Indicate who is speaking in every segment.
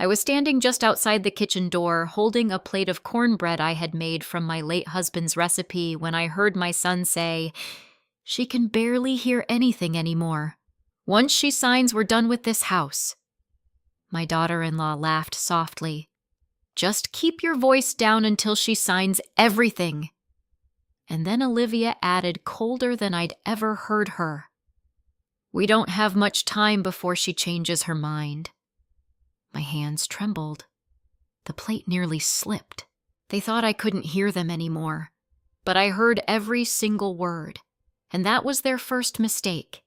Speaker 1: I was standing just outside the kitchen door, holding a plate of cornbread I had made from my late husband's recipe when I heard my son say, "She can barely hear anything anymore. Once she signs, we're done with this house." My daughter-in-law laughed softly. "Just keep your voice down until she signs everything." And then Olivia added, colder than I'd ever heard her, "We don't have much time before she changes her mind." My hands trembled. The plate nearly slipped. They thought I couldn't hear them anymore. But I heard every single word, and that was their first mistake.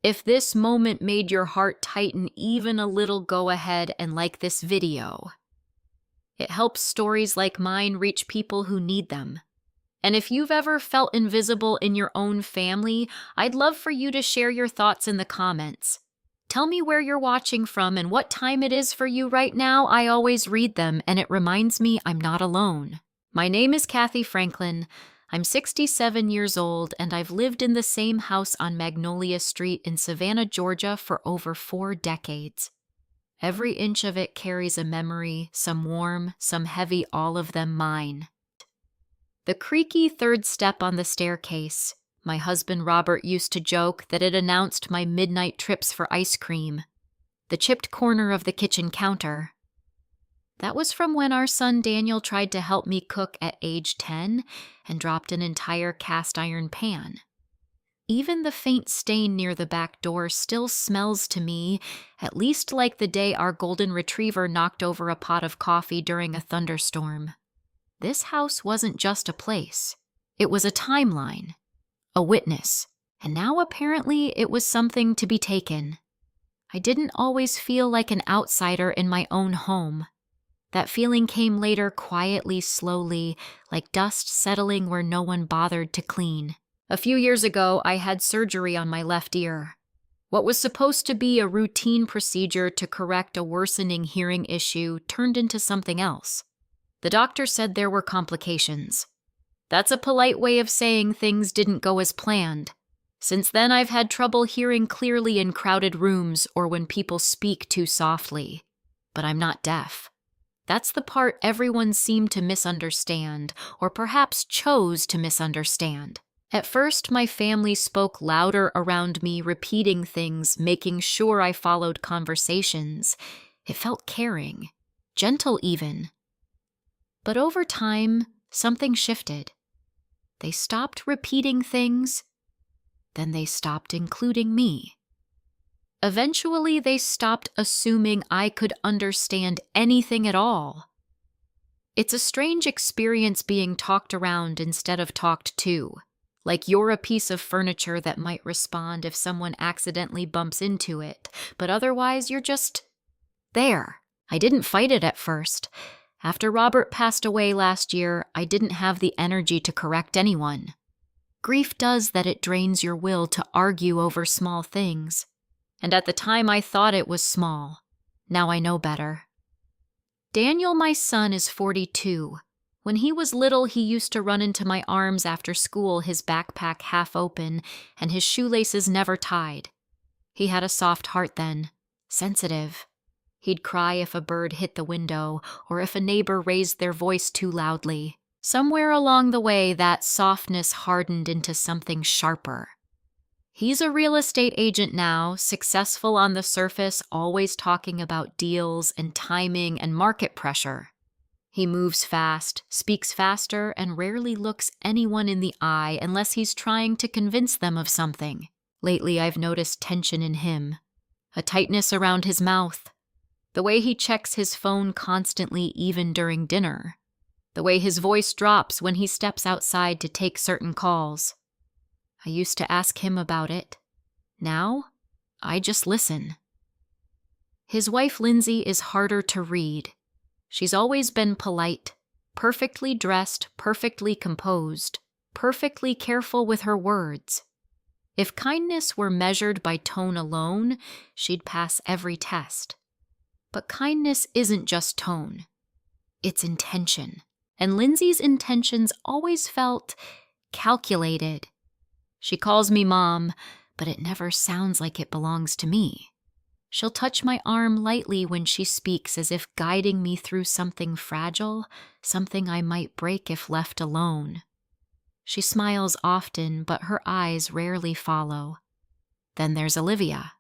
Speaker 1: If this moment made your heart tighten even a little, go ahead and like this video. It helps stories like mine reach people who need them. And if you've ever felt invisible in your own family, I'd love for you to share your thoughts in the comments. Tell me where you're watching from and what time it is for you right now. I always read them, and it reminds me I'm not alone. My name is Cathy Franklin. I'm 67 years old, and I've lived in the same house on Magnolia Street in Savannah, Georgia for over 4 decades. Every inch of it carries a memory, some warm, some heavy, all of them mine. The creaky third step on the staircase. My husband Robert used to joke that it announced my midnight trips for ice cream. The chipped corner of the kitchen counter. That was from when our son Daniel tried to help me cook at age 10 and dropped an entire cast iron pan. Even the faint stain near the back door still smells to me, at least like the day our golden retriever knocked over a pot of coffee during a thunderstorm. This house wasn't just a place. It was a timeline, a witness, and now apparently it was something to be taken. I didn't always feel like an outsider in my own home. That feeling came later, quietly, slowly, like dust settling where no one bothered to clean. A few years ago, I had surgery on my left ear. What was supposed to be a routine procedure to correct a worsening hearing issue turned into something else. The doctor said there were complications. That's a polite way of saying things didn't go as planned. Since then, I've had trouble hearing clearly in crowded rooms or when people speak too softly. But I'm not deaf. That's the part everyone seemed to misunderstand, or perhaps chose to misunderstand. At first, my family spoke louder around me, repeating things, making sure I followed conversations. It felt caring, gentle even. But over time, something shifted. They stopped repeating things, then they stopped including me. Eventually, they stopped assuming I could understand anything at all. It's a strange experience being talked around instead of talked to. Like you're a piece of furniture that might respond if someone accidentally bumps into it, but otherwise you're just there. I didn't fight it at first. After Robert passed away last year, I didn't have the energy to correct anyone. Grief does that. It drains your will to argue over small things. And at the time I thought it was small. Now I know better. Daniel, my son, is 42. When he was little, he used to run into my arms after school, his backpack half open and his shoelaces never tied. He had a soft heart then, sensitive. He'd cry if a bird hit the window or if a neighbor raised their voice too loudly. Somewhere along the way, that softness hardened into something sharper. He's a real estate agent now, successful on the surface, always talking about deals and timing and market pressure. He moves fast, speaks faster, and rarely looks anyone in the eye unless he's trying to convince them of something. Lately, I've noticed tension in him, a tightness around his mouth, the way he checks his phone constantly even during dinner, the way his voice drops when he steps outside to take certain calls. I used to ask him about it. Now, I just listen. His wife, Lindsay, is harder to read. She's always been polite, perfectly dressed, perfectly composed, perfectly careful with her words. If kindness were measured by tone alone, she'd pass every test. But kindness isn't just tone. It's intention. And Lindsay's intentions always felt calculated. She calls me Mom, but it never sounds like it belongs to me. She'll touch my arm lightly when she speaks, as if guiding me through something fragile, something I might break if left alone. She smiles often, but her eyes rarely follow. Then there's Olivia.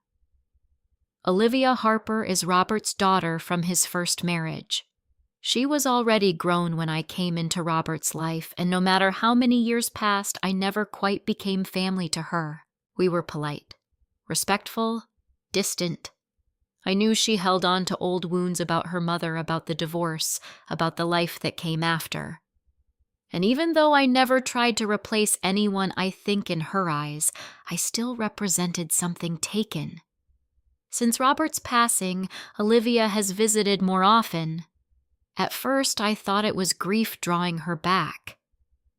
Speaker 1: Olivia Harper is Robert's daughter from his first marriage. She was already grown when I came into Robert's life, and no matter how many years passed, I never quite became family to her. We were polite, respectful, distant. I knew she held on to old wounds about her mother, about the divorce, about the life that came after. And even though I never tried to replace anyone, I think in her eyes, I still represented something taken. Since Robert's passing, Olivia has visited more often. At first, I thought it was grief drawing her back.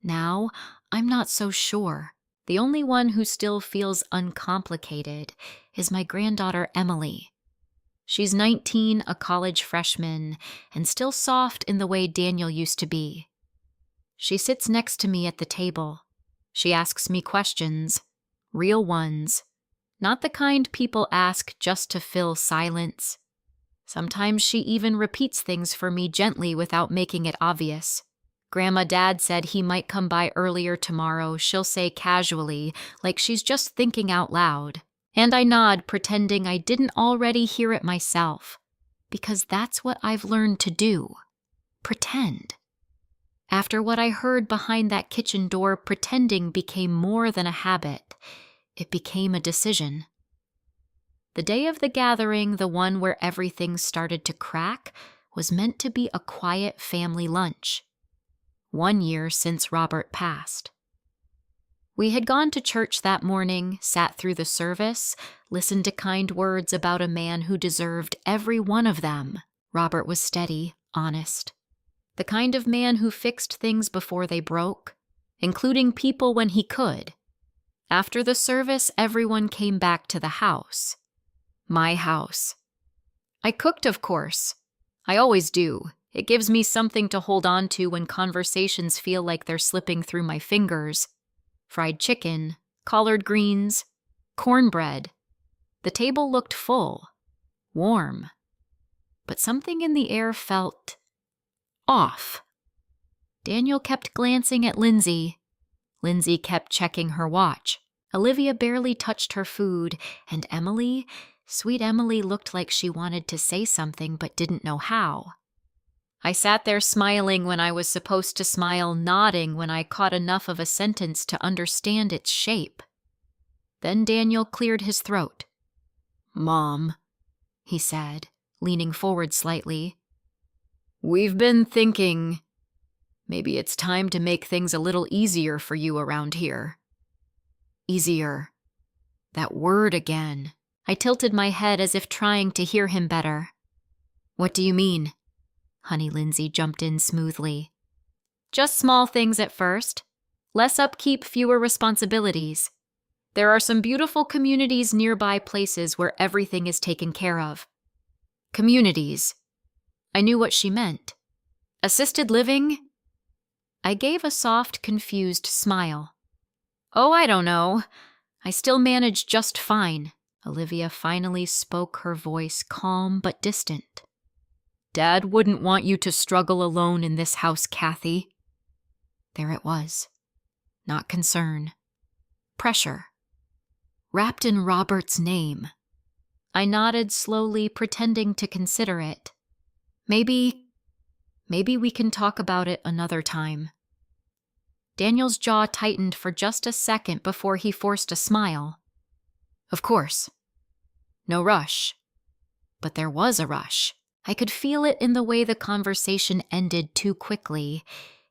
Speaker 1: Now, I'm not so sure. The only one who still feels uncomplicated is my granddaughter Emily. She's 19, a college freshman, and still soft in the way Daniel used to be. She sits next to me at the table. She asks me questions, real ones, not the kind people ask just to fill silence. Sometimes she even repeats things for me gently without making it obvious. Grandma Dad said he might come by earlier tomorrow, she'll say casually, like she's just thinking out loud. And I nod, pretending I didn't already hear it myself, because that's what I've learned to do. Pretend. After what I heard behind that kitchen door, pretending became more than a habit. It became a decision. The day of the gathering, the one where everything started to crack, was meant to be a quiet family lunch. 1 year since Robert passed. We had gone to church that morning, sat through the service, listened to kind words about a man who deserved every one of them. Robert was steady, honest. The kind of man who fixed things before they broke, including people when he could. After the service, everyone came back to the house. My house. I cooked, of course. I always do. It gives me something to hold on to when conversations feel like they're slipping through my fingers. Fried chicken, collard greens, cornbread. The table looked full, warm. But something in the air felt off. Daniel kept glancing at Lindsay. Lindsay kept checking her watch. Olivia barely touched her food, and Emily, sweet Emily, looked like she wanted to say something but didn't know how. I sat there smiling when I was supposed to smile, nodding when I caught enough of a sentence to understand its shape. Then Daniel cleared his throat. "Mom," he said, leaning forward slightly. "We've been thinking maybe it's time to make things a little easier for you around here." Easier. That word again. I tilted my head as if trying to hear him better. "What do you mean?" Honey Lindsay jumped in smoothly. "Just small things at first. Less upkeep, fewer responsibilities. There are some beautiful communities nearby, places where everything is taken care of." Communities. I knew what she meant. Assisted living? I gave a soft, confused smile. "Oh, I don't know. I still manage just fine." Olivia finally spoke, her voice calm but distant. "Dad wouldn't want you to struggle alone in this house, Cathy." There it was. Not concern. Pressure. Wrapped in Robert's name. I nodded slowly, pretending to consider it. Maybe we can talk about it another time." Daniel's jaw tightened for just a second before he forced a smile. "Of course. No rush." But there was a rush. I could feel it in the way the conversation ended too quickly,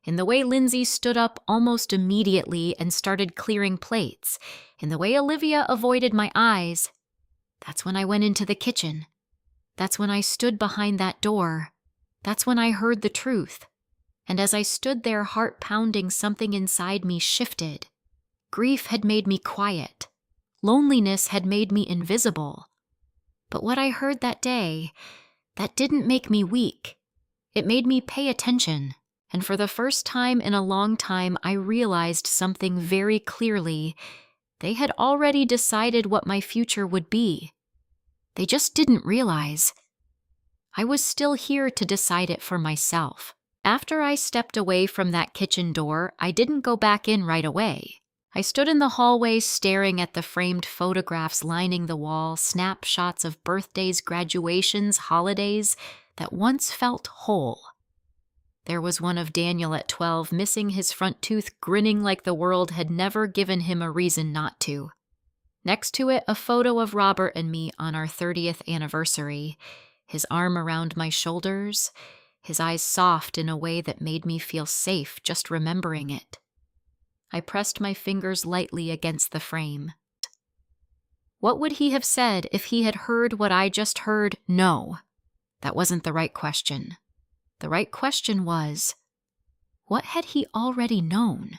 Speaker 1: in the way Lindsay stood up almost immediately and started clearing plates, in the way Olivia avoided my eyes. That's when I went into the kitchen. That's when I stood behind that door. That's when I heard the truth. And as I stood there, heart pounding, something inside me shifted. Grief had made me quiet. Loneliness had made me invisible. But what I heard that day, that didn't make me weak. It made me pay attention. And for the first time in a long time, I realized something very clearly. They had already decided what my future would be. They just didn't realize. I was still here to decide it for myself. After I stepped away from that kitchen door, I didn't go back in right away. I stood in the hallway staring at the framed photographs lining the wall, snapshots of birthdays, graduations, holidays that once felt whole. There was one of Daniel at 12, missing his front tooth, grinning like the world had never given him a reason not to. Next to it, a photo of Robert and me on our 30th anniversary, his arm around my shoulders, his eyes soft in a way that made me feel safe just remembering it. I pressed my fingers lightly against the frame. What would he have said if he had heard what I just heard? No, that wasn't the right question. The right question was, what had he already known?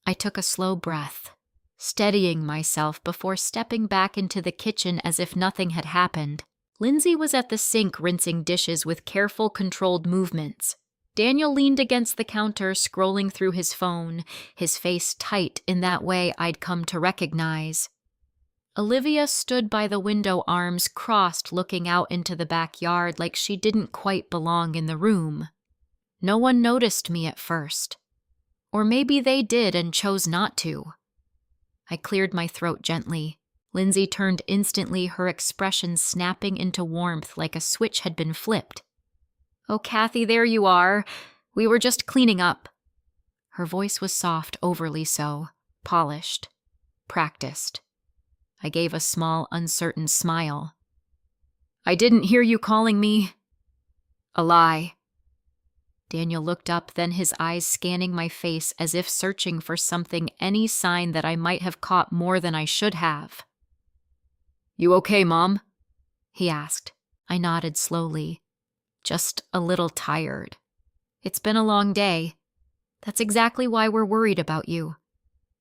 Speaker 1: I took a slow breath, steadying myself before stepping back into the kitchen as if nothing had happened. Lindsay was at the sink rinsing dishes with careful, controlled movements. Daniel leaned against the counter, scrolling through his phone, his face tight in that way I'd come to recognize. Olivia stood by the window, arms crossed, looking out into the backyard like she didn't quite belong in the room. No one noticed me at first. Or maybe they did and chose not to. I cleared my throat gently. Lindsay turned instantly, her expression snapping into warmth like a switch had been flipped. "Oh, Cathy, there you are. We were just cleaning up." Her voice was soft, overly so, polished, practiced. I gave a small, uncertain smile. "I didn't hear you calling me." "A lie." Daniel looked up, then his eyes scanning my face as if searching for something, any sign that I might have caught more than I should have. "You okay, Mom?" he asked. I nodded slowly. Just a little tired. It's been a long day. That's exactly why we're worried about you.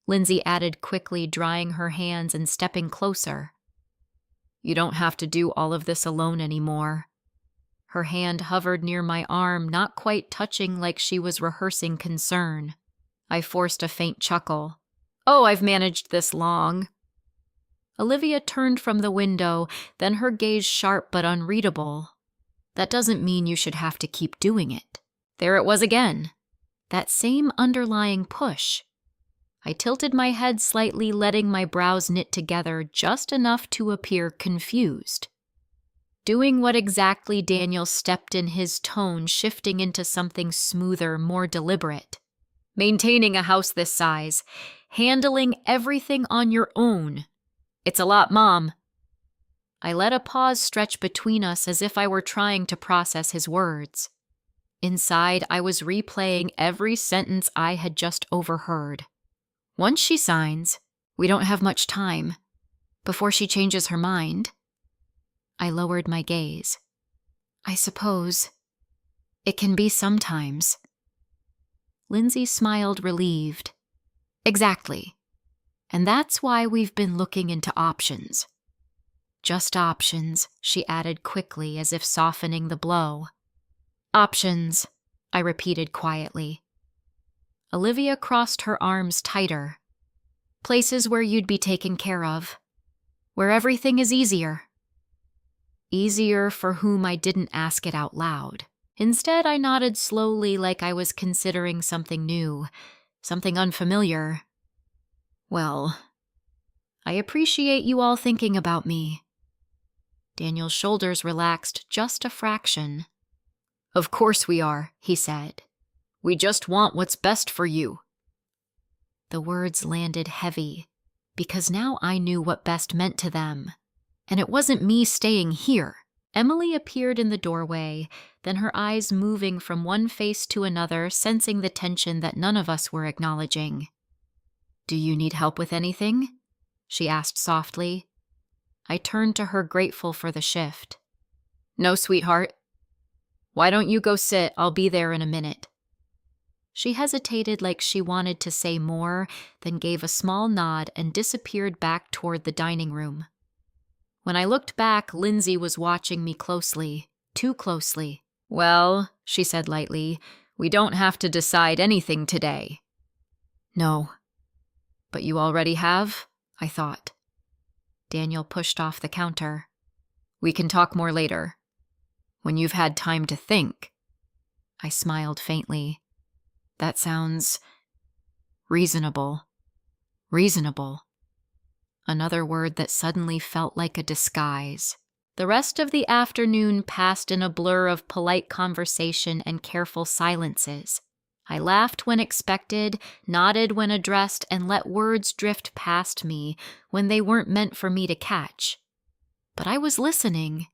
Speaker 1: Lindsay added quickly, drying her hands and stepping closer. "You don't have to do all of this alone anymore." Her hand hovered near my arm, not quite touching, like she was rehearsing concern. I forced a faint chuckle. "Oh, I've managed this long." Olivia turned from the window, then her gaze sharp but unreadable. "That doesn't mean you should have to keep doing it." There it was again. That same underlying push. I tilted my head slightly, letting my brows knit together just enough to appear confused. Doing what exactly? Daniel stepped in, his tone shifting into something smoother, more deliberate. "Maintaining a house this size, handling everything on your own. It's a lot, Mom." I let a pause stretch between us as if I were trying to process his words. Inside, I was replaying every sentence I had just overheard. Once she signs, we don't have much time. Before she changes her mind. I lowered my gaze. "I suppose it can be sometimes." Lindsay smiled, relieved. "Exactly. And that's why we've been looking into options." "Just options," she added quickly, as if softening the blow. "Options," I repeated quietly. Olivia crossed her arms tighter. "Places where you'd be taken care of. Where everything is easier." Easier for whom? I didn't ask it out loud. Instead, I nodded slowly, like I was considering something new, something unfamiliar. "Well, I appreciate you all thinking about me." Daniel's shoulders relaxed just a fraction. "Of course we are," he said. "We just want what's best for you." The words landed heavy, because now I knew what best meant to them. And it wasn't me staying here. Emily appeared in the doorway, then her eyes moving from one face to another, sensing the tension that none of us were acknowledging. "Do you need help with anything?" she asked softly. I turned to her, grateful for the shift. "No, sweetheart. Why don't you go sit? I'll be there in a minute." She hesitated, like she wanted to say more, then gave a small nod and disappeared back toward the dining room. When I looked back, Lindsay was watching me closely, too closely. "Well," she said lightly, "we don't have to decide anything today." "No." "But you already have?" I thought. Daniel pushed off the counter. We can talk more later. When you've had time to think. I smiled faintly. That sounds reasonable. Reasonable. Another word that suddenly felt like a disguise. The rest of the afternoon passed in a blur of polite conversation and careful silences. I laughed when expected, nodded when addressed, and let words drift past me when they weren't meant for me to catch. But I was listening.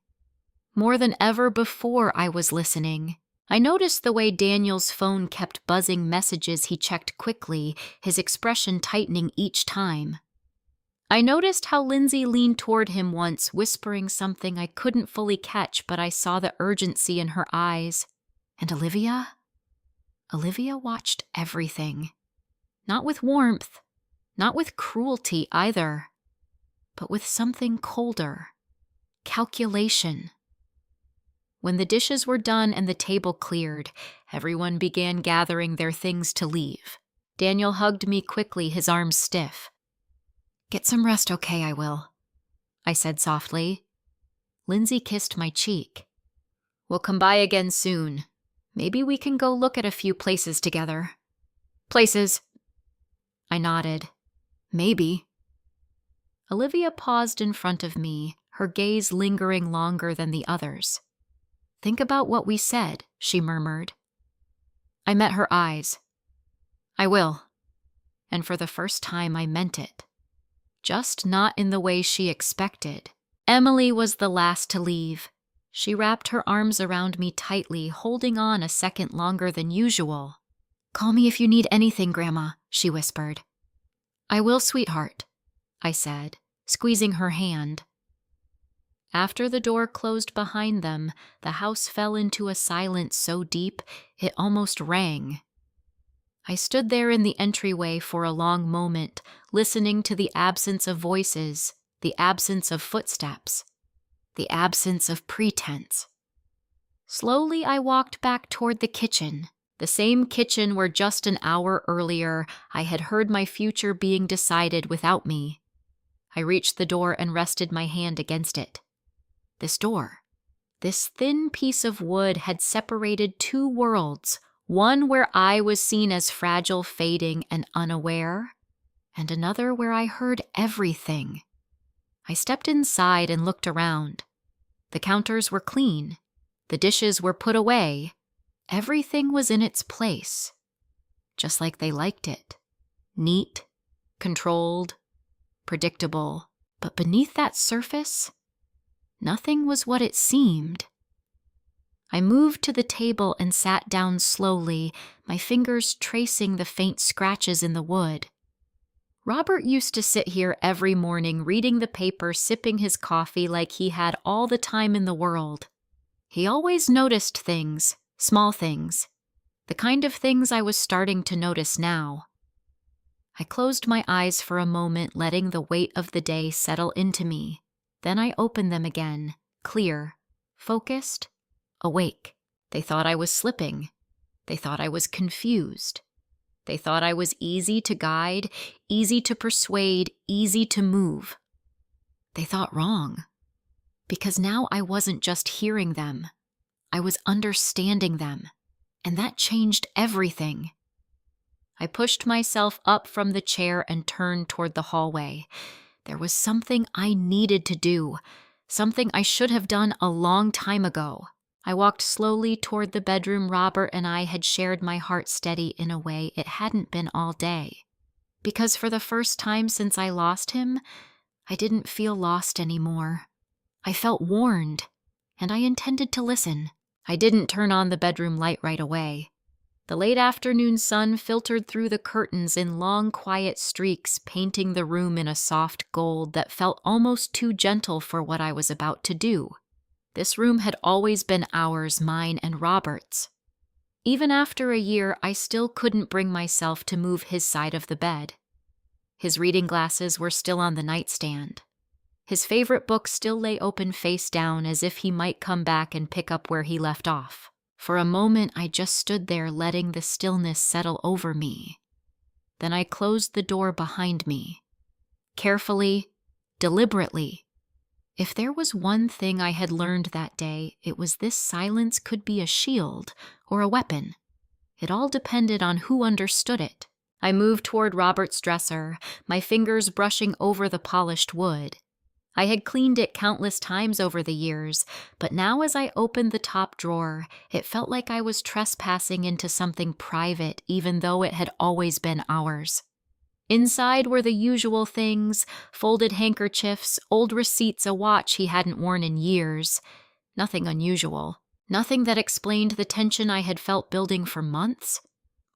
Speaker 1: More than ever before, I was listening. I noticed the way Daniel's phone kept buzzing messages he checked quickly, his expression tightening each time. I noticed how Lindsay leaned toward him once, whispering something I couldn't fully catch, but I saw the urgency in her eyes. And Olivia? Olivia watched everything. Not with warmth, not with cruelty either, but with something colder. Calculation. When the dishes were done and the table cleared, everyone began gathering their things to leave. Daniel hugged me quickly, his arms stiff. Get some rest, okay, I will, I said softly. Lindsay kissed my cheek. We'll come by again soon. Maybe we can go look at a few places together. Places. I nodded. Maybe. Olivia paused in front of me, her gaze lingering longer than the others. Think about what we said, she murmured. I met her eyes. I will. And for the first time, I meant it. Just not in the way she expected. Emily was the last to leave. She wrapped her arms around me tightly, holding on a second longer than usual. Call me if you need anything, Grandma, she whispered. I will, sweetheart, I said, squeezing her hand. After the door closed behind them, the house fell into a silence so deep it almost rang. I stood there in the entryway for a long moment, listening to the absence of voices, the absence of footsteps, the absence of pretense. Slowly, I walked back toward the kitchen, the same kitchen where just an hour earlier I had heard my future being decided without me. I reached the door and rested my hand against it. This door, this thin piece of wood had separated two worlds, one where I was seen as fragile, fading, and unaware, and another where I heard everything. I stepped inside and looked around. The counters were clean. The dishes were put away. Everything was in its place, just like they liked it. Neat, controlled, predictable. But beneath that surface, nothing was what it seemed. I moved to the table and sat down slowly, my fingers tracing the faint scratches in the wood. Robert used to sit here every morning reading the paper, sipping his coffee like he had all the time in the world. He always noticed things, small things, the kind of things I was starting to notice now. I closed my eyes for a moment, letting the weight of the day settle into me. Then I opened them again, clear, focused, awake. They thought I was slipping. They thought I was confused. They thought I was easy to guide, easy to persuade, easy to move. They thought wrong. Because now I wasn't just hearing them. I was understanding them. And that changed everything. I pushed myself up from the chair and turned toward the hallway. There was something I needed to do, something I should have done a long time ago. I walked slowly toward the bedroom Robert and I had shared, my heart steady in a way it hadn't been all day. Because for the first time since I lost him, I didn't feel lost anymore. I felt warned, and I intended to listen. I didn't turn on the bedroom light right away. The late afternoon sun filtered through the curtains in long, quiet streaks, painting the room in a soft gold that felt almost too gentle for what I was about to do. This room had always been ours, mine and Robert's. Even after a year, I still couldn't bring myself to move his side of the bed. His reading glasses were still on the nightstand. His favorite book still lay open face down, as if he might come back and pick up where he left off. For a moment, I just stood there, letting the stillness settle over me. Then I closed the door behind me. Carefully, deliberately. If there was one thing I had learned that day, it was this silence could be a shield or a weapon. It all depended on who understood it. I moved toward Robert's dresser, my fingers brushing over the polished wood. I had cleaned it countless times over the years, but now as I opened the top drawer, it felt like I was trespassing into something private, even though it had always been ours. Inside were the usual things: folded handkerchiefs, old receipts, a watch he hadn't worn in years. Nothing unusual. Nothing that explained the tension I had felt building for months,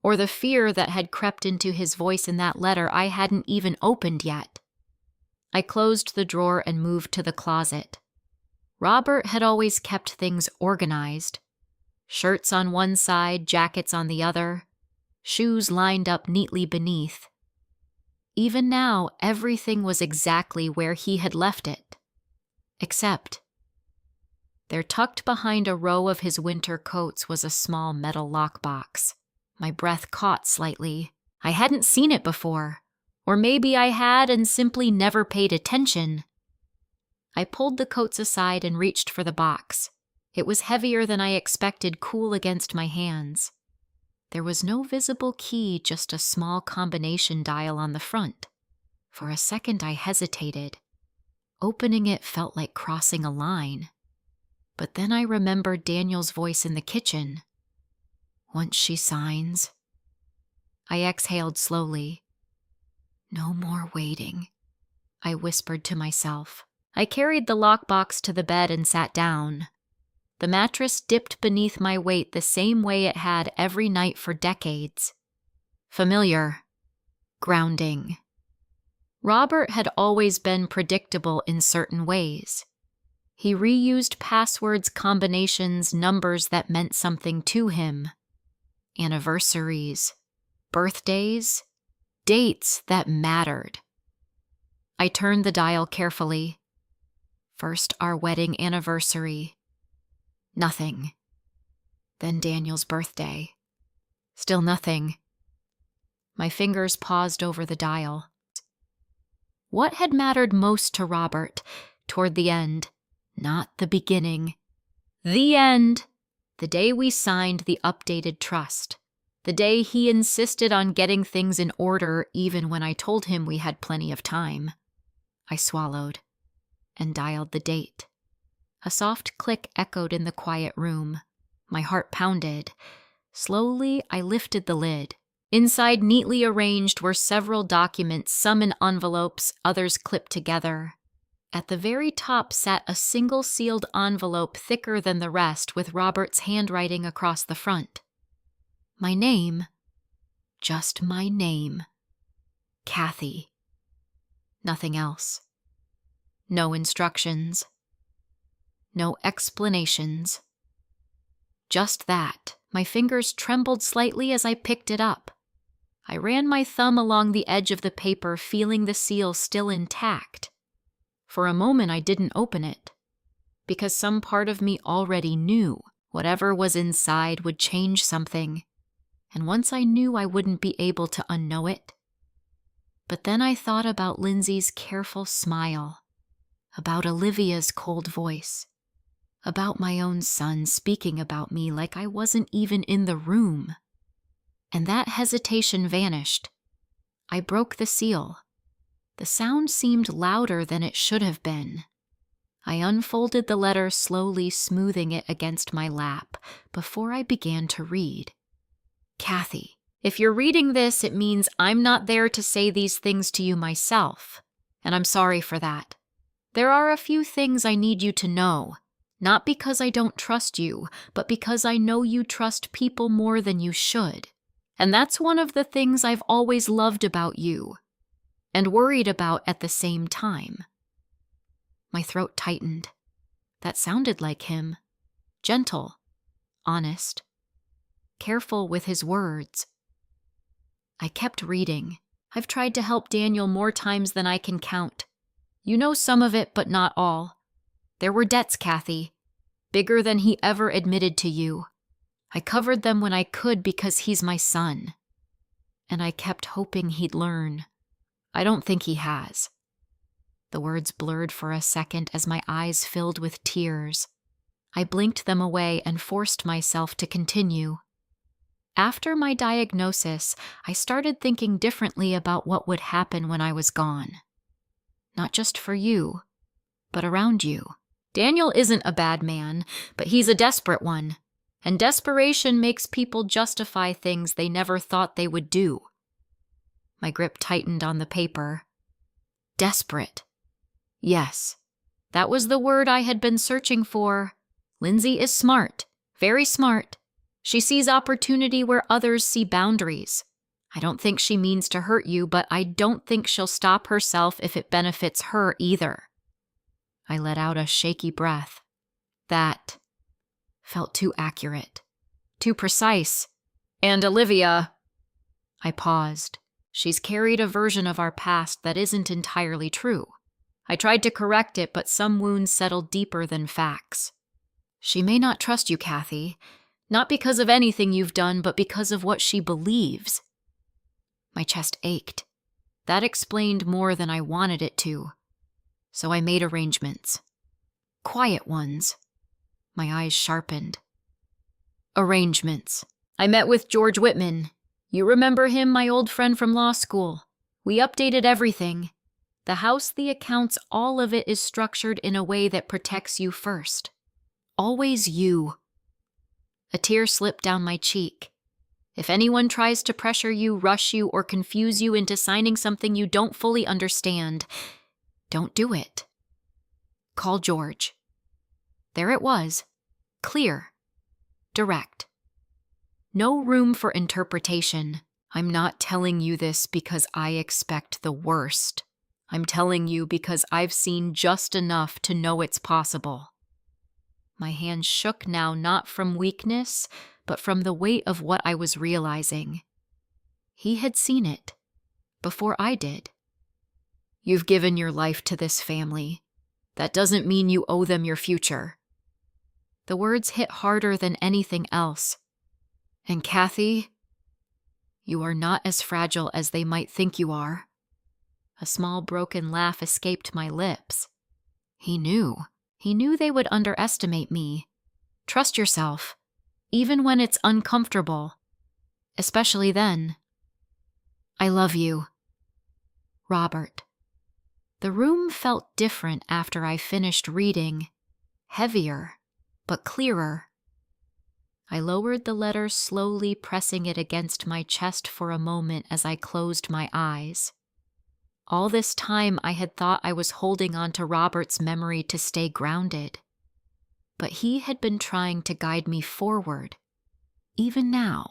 Speaker 1: or the fear that had crept into his voice in that letter I hadn't even opened yet. I closed the drawer and moved to the closet. Robert had always kept things organized. Shirts on one side, jackets on the other, shoes lined up neatly beneath. Even now, everything was exactly where he had left it. Except, there tucked behind a row of his winter coats was a small metal lockbox. My breath caught slightly. I hadn't seen it before. Or maybe I had and simply never paid attention. I pulled the coats aside and reached for the box. It was heavier than I expected, cool against my hands. There was no visible key, just a small combination dial on the front. For a second I hesitated. Opening it felt like crossing a line. But then I remembered Daniel's voice in the kitchen. Once she signs. I exhaled slowly. No more waiting, I whispered to myself. I carried the lockbox to the bed and sat down. The mattress dipped beneath my weight the same way it had every night for decades. Familiar. Grounding. Robert had always been predictable in certain ways. He reused passwords, combinations, numbers that meant something to him. Anniversaries, birthdays, dates that mattered. I turned the dial carefully. First, our wedding anniversary. Nothing. Then Daniel's birthday. Still nothing. My fingers paused over the dial. What had mattered most to Robert toward the end? Not the beginning. The end. The day we signed the updated trust. The day he insisted on getting things in order even when I told him we had plenty of time. I swallowed and dialed the date. A soft click echoed in the quiet room. My heart pounded. Slowly, I lifted the lid. Inside, neatly arranged, were several documents, some in envelopes, others clipped together. At the very top sat a single sealed envelope thicker than the rest, with Robert's handwriting across the front. My name. Just my name. Cathy. Nothing else. No instructions. No explanations. Just that. My fingers trembled slightly as I picked it up. I ran my thumb along the edge of the paper, feeling the seal still intact. For a moment I didn't open it, because some part of me already knew whatever was inside would change something, and once I knew I wouldn't be able to unknow it. But then I thought about Lindsay's careful smile, about Olivia's cold voice, about my own son speaking about me like I wasn't even in the room. And that hesitation vanished. I broke the seal. The sound seemed louder than it should have been. I unfolded the letter slowly, smoothing it against my lap before I began to read. Cathy, if you're reading this, it means I'm not there to say these things to you myself, and I'm sorry for that. There are a few things I need you to know, not because I don't trust you, but because I know you trust people more than you should. And that's one of the things I've always loved about you, and worried about at the same time. My throat tightened. That sounded like him. Gentle, honest, careful with his words. I kept reading. I've tried to help Daniel more times than I can count. You know some of it, but not all. There were debts, Cathy, bigger than he ever admitted to you. I covered them when I could because he's my son. And I kept hoping he'd learn. I don't think he has. The words blurred for a second as my eyes filled with tears. I blinked them away and forced myself to continue. After my diagnosis, I started thinking differently about what would happen when I was gone. Not just for you, but around you. Daniel isn't a bad man, but he's a desperate one. And desperation makes people justify things they never thought they would do. My grip tightened on the paper. Desperate. Yes, that was the word I had been searching for. Lindsay is smart, very smart. She sees opportunity where others see boundaries. I don't think she means to hurt you, but I don't think she'll stop herself if it benefits her either. I let out a shaky breath. That felt too accurate, too precise. And Olivia... I paused. She's carried a version of our past that isn't entirely true. I tried to correct it, but some wounds settled deeper than facts. She may not trust you, Cathy. Not because of anything you've done, but because of what she believes. My chest ached. That explained more than I wanted it to. So I made arrangements. Quiet ones. My eyes sharpened. Arrangements. I met with George Whitman. You remember him, my old friend from law school. We updated everything. The house, the accounts, all of it is structured in a way that protects you first. Always you. A tear slipped down my cheek. If anyone tries to pressure you, rush you, or confuse you into signing something you don't fully understand, don't do it. Call George. There it was. Clear. Direct. No room for interpretation. I'm not telling you this because I expect the worst. I'm telling you because I've seen just enough to know it's possible. My hand shook now, not from weakness, but from the weight of what I was realizing. He had seen it, before I did. You've given your life to this family. That doesn't mean you owe them your future. The words hit harder than anything else. And Cathy, you are not as fragile as they might think you are. A small broken laugh escaped my lips. He knew. He knew they would underestimate me. Trust yourself, even when it's uncomfortable. Especially then. I love you. Robert. The room felt different after I finished reading. Heavier, but clearer. I lowered the letter slowly, pressing it against my chest for a moment as I closed my eyes. All this time I had thought I was holding on to Robert's memory to stay grounded. But he had been trying to guide me forward, even now.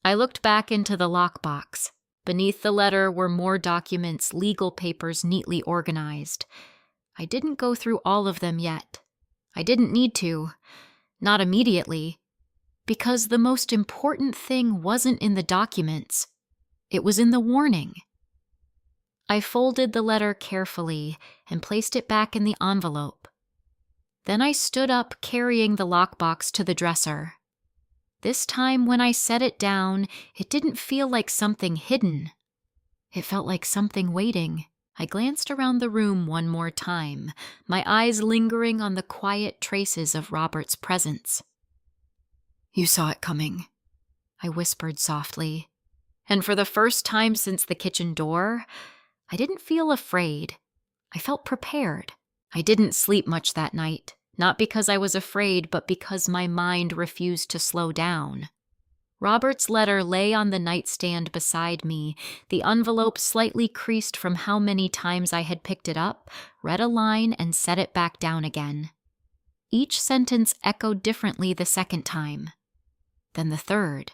Speaker 1: I looked back into the lockbox. Beneath the letter were more documents, legal papers neatly organized. I didn't go through all of them yet. I didn't need to. Not immediately. Because the most important thing wasn't in the documents. It was in the warning. I folded the letter carefully and placed it back in the envelope. Then I stood up, carrying the lockbox to the dresser. This time when I set it down, it didn't feel like something hidden. It felt like something waiting. I glanced around the room one more time, my eyes lingering on the quiet traces of Robert's presence. You saw it coming, I whispered softly. And for the first time since the kitchen door, I didn't feel afraid. I felt prepared. I didn't sleep much that night, not because I was afraid, but because my mind refused to slow down. Robert's letter lay on the nightstand beside me, the envelope slightly creased from how many times I had picked it up, read a line, and set it back down again. Each sentence echoed differently the second time, then the third,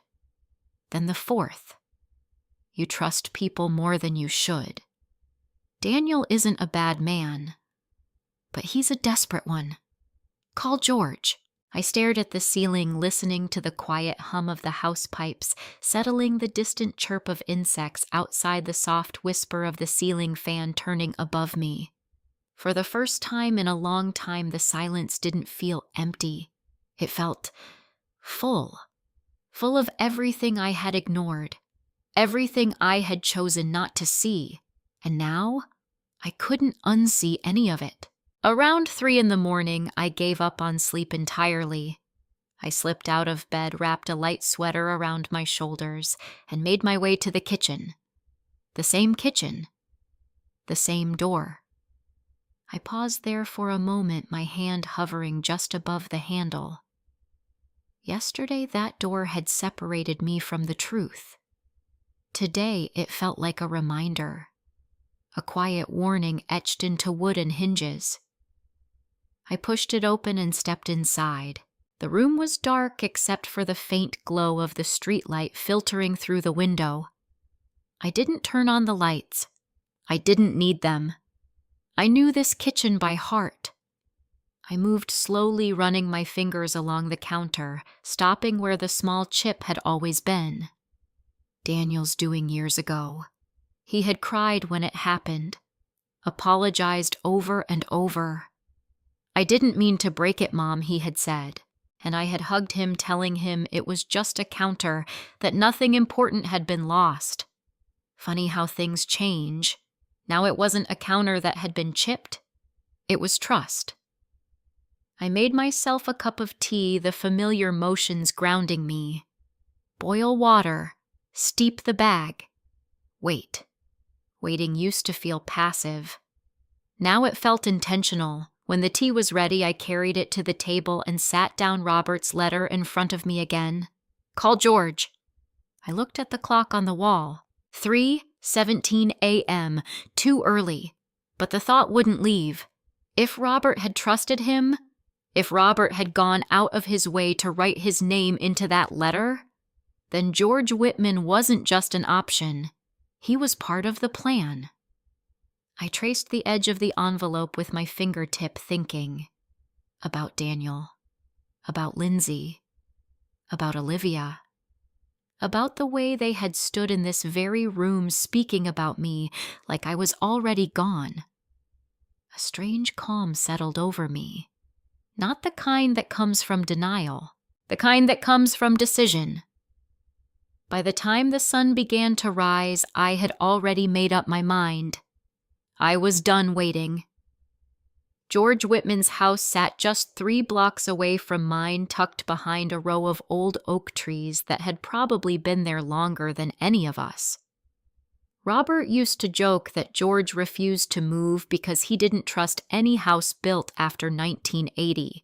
Speaker 1: then the fourth. You trust people more than you should. Daniel isn't a bad man, but he's a desperate one. Call George. I stared at the ceiling, listening to the quiet hum of the house pipes, settling the distant chirp of insects outside the soft whisper of the ceiling fan turning above me. For the first time in a long time, the silence didn't feel empty. It felt full of everything I had ignored, everything I had chosen not to see. And now, I couldn't unsee any of it. Around 3 in the morning, I gave up on sleep entirely. I slipped out of bed, wrapped a light sweater around my shoulders, and made my way to the kitchen. The same kitchen. The same door. I paused there for a moment, my hand hovering just above the handle. Yesterday, that door had separated me from the truth. Today, it felt like a reminder. A quiet warning etched into wooden hinges. I pushed it open and stepped inside. The room was dark except for the faint glow of the streetlight filtering through the window. I didn't turn on the lights. I didn't need them. I knew this kitchen by heart. I moved slowly, running my fingers along the counter, stopping where the small chip had always been. Daniel's doing years ago. He had cried when it happened, apologized over and over. "I didn't mean to break it, Mom," he had said, and I had hugged him, telling him it was just a counter, that nothing important had been lost. Funny how things change. Now it wasn't a counter that had been chipped. It was trust. I made myself a cup of tea, the familiar motions grounding me. Boil water. Steep the bag. Wait. Waiting used to feel passive. Now it felt intentional. When the tea was ready, I carried it to the table and sat down Robert's letter in front of me again. "Call George." I looked at the clock on the wall. 3:17 a.m., too early. But the thought wouldn't leave. If Robert had trusted him, if Robert had gone out of his way to write his name into that letter, then George Whitman wasn't just an option. He was part of the plan. I traced the edge of the envelope with my fingertip, thinking about Daniel, about Lindsay, about Olivia, about the way they had stood in this very room speaking about me like I was already gone. A strange calm settled over me. Not the kind that comes from denial, the kind that comes from decision. By the time the sun began to rise, I had already made up my mind. I was done waiting. George Whitman's house sat just 3 blocks away from mine, tucked behind a row of old oak trees that had probably been there longer than any of us. Robert used to joke that George refused to move because he didn't trust any house built after 1980.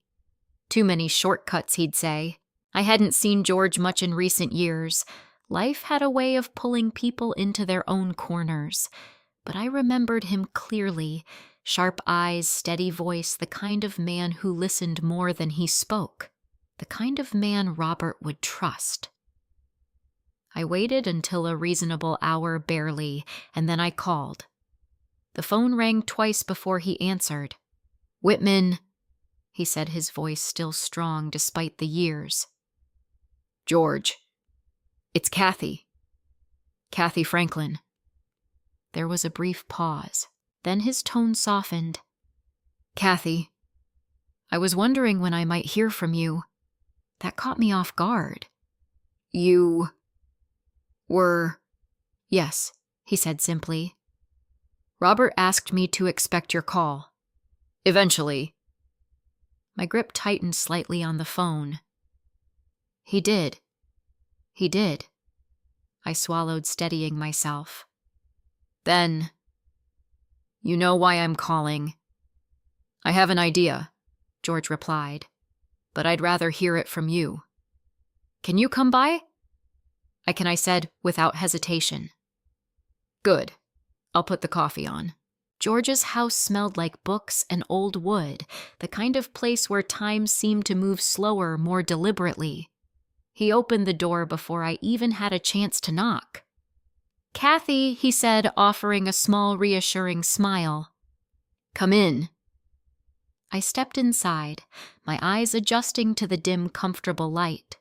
Speaker 1: Too many shortcuts, he'd say. I hadn't seen George much in recent years. Life had a way of pulling people into their own corners. But I remembered him clearly. Sharp eyes, steady voice, the kind of man who listened more than he spoke. The kind of man Robert would trust. I waited until a reasonable hour barely, and then I called. The phone rang twice before he answered. "Whitman," he said, his voice still strong despite the years. "George. It's Cathy. Cathy Franklin." There was a brief pause. Then his tone softened. "Cathy, I was wondering when I might hear from you. That caught me off guard." "You were—" "Yes," he said simply. "Robert asked me to expect your call. Eventually." My grip tightened slightly on the phone. "He did. He did." I swallowed, steadying myself. "Then, you know why I'm calling." "I have an idea," George replied, "but I'd rather hear it from you." "Can you come by?" I said without hesitation. "Good. I'll put the coffee on." George's house smelled like books and old wood, the kind of place where time seemed to move slower, more deliberately. He opened the door before I even had a chance to knock. "Cathy," he said, offering a small, reassuring smile. "Come in." I stepped inside, my eyes adjusting to the dim, comfortable light.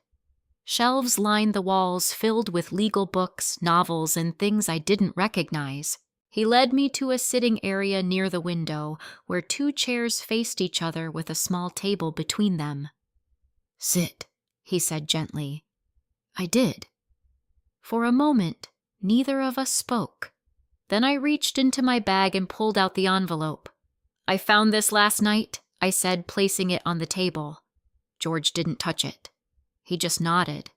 Speaker 1: Shelves lined the walls, filled with legal books, novels, and things I didn't recognize. He led me to a sitting area near the window, where 2 chairs faced each other with a small table between them. "Sit," he said gently. I did. For a moment, neither of us spoke. Then I reached into my bag and pulled out the envelope. "I found this last night," I said, placing it on the table. George didn't touch it. He just nodded.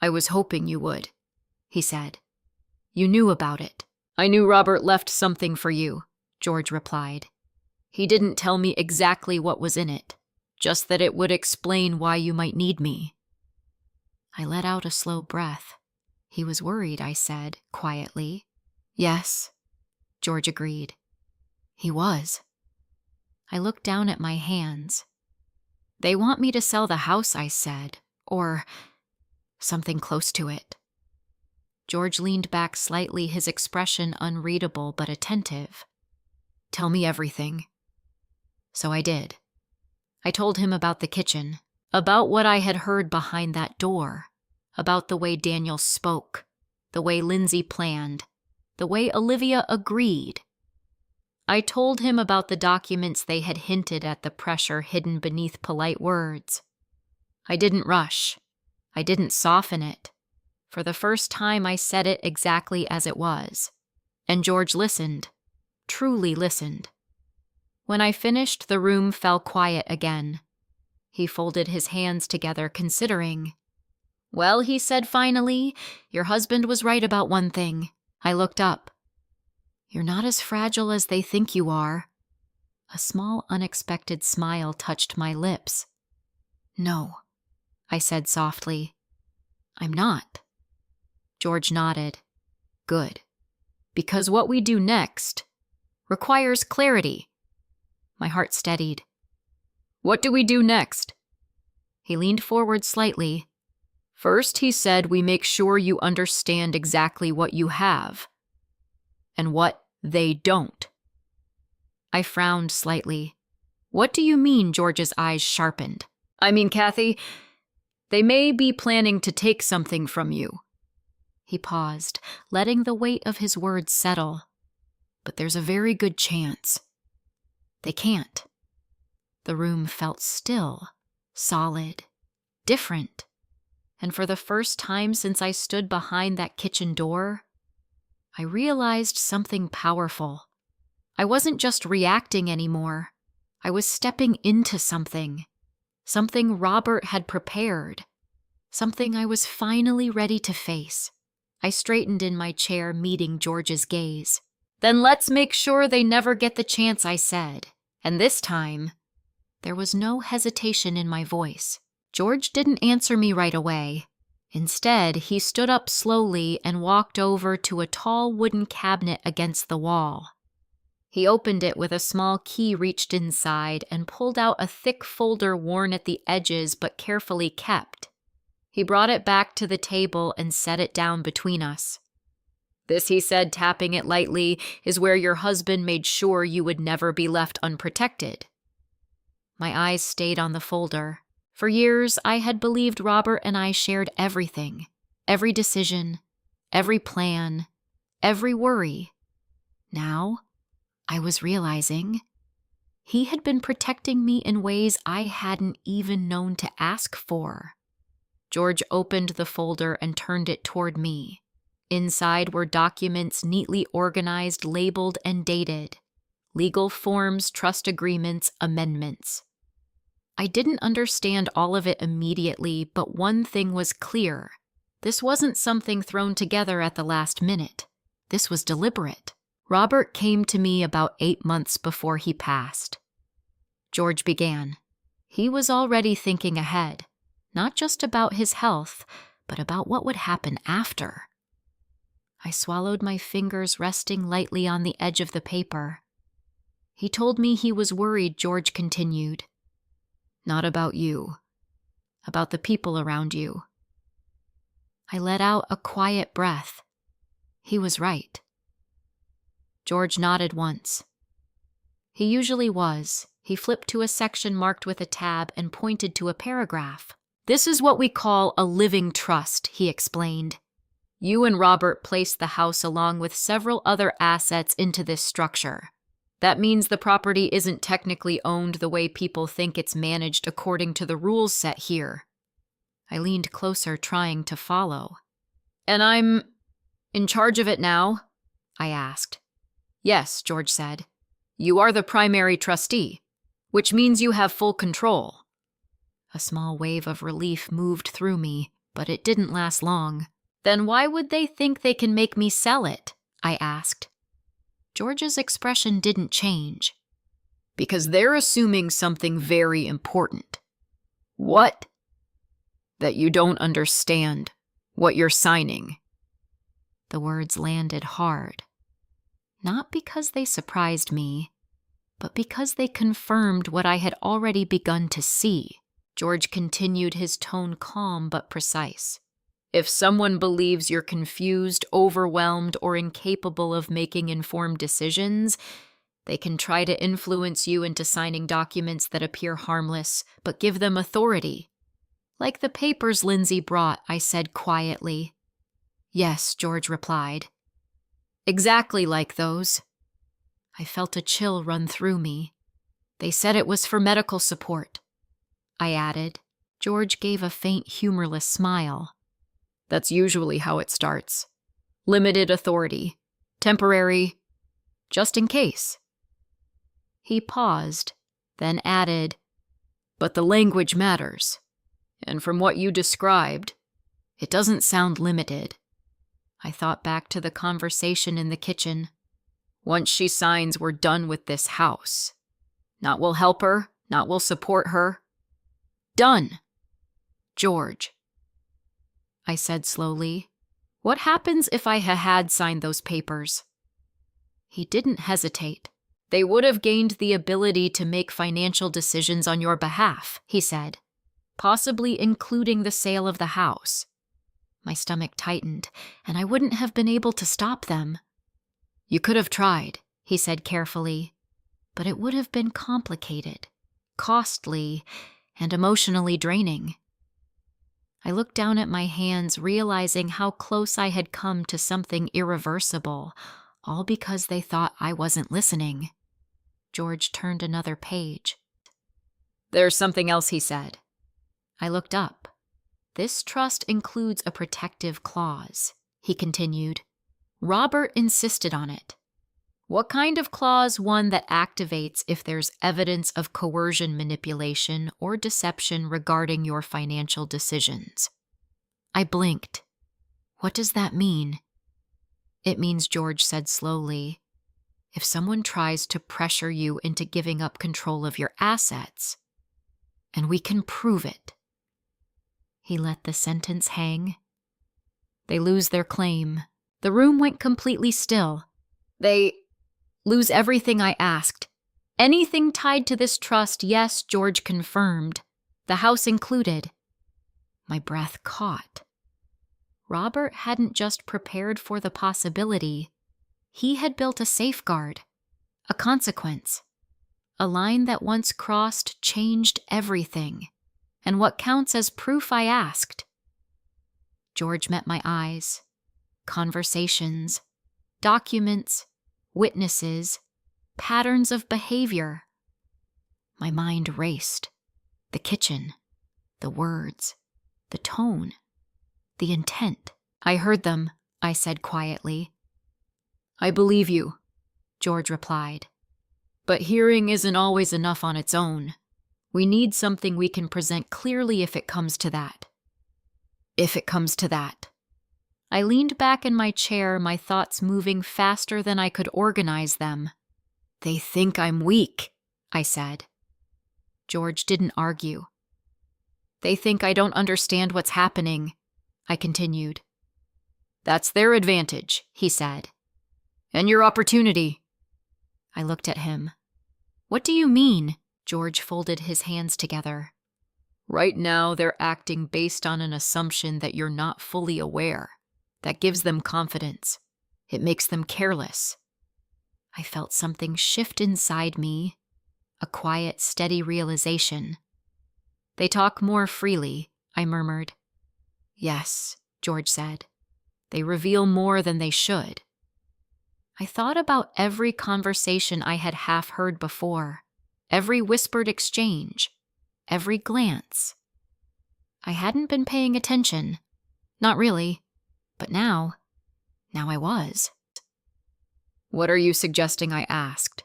Speaker 1: "I was hoping you would," he said. "You knew about it." "I knew Robert left something for you," George replied. "He didn't tell me exactly what was in it, just that it would explain why you might need me." I let out a slow breath. "He was worried," I said, quietly. "Yes," George agreed. "He was." I looked down at my hands. "They want me to sell the house," I said, "or something close to it." George leaned back slightly, his expression unreadable but attentive. "Tell me everything." So I did. I told him about the kitchen, about what I had heard behind that door, about the way Daniel spoke, the way Lindsay planned, the way Olivia agreed. I told him about the documents they had hinted at the pressure hidden beneath polite words. I didn't rush. I didn't soften it. For the first time, I said it exactly as it was. And George listened, truly listened. When I finished, the room fell quiet again. He folded his hands together, considering. "Well," he said finally, "your husband was right about one thing." I looked up. "You're not as fragile as they think you are." A small, unexpected smile touched my lips. "No," I said softly. "I'm not." George nodded. "Good. Because what we do next requires clarity." My heart steadied. "What do we do next?" He leaned forward slightly. "First," he said, "we make sure you understand exactly what you have and what they don't." I frowned slightly. "What do you mean?" George's eyes sharpened. "I mean, Cathy, they may be planning to take something from you." He paused, letting the weight of his words settle. "But there's a very good chance they can't." The room felt still, solid, different. And for the first time since I stood behind that kitchen door, I realized something powerful. I wasn't just reacting anymore. I was stepping into something Robert had prepared, something I was finally ready to face. I straightened in my chair, meeting George's gaze. "Then let's make sure they never get the chance," I said. And this time, there was no hesitation in my voice. George didn't answer me right away. Instead, he stood up slowly and walked over to a tall wooden cabinet against the wall. He opened it with a small key, reached inside, and pulled out a thick folder worn at the edges but carefully kept. He brought it back to the table and set it down between us. "This," he said, tapping it lightly, "is where your husband made sure you would never be left unprotected." My eyes stayed on the folder. For years, I had believed Robert and I shared everything, every decision, every plan, every worry. Now, I was realizing he had been protecting me in ways I hadn't even known to ask for. George opened the folder and turned it toward me. Inside were documents neatly organized, labeled, and dated. Legal forms, trust agreements, amendments. I didn't understand all of it immediately, but one thing was clear. This wasn't something thrown together at the last minute. This was deliberate. Robert came to me about 8 months before he passed. George began. He was already thinking ahead, not just about his health, but about what would happen after. I swallowed, my fingers resting lightly on the edge of the paper. "He told me he was worried," George continued. "Not about you, about the people around you." I let out a quiet breath. He was right. George nodded once. He usually was. He flipped to a section marked with a tab and pointed to a paragraph. "This is what we call a living trust," he explained. "You and Robert placed the house along with several other assets into this structure. That means the property isn't technically owned the way people think it's managed according to the rules set here." I leaned closer, trying to follow. "And I'm in charge of it now?" I asked. Yes, George said. You are the primary trustee, which means you have full control. A small wave of relief moved through me, but it didn't last long. Then why would they think they can make me sell it? I asked. George's expression didn't change. Because they're assuming something very important. What? That you don't understand what you're signing. The words landed hard. Not because they surprised me, but because they confirmed what I had already begun to see. George continued, his tone calm but precise. If someone believes you're confused, overwhelmed, or incapable of making informed decisions, they can try to influence you into signing documents that appear harmless, but give them authority. Like the papers Lindsay brought, I said quietly. Yes, George replied. Exactly like those. I felt a chill run through me. They said it was for medical support. I added. George gave a faint, humorless smile. That's usually how it starts. Limited authority. Temporary. Just in case. He paused, then added, but the language matters. And from what you described, it doesn't sound limited. I thought back to the conversation in the kitchen. Once she signs, we're done with this house. Not we'll help her, not we'll support her. Done. George. I said slowly, what happens if I had signed those papers? He didn't hesitate. They would have gained the ability to make financial decisions on your behalf, he said, possibly including the sale of the house. My stomach tightened, and I wouldn't have been able to stop them. You could have tried, he said carefully, but it would have been complicated, costly, and emotionally draining. I looked down at my hands, realizing how close I had come to something irreversible, all because they thought I wasn't listening. George turned another page. There's something else, he said. I looked up. This trust includes a protective clause, he continued. Robert insisted on it. What kind of clause? One that activates if there's evidence of coercion, manipulation, or deception regarding your financial decisions. I blinked. What does that mean? It means, George said slowly, if someone tries to pressure you into giving up control of your assets, and we can prove it. He let the sentence hang. They lose their claim. The room went completely still. They lose everything, I asked. Anything tied to this trust? Yes, George confirmed. The house included. My breath caught. Robert hadn't just prepared for the possibility. He had built a safeguard, a consequence. A line that once crossed changed everything. And what counts as proof? I asked. George met my eyes. Conversations, documents, witnesses, patterns of behavior. My mind raced. The kitchen, the words, the tone, the intent. I heard them, I said quietly. I believe you, George replied. But hearing isn't always enough on its own. We need something we can present clearly if it comes to that. If it comes to that. I leaned back in my chair, my thoughts moving faster than I could organize them. They think I'm weak, I said. George didn't argue. They think I don't understand what's happening, I continued. That's their advantage, he said. And your opportunity. I looked at him. What do you mean? George folded his hands together. Right now, they're acting based on an assumption that you're not fully aware. That gives them confidence. It makes them careless. I felt something shift inside me, a quiet, steady realization. They talk more freely, I murmured. Yes, George said. They reveal more than they should. I thought about every conversation I had half heard before, every whispered exchange, every glance. I hadn't been paying attention. Not really. But now I was. "What are you suggesting?" I asked.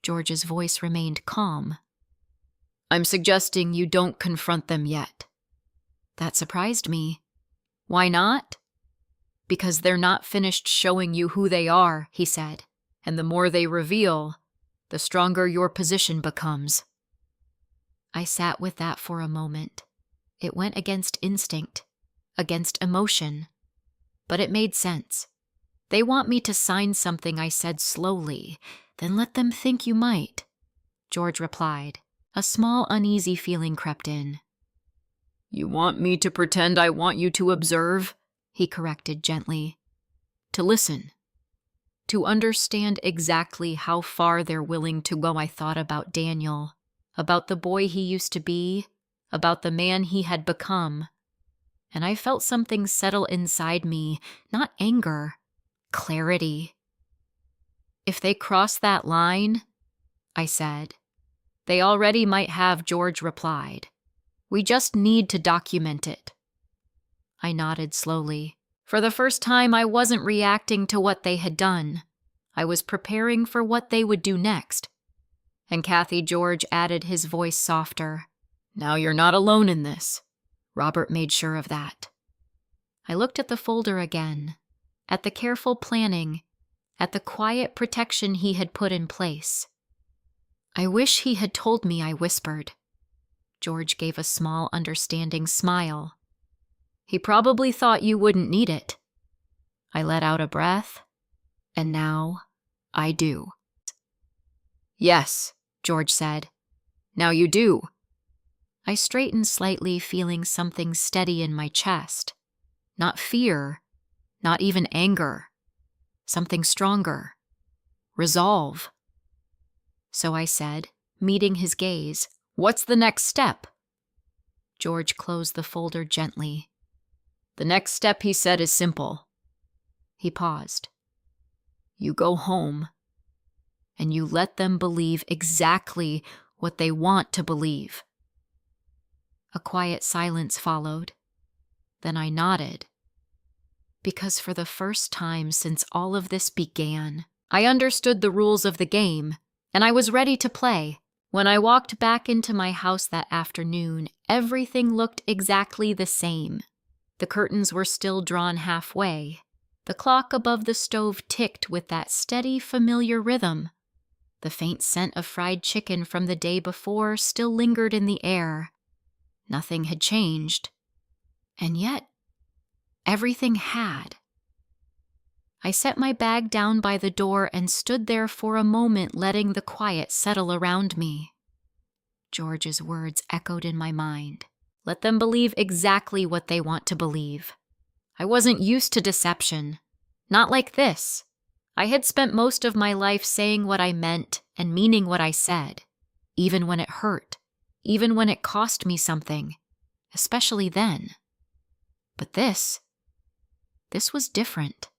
Speaker 1: George's voice remained calm. "I'm suggesting you don't confront them yet." That surprised me. "Why not?" "Because they're not finished showing you who they are," he said. "And the more they reveal, the stronger your position becomes." I sat with that for a moment. It went against instinct, against emotion, but it made sense. "They want me to sign something," I said slowly. "Then let them think you might," George replied. A small uneasy feeling crept in. "You want me to pretend I want you to observe?" he corrected gently. "To listen. To understand exactly how far they're willing to go." I thought about Daniel, about the boy he used to be, about the man he had become. And I felt something settle inside me, not anger, clarity. "If they cross that line," I said. "They already might have," George replied. "We just need to document it." I nodded slowly. For the first time, I wasn't reacting to what they had done. I was preparing for what they would do next. And Cathy, George added, his voice softer. "Now you're not alone in this." Robert made sure of that. I looked at the folder again, at the careful planning, at the quiet protection he had put in place. "I wish he had told me," I whispered. George gave a small, understanding smile. "He probably thought you wouldn't need it." I let out a breath, and now I do. "Yes," George said. "Now you do." I straightened slightly, feeling something steady in my chest. Not fear, not even anger. Something stronger. Resolve. So I said, meeting his gaze, "What's the next step?" George closed the folder gently. "The next step," he said, "is simple." He paused. "You go home, and you let them believe exactly what they want to believe." A quiet silence followed. Then I nodded. Because for the first time since all of this began, I understood the rules of the game, and I was ready to play. When I walked back into my house that afternoon, everything looked exactly the same. The curtains were still drawn halfway. The clock above the stove ticked with that steady, familiar rhythm. The faint scent of fried chicken from the day before still lingered in the air. Nothing had changed. And yet, everything had. I set my bag down by the door and stood there for a moment, letting the quiet settle around me. George's words echoed in my mind. Let them believe exactly what they want to believe. I wasn't used to deception. Not like this. I had spent most of my life saying what I meant and meaning what I said, even when it hurt, even when it cost me something, especially then. But this was different.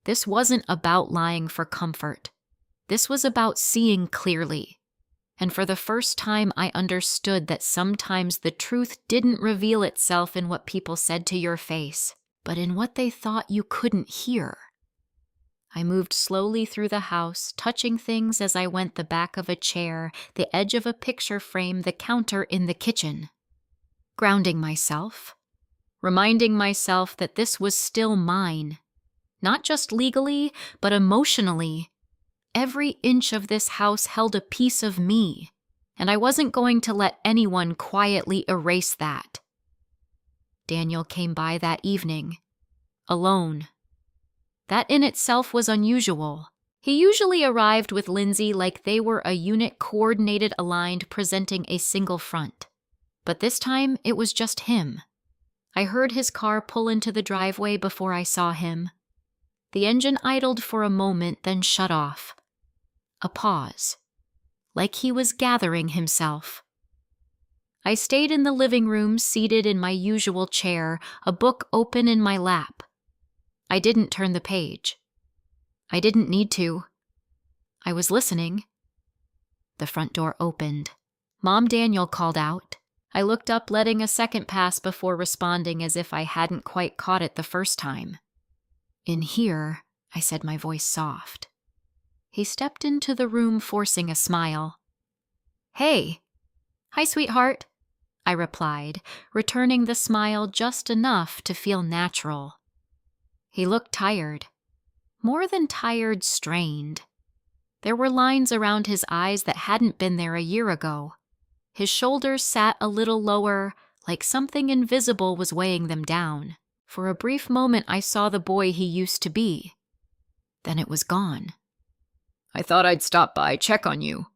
Speaker 1: This wasn't about lying for comfort. This was about seeing clearly. And for the first time, I understood that sometimes the truth didn't reveal itself in what people said to your face, but in what they thought you couldn't hear. I moved slowly through the house, touching things as I went: the back of a chair, the edge of a picture frame, the counter in the kitchen. Grounding myself, reminding myself that this was still mine. Not just legally, but emotionally. Every inch of this house held a piece of me, and I wasn't going to let anyone quietly erase that. Daniel came by that evening, alone. That in itself was unusual. He usually arrived with Lindsay like they were a unit coordinated, aligned, presenting a single front. But this time, it was just him. I heard his car pull into the driveway before I saw him. The engine idled for a moment, then shut off. A pause, like he was gathering himself. I stayed in the living room, seated in my usual chair, a book open in my lap. I didn't turn the page. I didn't need to. I was listening. The front door opened. Mom Daniel called out. I looked up, letting a second pass before responding, as if I hadn't quite caught it the first time. "In here," I said, my voice soft. He stepped into the room, forcing a smile. "Hey." "Hi, sweetheart," I replied, returning the smile just enough to feel natural. He looked tired. More than tired, strained. There were lines around his eyes that hadn't been there a year ago. His shoulders sat a little lower, like something invisible was weighing them down. For a brief moment I saw the boy he used to be. Then it was gone. "I thought I'd stop by, check on you,"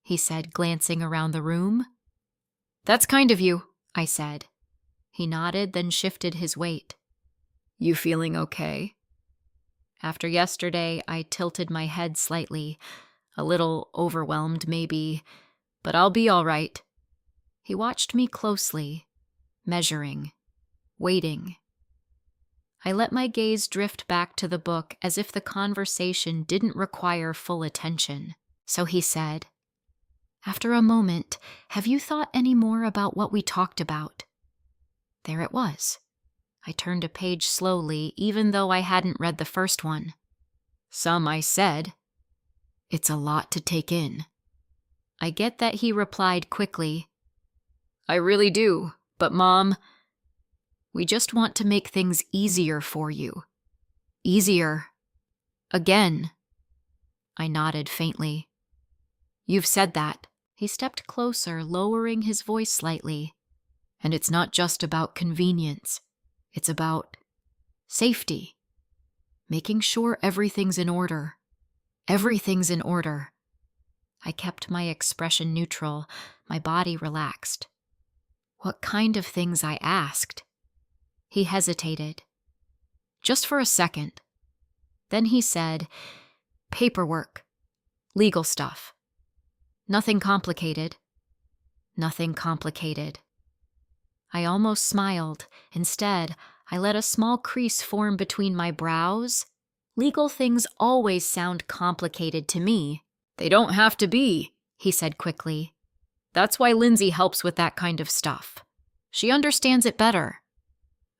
Speaker 1: he said, glancing around the room. "That's kind of you," I said. He nodded, then shifted his weight. "You feeling okay?" After yesterday, I tilted my head slightly, a little overwhelmed maybe, but I'll be all right. He watched me closely, measuring, waiting. I let my gaze drift back to the book as if the conversation didn't require full attention. So he said, "After a moment, have you thought any more about what we talked about?" There it was. I turned a page slowly, even though I hadn't read the first one. "Some," I said. "It's a lot to take in." I get that he replied quickly. "I really do, but Mom, we just want to make things easier for you." "Easier? Again?" I nodded faintly. "You've said that." He stepped closer, lowering his voice slightly. "And it's not just about convenience. It's about safety. Making sure everything's in order. Everything's in order." I kept my expression neutral, my body relaxed. What kind of things, I asked. He hesitated. Just for a second. Then he said, "Paperwork. Legal stuff. Nothing complicated." Nothing complicated. I almost smiled. Instead, I let a small crease form between my brows. Legal things always sound complicated to me. "They don't have to be," he said quickly. "That's why Lindsay helps with that kind of stuff. She understands it better."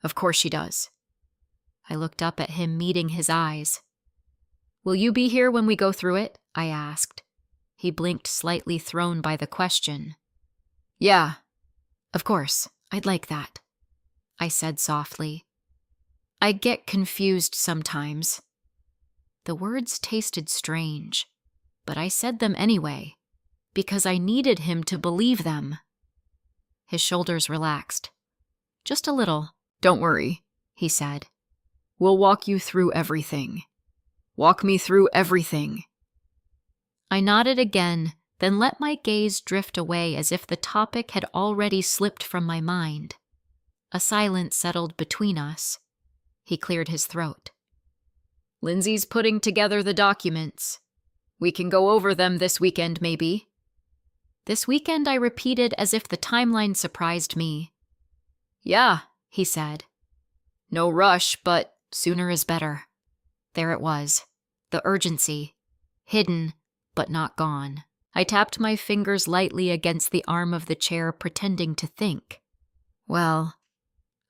Speaker 1: "Of course she does." I looked up at him, meeting his eyes. "Will you be here when we go through it?" I asked. He blinked, slightly thrown by the question. "Yeah, of course, I'd like that," I said softly. I get confused sometimes. The words tasted strange, but I said them anyway, because I needed him to believe them. His shoulders relaxed. Just a little. "Don't worry," he said. "We'll walk you through everything. Walk me through everything." I nodded again, then let my gaze drift away as if the topic had already slipped from my mind. A silence settled between us. He cleared his throat. "Lindsay's putting together the documents. We can go over them this weekend, maybe." "This weekend," I repeated as if the timeline surprised me. "Yeah," he said. "No rush, but sooner is better." There it was. The urgency. Hidden, but not gone. I tapped my fingers lightly against the arm of the chair, pretending to think. "Well,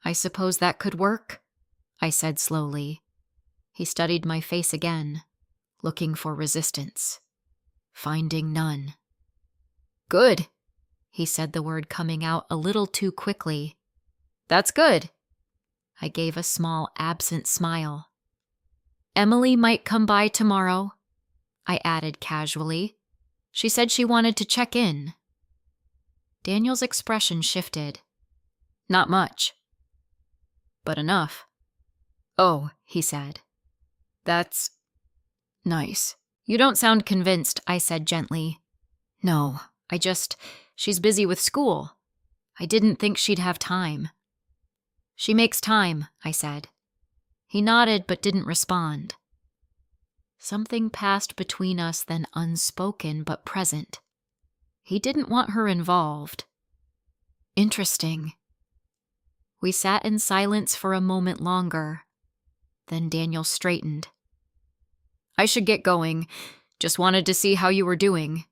Speaker 1: I suppose that could work," I said slowly. He studied my face again, looking for resistance. Finding none. "Good," he said, the word coming out a little too quickly. "That's good." I gave a small, absent smile. "Emily might come by tomorrow," I added casually. "She said she wanted to check in." Daniel's expression shifted. "Not much." "But enough." "Oh," he said. "That's nice." "You don't sound convinced," I said gently. "No, she's busy with school. I didn't think she'd have time." "She makes time," I said. He nodded but didn't respond. Something passed between us, then unspoken but present. He didn't want her involved. Interesting. We sat in silence for a moment longer. Then Daniel straightened. "I should get going. Just wanted to see how you were doing."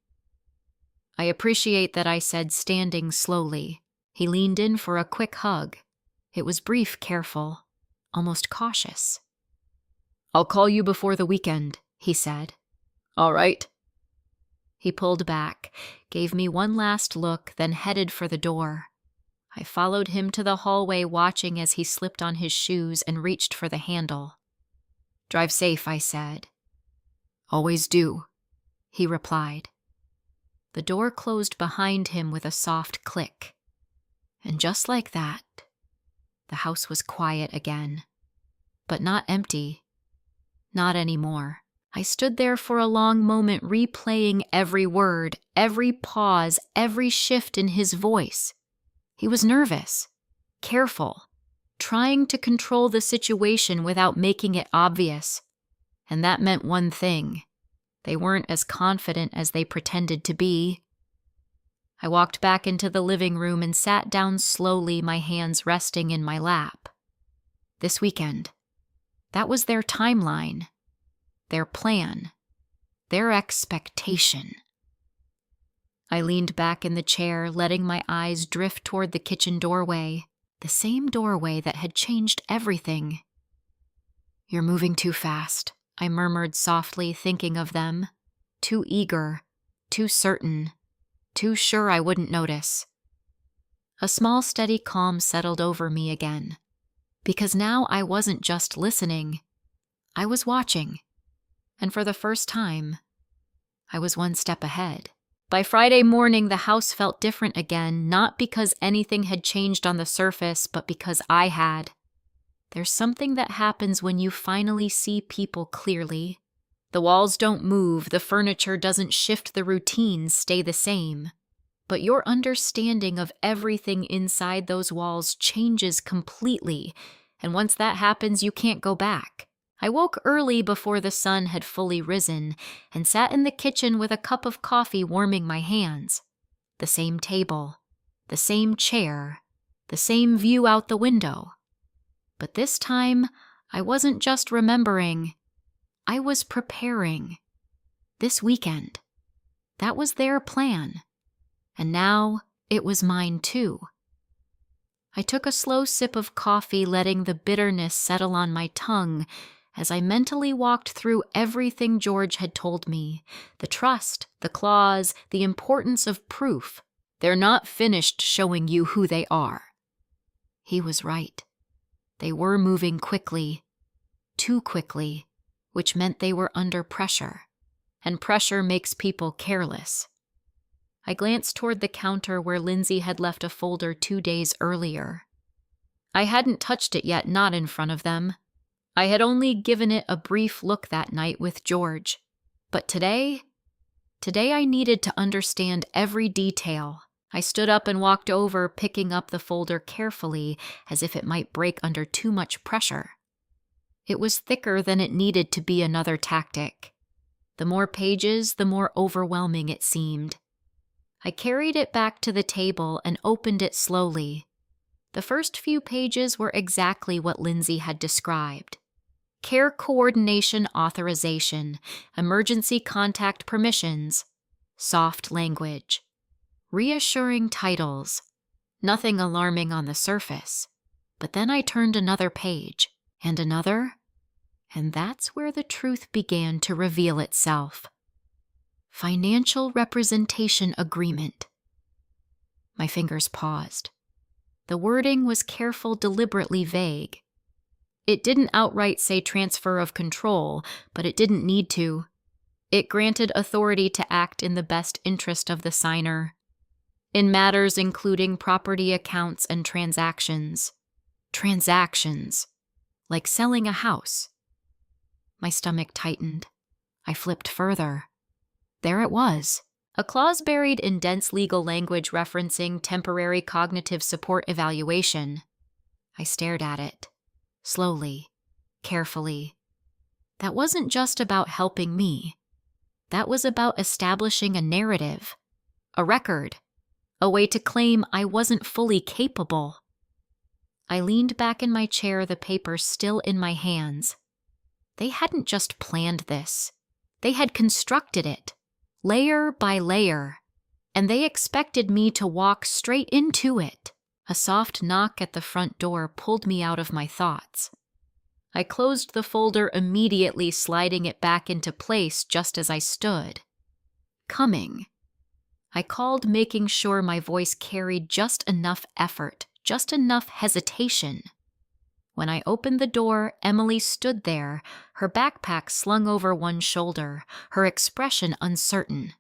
Speaker 1: I appreciate that, I said, standing slowly. He leaned in for a quick hug. It was brief, careful, almost cautious. "I'll call you before the weekend," he said. All right. He pulled back, gave me one last look, then headed for the door. I followed him to the hallway, watching as he slipped on his shoes and reached for the handle. Drive safe, I said. Always do, he replied. The door closed behind him with a soft click. And just like that, the house was quiet again. But not empty. Not anymore. I stood there for a long moment, replaying every word, every pause, every shift in his voice. He was nervous, careful, trying to control the situation without making it obvious. And that meant one thing. They weren't as confident as they pretended to be. I walked back into the living room and sat down slowly, my hands resting in my lap. This weekend. That was their timeline, their plan, their expectation. I leaned back in the chair, letting my eyes drift toward the kitchen doorway, the same doorway that had changed everything. You're moving too fast, I murmured softly, thinking of them. Too eager, too certain, too sure I wouldn't notice. A small, steady calm settled over me again, because now I wasn't just listening, I was watching, and for the first time, I was one step ahead. By Friday morning, the house felt different again, not because anything had changed on the surface, but because I had. There's something that happens when you finally see people clearly. The walls don't move, the furniture doesn't shift, the routines stay the same. But your understanding of everything inside those walls changes completely, and once that happens, you can't go back. I woke early before the sun had fully risen and sat in the kitchen with a cup of coffee warming my hands. The same table, the same chair, the same view out the window. But this time, I wasn't just remembering, I was preparing. This weekend. That was their plan. And now it was mine too. I took a slow sip of coffee, letting the bitterness settle on my tongue as I mentally walked through everything George had told me. The trust, the clause, the importance of proof. They're not finished showing you who they are. He was right. They were moving quickly, too quickly, which meant they were under pressure, and pressure makes people careless. I glanced toward the counter where Lindsay had left a folder 2 days earlier. I hadn't touched it yet, not in front of them. I had only given it a brief look that night with George. But today I needed to understand every detail. I stood up and walked over, picking up the folder carefully, as if it might break under too much pressure. It was thicker than it needed to be, another tactic. The more pages, the more overwhelming it seemed. I carried it back to the table and opened it slowly. The first few pages were exactly what Lindsay had described. Care coordination authorization, emergency contact permissions, soft language, reassuring titles, nothing alarming on the surface. But then I turned another page, and another, and that's where the truth began to reveal itself. Financial representation agreement. My fingers paused. The wording was careful, deliberately vague. It didn't outright say transfer of control, but it didn't need to. It granted authority to act in the best interest of the signer, in matters including property accounts and transactions. Transactions. Like selling a house. My stomach tightened. I flipped further. There it was. A clause buried in dense legal language referencing temporary cognitive support evaluation. I stared at it. Slowly, carefully. That wasn't just about helping me. That was about establishing a narrative, a record, a way to claim I wasn't fully capable. I leaned back in my chair, the paper still in my hands. They hadn't just planned this. They had constructed it, layer by layer, and they expected me to walk straight into it. A soft knock at the front door pulled me out of my thoughts. I closed the folder immediately, sliding it back into place just as I stood. Coming. I called, making sure my voice carried just enough effort, just enough hesitation. When I opened the door, Emily stood there, her backpack slung over one shoulder, her expression uncertain.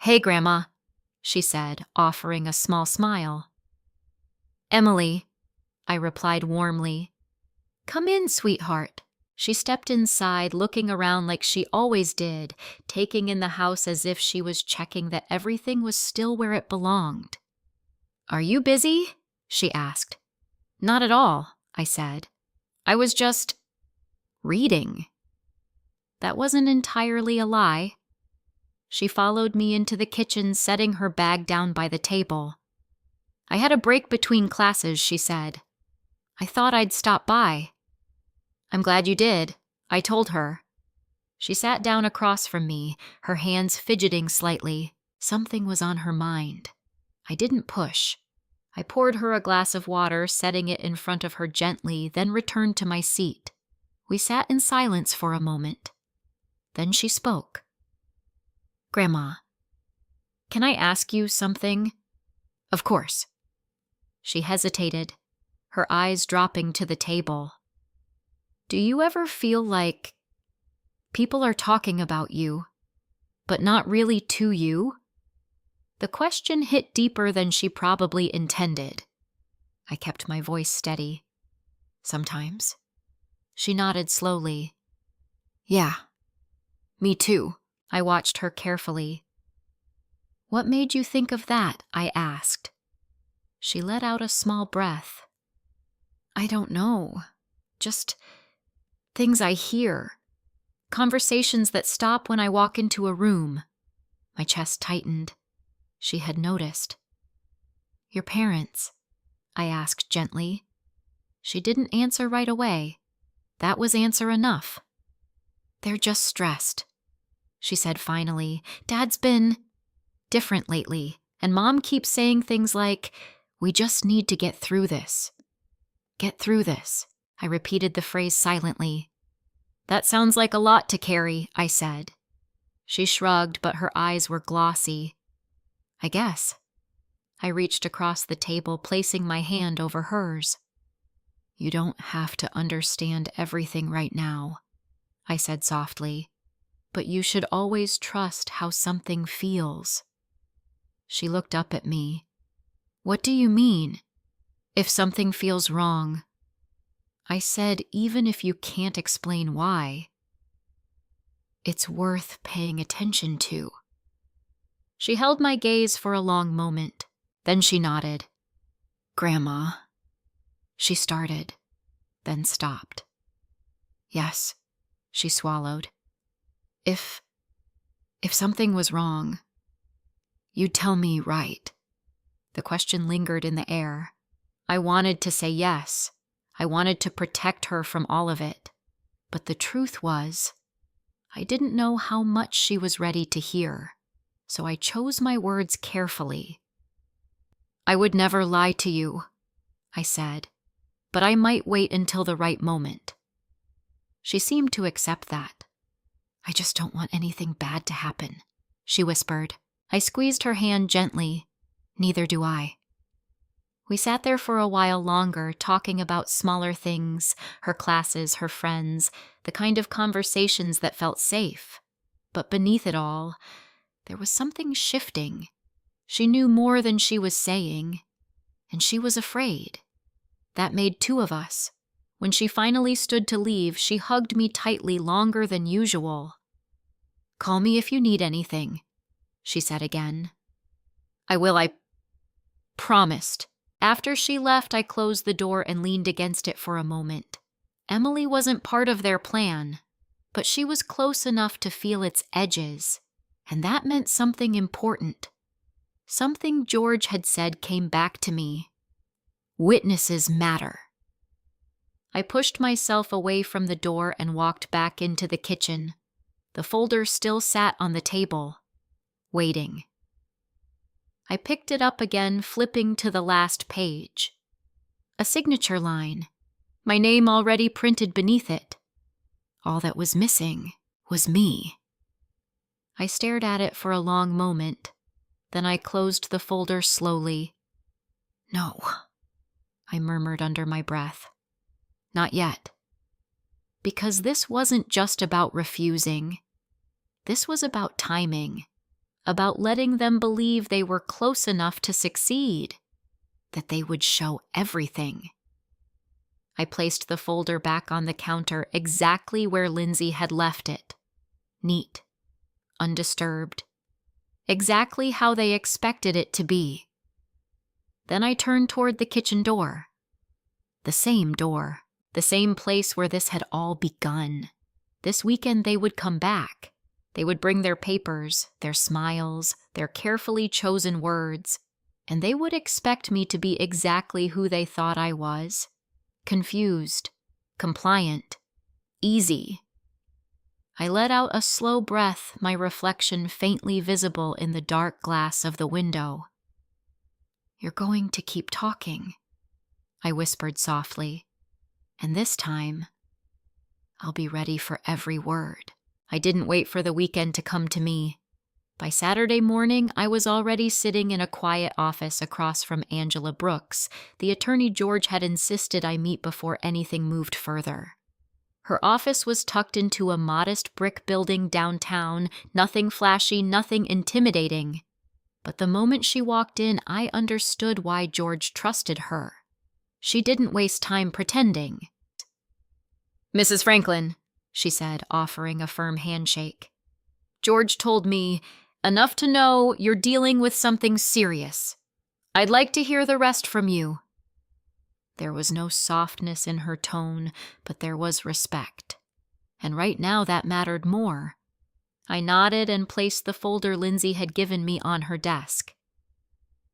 Speaker 1: "Hey, Grandma," she said, offering a small smile. "Emily," I replied warmly. "Come in, sweetheart." She stepped inside, looking around like she always did, taking in the house as if she was checking that everything was still where it belonged. "Are you busy?" she asked. "Not at all," I said. "I was just reading." That wasn't entirely a lie. She followed me into the kitchen, setting her bag down by the table. "I had a break between classes," she said. "I thought I'd stop by." "I'm glad you did," I told her. She sat down across from me, her hands fidgeting slightly. Something was on her mind. I didn't push. I poured her a glass of water, setting it in front of her gently, then returned to my seat. We sat in silence for a moment. Then she spoke. "Grandma, can I ask you something?" "Of course." She hesitated, her eyes dropping to the table. "Do you ever feel like people are talking about you, but not really to you?" The question hit deeper than she probably intended. I kept my voice steady. "Sometimes." She nodded slowly. "Yeah, me too." I watched her carefully. "What made you think of that?" I asked. She let out a small breath. "I don't know. Just things I hear. Conversations that stop when I walk into a room." My chest tightened. She had noticed. "Your parents?" I asked gently. She didn't answer right away. That was answer enough. "They're just stressed," she said finally. "Dad's been different lately, and Mom keeps saying things like, 'We just need to get through this.'" "Get through this." I repeated the phrase silently. "That sounds like a lot to carry," I said. She shrugged, but her eyes were glossy. "I guess." I reached across the table, placing my hand over hers. "You don't have to understand everything right now," I said softly, "but you should always trust how something feels." She looked up at me. "What do you mean? If something feels wrong?" I said, "Even if you can't explain why, it's worth paying attention to." She held my gaze for a long moment. Then she nodded. "Grandma," she started, then stopped. "Yes," she swallowed. If something was wrong, you'd tell me, right?" The question lingered in the air. I wanted to say yes. I wanted to protect her from all of it. But the truth was, I didn't know how much she was ready to hear, so I chose my words carefully. "I would never lie to you," I said, "but I might wait until the right moment." She seemed to accept that. "I just don't want anything bad to happen," she whispered. I squeezed her hand gently. "Neither do I." We sat there for a while longer, talking about smaller things, her classes, her friends, the kind of conversations that felt safe. But beneath it all, there was something shifting. She knew more than she was saying, and she was afraid. That made two of us. When she finally stood to leave, she hugged me tightly longer than usual. "Call me if you need anything," she said again. "I will, I promised." After she left, I closed the door and leaned against it for a moment. Emily wasn't part of their plan, but she was close enough to feel its edges, and that meant something important. Something George had said came back to me. Witnesses matter. I pushed myself away from the door and walked back into the kitchen. The folder still sat on the table, waiting. I picked it up again, flipping to the last page. A signature line. my name already printed beneath it. All that was missing was me. I stared at it for a long moment. Then I closed the folder slowly. No, I murmured under my breath. Not yet. Because this wasn't just about refusing. This was about timing, about letting them believe they were close enough to succeed, that they would show everything. I placed the folder back on the counter exactly where Lindsay had left it. Neat, undisturbed, exactly how they expected it to be. Then I turned toward the kitchen door. The same place where this had all begun. This weekend they would come back. They would bring their papers, their smiles, their carefully chosen words, and they would expect me to be exactly who they thought I was. Confused, compliant, easy. I let out a slow breath, my reflection faintly visible in the dark glass of the window. You're going to keep talking, I whispered softly, and this time, I'll be ready for every word. I didn't wait for the weekend to come to me. By Saturday morning, I was already sitting in a quiet office across from Angela Brooks, the attorney George had insisted I meet before anything moved further. Her office was tucked into a modest brick building downtown, nothing flashy, nothing intimidating. But the moment she walked in, I understood why George trusted her. She didn't waste time pretending. Mrs. Franklin, she said, offering a firm handshake. George told me, enough to know you're dealing with something serious. I'd like to hear the rest from you. There was no softness in her tone, but there was respect. And right now that mattered more. I nodded and placed the folder Lindsay had given me on her desk.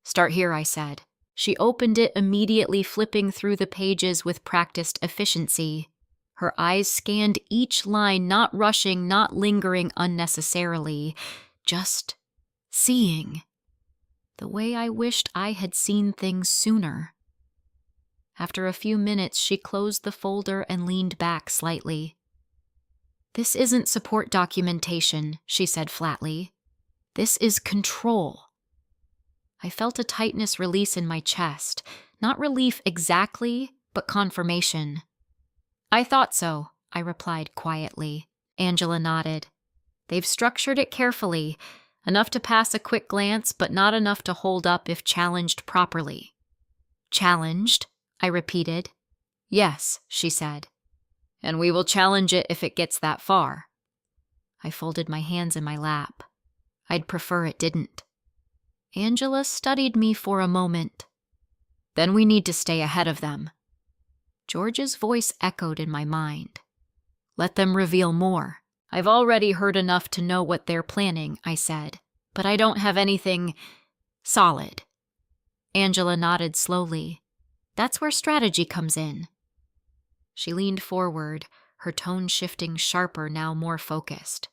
Speaker 1: Start here, I said. She opened it immediately, flipping through the pages with practiced efficiency. Her eyes scanned each line, not rushing, not lingering unnecessarily, just seeing. The way I wished I had seen things sooner. After a few minutes, she closed the folder and leaned back slightly. This isn't support documentation, she said flatly. This is control. I felt a tightness release in my chest, not relief exactly, but confirmation. I thought so, I replied quietly. Angela nodded. They've structured it carefully, enough to pass a quick glance, but not enough to hold up if challenged properly. Challenged? I repeated. Yes, she said. And we will challenge it if it gets that far. I folded my hands in my lap. I'd prefer it didn't. Angela studied me for a moment. Then we need to stay ahead of them. George's voice echoed in my mind. Let them reveal more. I've already heard enough to know what they're planning, I said, but I don't have anything solid. Angela nodded slowly. That's where strategy comes in. She leaned forward, her tone shifting sharper, now more focused.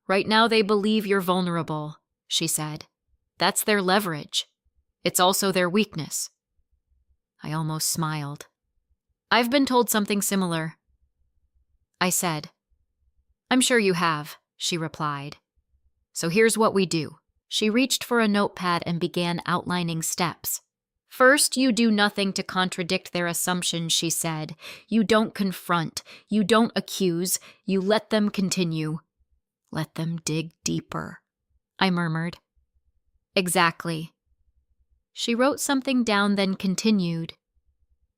Speaker 1: Right now they believe you're vulnerable, she said. That's their leverage. It's also their weakness. I almost smiled. I've been told something similar. I said. I'm sure you have, she replied. So here's what we do. She reached for a notepad and began outlining steps. First, you do nothing to contradict their assumptions, she said. You don't confront. You don't accuse. You let them continue. Let them dig deeper, I murmured. Exactly. She wrote something down, then continued.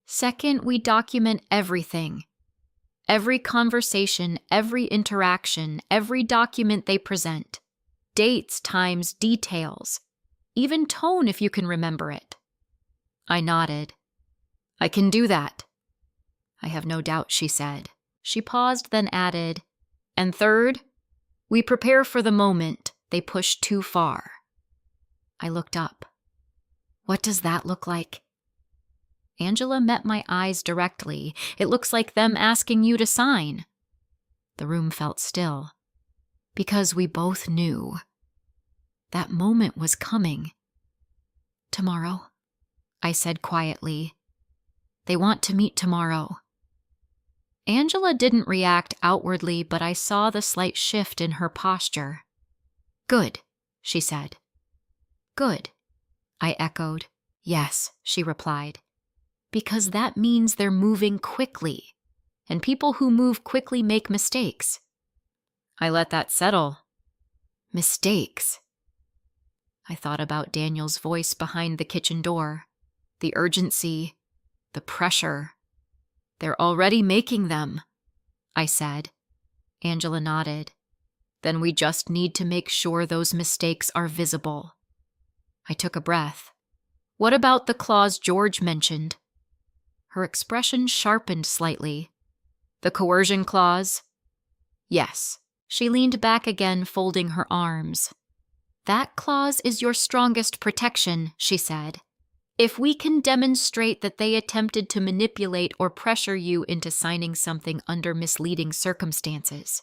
Speaker 1: Second, we document everything. Every conversation, every interaction, every document they present. Dates, times, details. Even tone if you can remember it. I nodded. I can do that. I have no doubt, she said. She paused, then added, and third, we prepare for the moment they push too far. I looked up. What does that look like? Angela met my eyes directly. It looks like them asking you to sign. The room felt still. Because we both knew. That moment was coming. Tomorrow, I said quietly. They want to meet tomorrow." Angela didn't react outwardly, but I saw the slight shift in her posture. "Good," she said. "Good," I echoed. "Yes," she replied. "Because that means they're moving quickly, and people who move quickly make mistakes." I let that settle. Mistakes. I thought about Daniel's voice behind the kitchen door, the urgency, the pressure. "They're already making them," I said. Angela nodded. "Then we just need to make sure those mistakes are visible." I took a breath. "What about the clause George mentioned?" Her expression sharpened slightly. "The coercion clause?" "Yes." She leaned back again, folding her arms. "That clause is your strongest protection," she said. "If we can demonstrate that they attempted to manipulate or pressure you into signing something under misleading circumstances,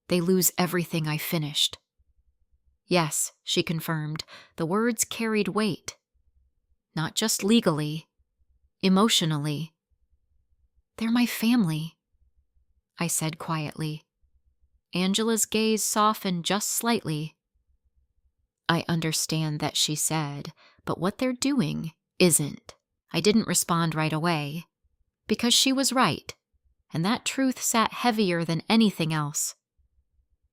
Speaker 1: they lose everything I finished." "Yes," she confirmed. The words carried weight. "Not just legally, emotionally." "They're my family," I said quietly. Angela's gaze softened just slightly. "I understand that," she said, "but what they're doing isn't." I didn't respond right away, because she was right, and that truth sat heavier than anything else.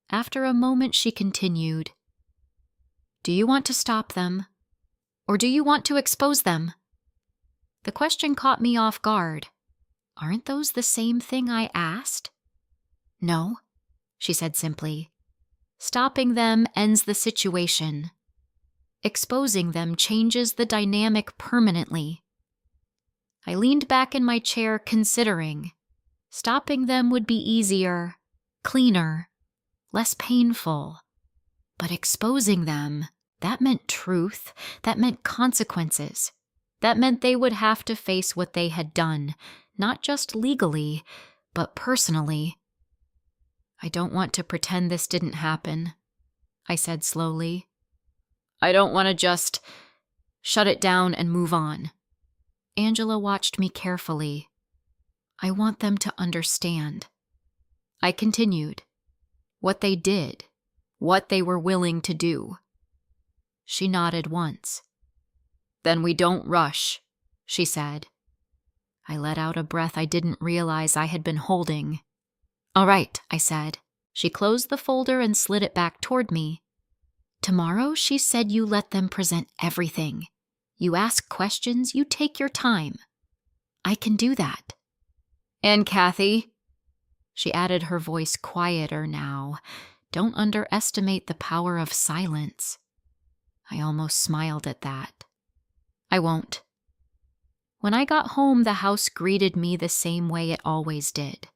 Speaker 1: After a moment, she continued, "Do you want to stop them, or do you want to expose them?" The question caught me off guard. Aren't those the same thing I asked? "No," she said simply. "Stopping them ends the situation. Exposing them changes the dynamic permanently." I leaned back in my chair, considering. Stopping them would be easier, cleaner, less painful. But exposing them, that meant truth, that meant consequences. That meant they would have to face what they had done, not just legally, but personally. "I don't want to pretend this didn't happen," I said slowly. "I don't want to just shut it down and move on." Angela watched me carefully. "I want them to understand." I continued. "What they did, what they were willing to do." She nodded once. "Then we don't rush," she said. I let out a breath I didn't realize I had been holding. "All right," I said. She closed the folder and slid it back toward me. "Tomorrow," she said, "you let them present everything. You ask questions, you take your time. I can do that." "And Cathy?" She added, her voice quieter now. "Don't underestimate the power of silence." I almost smiled at that. "I won't." When I got home, the house greeted me the same way it always did.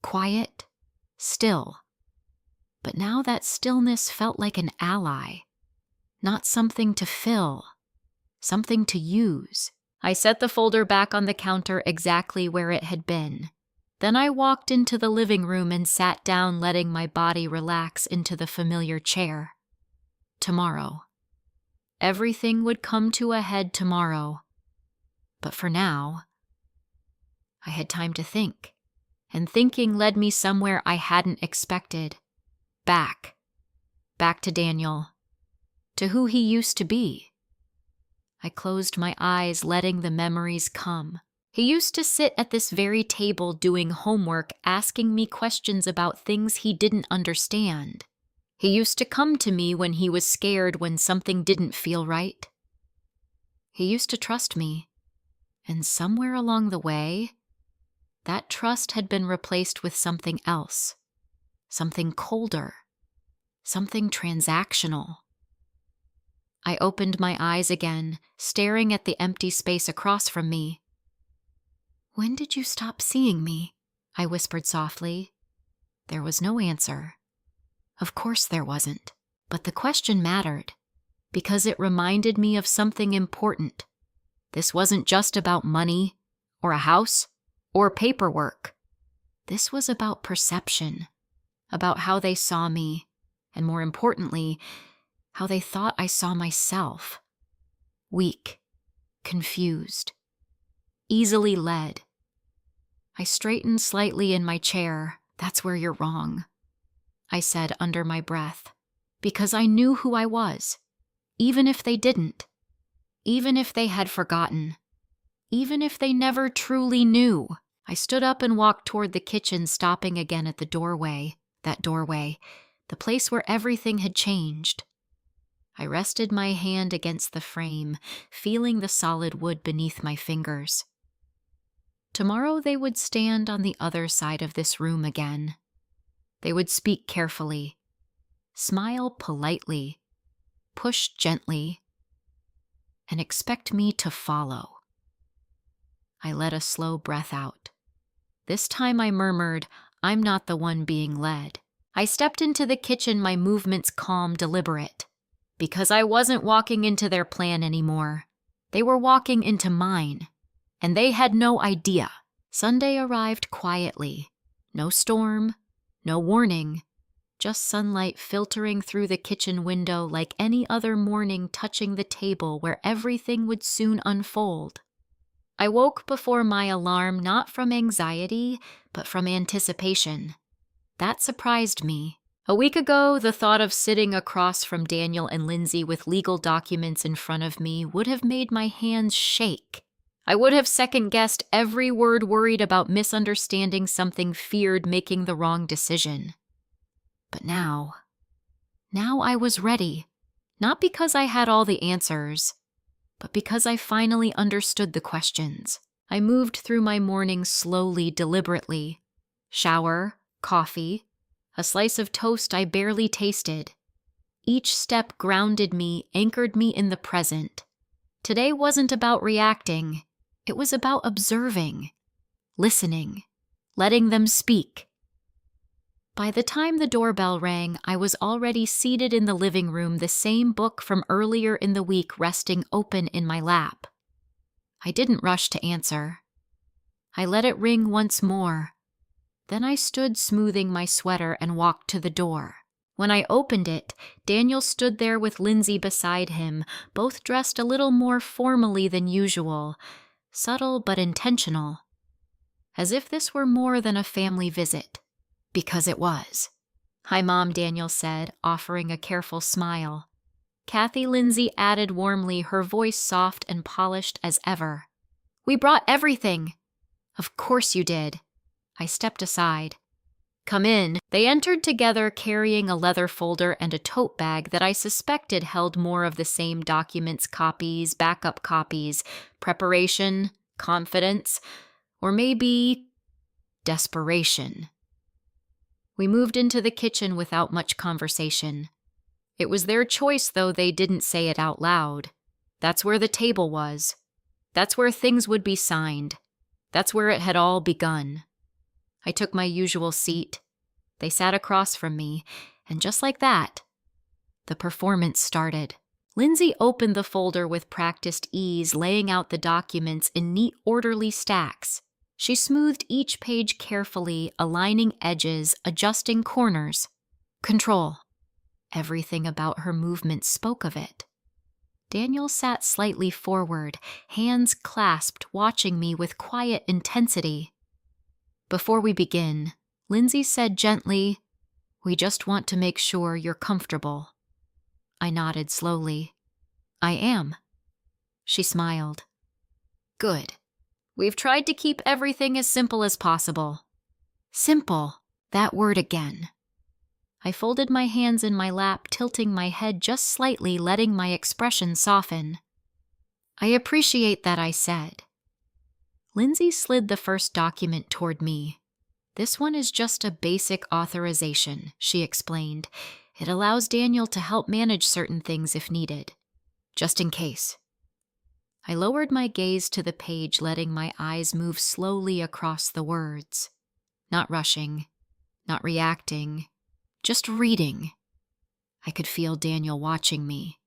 Speaker 1: Quiet, still. But now that stillness felt like an ally. Not something to fill, something to use. I set the folder back on the counter exactly where it had been. Then I walked into the living room and sat down, letting my body relax into the familiar chair. Tomorrow. Everything would come to a head tomorrow. But for now, I had time to think, and thinking led me somewhere I hadn't expected. Back to Daniel, to who he used to be. I closed my eyes, letting the memories come. He used to sit at this very table doing homework, asking me questions about things he didn't understand. He used to come to me when he was scared, when something didn't feel right. He used to trust me. And somewhere along the way, that trust had been replaced with something else, something colder, something transactional. I opened my eyes again, staring at the empty space across from me. "When did you stop seeing me?" I whispered softly. There was no answer. Of course there wasn't, but the question mattered, because it reminded me of something important. This wasn't just about money, or a house, or paperwork. This was about perception, about how they saw me, and more importantly, how they thought I saw myself. Weak, confused, easily led. I straightened slightly in my chair. "That's where you're wrong," I said under my breath, because I knew who I was, even if they didn't, even if they had forgotten, even if they never truly knew. I stood up and walked toward the kitchen, stopping again at the doorway, the place where everything had changed. I rested my hand against the frame, feeling the solid wood beneath my fingers. Tomorrow they would stand on the other side of this room again. They would speak carefully, smile politely, push gently, and expect me to follow. I let a slow breath out. This time I murmured, "I'm not the one being led." I stepped into the kitchen, my movements calm, deliberate, because I wasn't walking into their plan anymore. They were walking into mine, and they had no idea. Sunday arrived quietly. No storm, no warning, just sunlight filtering through the kitchen window like any other morning, touching the table where everything would soon unfold. I woke before my alarm, not from anxiety, but from anticipation. That surprised me. A week ago, the thought of sitting across from Daniel and Lindsay with legal documents in front of me would have made my hands shake. I would have second-guessed every word, worried about misunderstanding something, feared making the wrong decision. But now I was ready, not because I had all the answers, but because I finally understood the questions. I moved through my morning slowly, deliberately. Shower, coffee, a slice of toast I barely tasted. Each step grounded me, anchored me in the present. Today wasn't about reacting. It was about observing, listening, letting them speak. By the time the doorbell rang, I was already seated in the living room, the same book from earlier in the week resting open in my lap. I didn't rush to answer. I let it ring once more. Then I stood smoothing my sweater and walked to the door. When I opened it, Daniel stood there with Lindsay beside him, both dressed a little more formally than usual, subtle but intentional, as if this were more than a family visit. Because it was. "Hi, Mom," Daniel said, offering a careful smile. Cathy, Lindsay added warmly, her voice soft and polished as ever. "We brought everything." "Of course you did." I stepped aside. "Come in." They entered together, carrying a leather folder and a tote bag that I suspected held more of the same documents, copies, backup copies, preparation, confidence, or maybe desperation. We moved into the kitchen without much conversation. It was their choice, though they didn't say it out loud. That's where the table was. That's where things would be signed. That's where it had all begun. I took my usual seat. They sat across from me, and just like that, the performance started. Lindsay opened the folder with practiced ease, laying out the documents in neat, orderly stacks. She smoothed each page carefully, aligning edges, adjusting corners. Control. Everything about her movement spoke of it. Daniel sat slightly forward, hands clasped, watching me with quiet intensity. "Before we begin," Lindsay said gently, "we just want to make sure you're comfortable." I nodded slowly. "I am." She smiled. "Good. We've tried to keep everything as simple as possible." Simple. That word again. I folded my hands in my lap, tilting my head just slightly, letting my expression soften. "I appreciate that," I said. Lindsay slid the first document toward me. "This one is just a basic authorization," she explained. "It allows Daniel to help manage certain things if needed. Just in case." I lowered my gaze to the page, letting my eyes move slowly across the words. Not rushing, not reacting, just reading. I could feel Daniel watching me,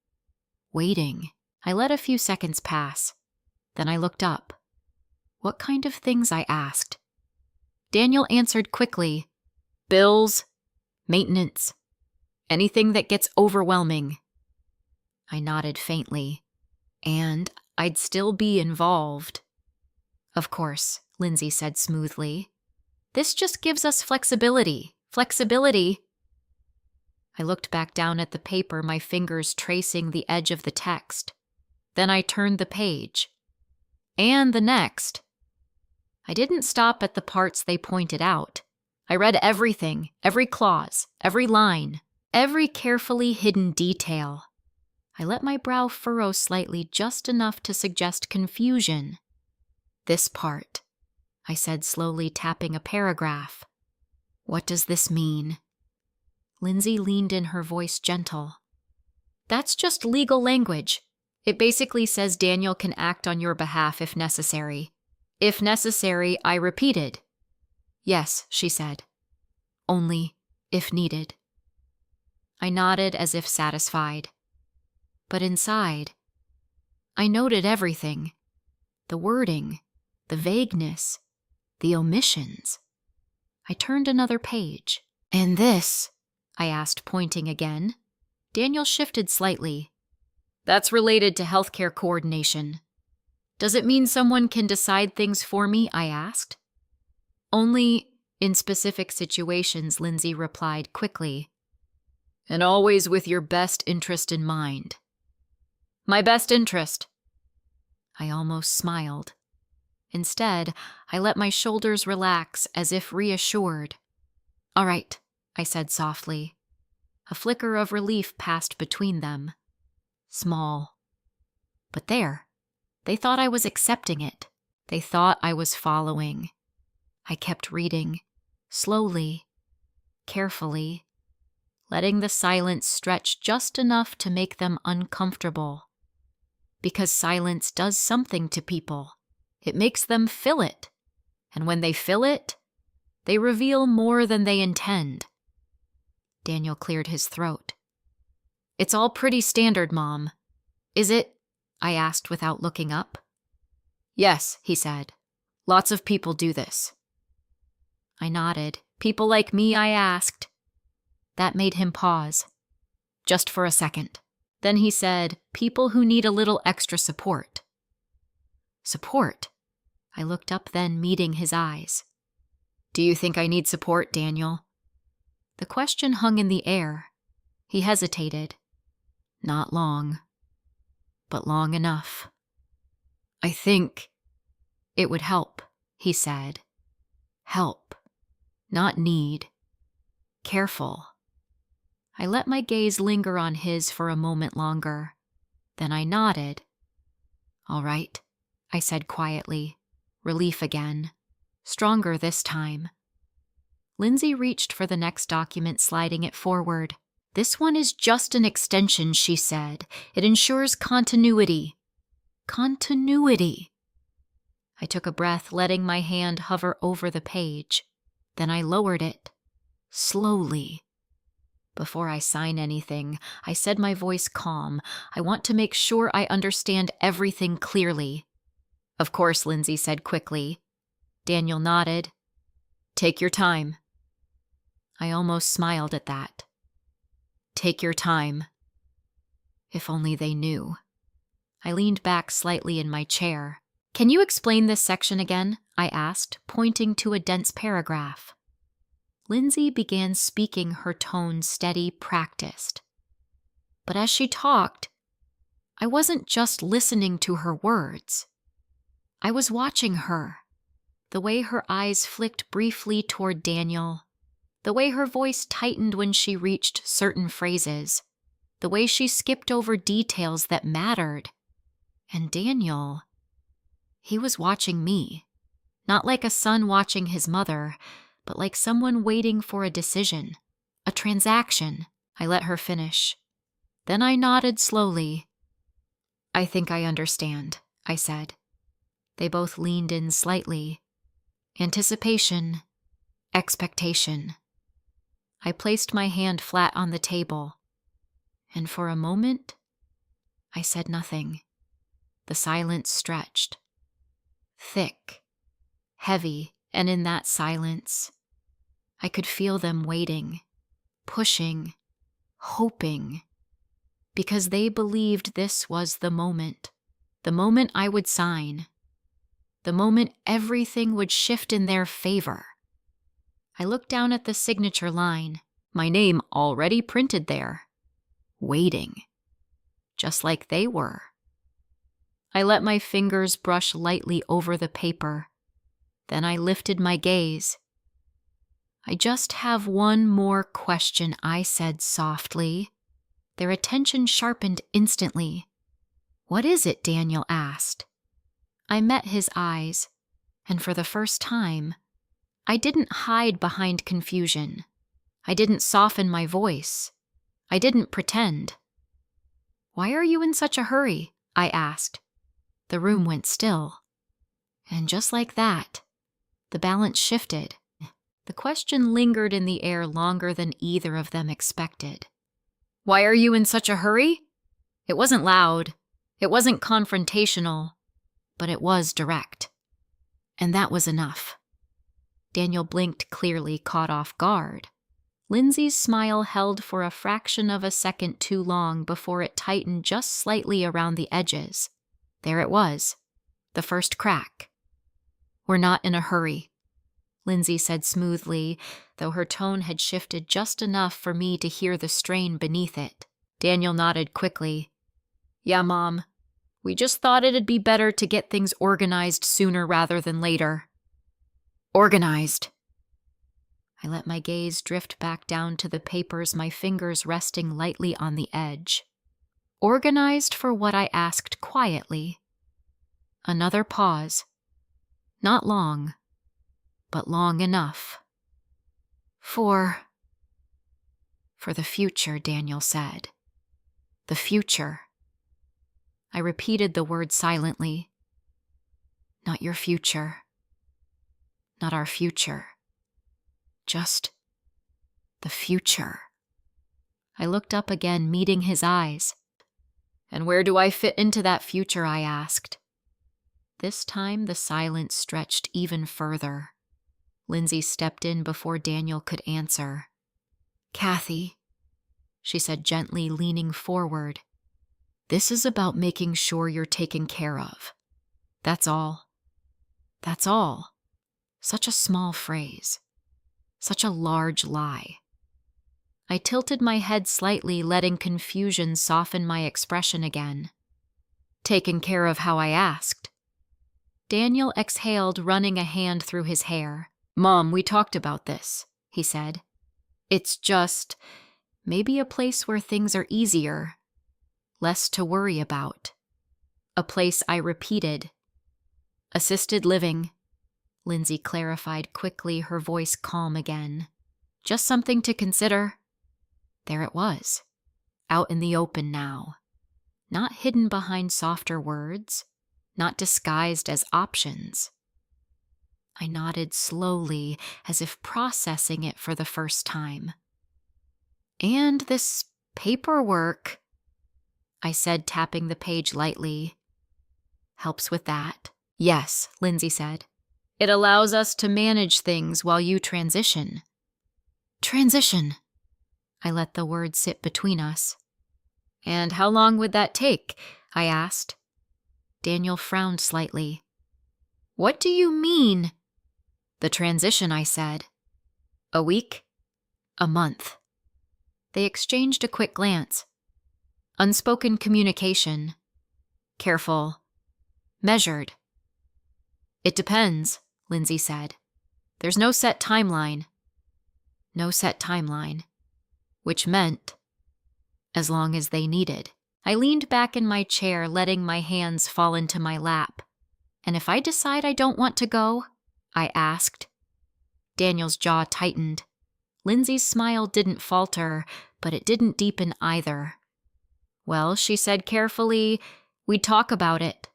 Speaker 1: waiting. I let a few seconds pass. Then I looked up. "What kind of things?" I asked. Daniel answered quickly. "Bills, maintenance, anything that gets overwhelming." I nodded faintly. "And I'd still be involved." Of course, Lindsay said smoothly. This just gives us flexibility. Flexibility. I looked back down at the paper, my fingers tracing the edge of the text. Then I turned the page. And the next. I didn't stop at the parts they pointed out. I read everything, every clause, every line, every carefully hidden detail. I let my brow furrow slightly, just enough to suggest confusion. This part, I said slowly, tapping a paragraph. What does this mean? Lindsay leaned in, her voice gentle. That's just legal language. It basically says Daniel can act on your behalf if necessary. If necessary, I repeated. Yes, she said. Only if needed. I nodded as if satisfied. But inside, I noted everything. The wording, the vagueness, the omissions. I turned another page. And this? I asked, pointing again. Daniel shifted slightly. That's related to healthcare coordination. Does it mean someone can decide things for me? I asked. Only in specific situations, Lindsay replied quickly. And always with your best interest in mind. My best interest. I almost smiled. Instead, I let my shoulders relax as if reassured. All right, I said softly. A flicker of relief passed between them. Small. But there, they thought I was accepting it. They thought I was following. I kept reading, slowly, carefully, letting the silence stretch just enough to make them uncomfortable. Because silence does something to people. It makes them fill it. And when they fill it, they reveal more than they intend. Daniel cleared his throat. It's all pretty standard, Mom. Is it? I asked without looking up. Yes, he said. Lots of people do this. I nodded. People like me, I asked. That made him pause. Just for a second. Then he said, people who need a little extra support. Support? I looked up then, meeting his eyes. Do you think I need support, Daniel? The question hung in the air. He hesitated. Not long. But long enough. I think it would help, he said. Help. Not need. Careful. I let my gaze linger on his for a moment longer. Then I nodded. All right, I said quietly. Relief again. Stronger this time. Lindsay reached for the next document, sliding it forward. This one is just an extension, she said. It ensures continuity. Continuity. I took a breath, letting my hand hover over the page. Then I lowered it. Slowly. Before I sign anything, I said, my voice calm. I want to make sure I understand everything clearly. Of course, Lindsay said quickly. Daniel nodded. Take your time. I almost smiled at that. Take your time. If only they knew. I leaned back slightly in my chair. Can you explain this section again? I asked, pointing to a dense paragraph. Lindsay began speaking, her tone steady, practiced. But as she talked, I wasn't just listening to her words. I was watching her, the way her eyes flicked briefly toward Daniel, the way her voice tightened when she reached certain phrases, the way she skipped over details that mattered. And Daniel, he was watching me, not like a son watching his mother, but like someone waiting for a decision, a transaction. I let her finish. Then I nodded slowly. I think I understand, I said. They both leaned in slightly. Anticipation, expectation. I placed my hand flat on the table, and for a moment, I said nothing. The silence stretched. Thick, heavy, and in that silence, I could feel them waiting, pushing, hoping, because they believed this was the moment I would sign. The moment everything would shift in their favor. I looked down at the signature line, my name already printed there. Waiting. Just like they were. I let my fingers brush lightly over the paper. Then I lifted my gaze. I just have one more question, I said softly. Their attention sharpened instantly. What is it? Daniel asked. I met his eyes, and for the first time, I didn't hide behind confusion. I didn't soften my voice. I didn't pretend. Why are you in such a hurry? I asked. The room went still. And just like that, the balance shifted. The question lingered in the air longer than either of them expected. Why are you in such a hurry? It wasn't loud. It wasn't confrontational. But it was direct. And that was enough. Daniel blinked clearly, caught off guard. Lindsay's smile held for a fraction of a second too long before it tightened just slightly around the edges. There it was, the first crack. We're not in a hurry, Lindsay said smoothly, though her tone had shifted just enough for me to hear the strain beneath it. Daniel nodded quickly. Yeah, Mom. We just thought it'd be better to get things organized sooner rather than later. Organized. I let my gaze drift back down to the papers, my fingers resting lightly on the edge. Organized for what I asked quietly. Another pause. Not long, but long enough. For the future, Daniel said. The future. I repeated the word silently. Not your future. Not our future. Just the future. I looked up again, meeting his eyes. And where do I fit into that future? I asked. This time the silence stretched even further. Lindsay stepped in before Daniel could answer. Cathy, she said gently, leaning forward. This is about making sure you're taken care of. That's all. That's all. Such a small phrase. Such a large lie. I tilted my head slightly, letting confusion soften my expression again. Taken care of how I asked. Daniel exhaled, running a hand through his hair. Mom, we talked about this, he said. It's just maybe a place where things are easier. Less to worry about. A place I repeated. Assisted living, Lindsay clarified quickly, her voice calm again. Just something to consider. There it was, out in the open now. Not hidden behind softer words, not disguised as options. I nodded slowly, as if processing it for the first time. And this paperwork, I said, tapping the page lightly. Helps with that. Yes, Lindsay said. It allows us to manage things while you transition. Transition. I let the word sit between us. And how long would that take? I asked. Daniel frowned slightly. What do you mean? The transition, I said. A week? A month. They exchanged a quick glance. Unspoken communication. Careful. Measured. It depends, Lindsay said. There's no set timeline. No set timeline. Which meant, as long as they needed. I leaned back in my chair, letting my hands fall into my lap. And if I decide I don't want to go? I asked. Daniel's jaw tightened. Lindsay's smile didn't falter, but it didn't deepen either. Well, she said carefully, we'd talk about it.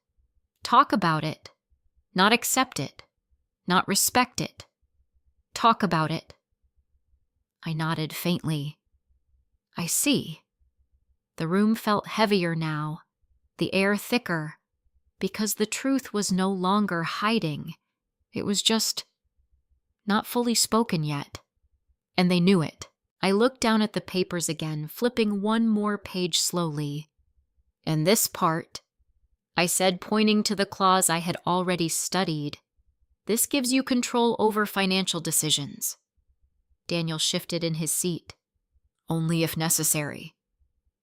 Speaker 1: Talk about it. Not accept it. Not respect it. Talk about it. I nodded faintly. I see. The room felt heavier now, the air thicker, because the truth was no longer hiding. It was just not fully spoken yet. And they knew it. I looked down at the papers again, flipping one more page slowly. And this part, I said, pointing to the clause I had already studied. This gives you control over financial decisions. Daniel shifted in his seat. Only if necessary.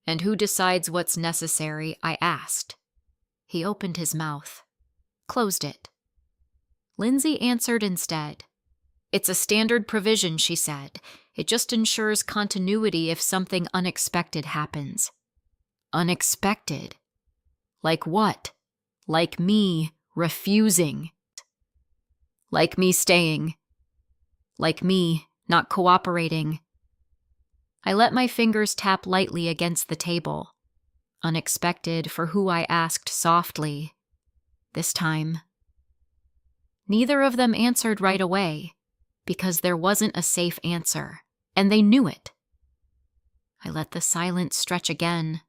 Speaker 1: And who decides what's necessary? I asked. He opened his mouth, closed it. Lindsay answered instead. It's a standard provision, she said. It just ensures continuity if something unexpected happens. Unexpected? Like what? Like me refusing. Like me staying. Like me not cooperating. I let my fingers tap lightly against the table. Unexpected for who I asked softly. This time. Neither of them answered right away, because there wasn't a safe answer, and they knew it. I let the silence stretch again,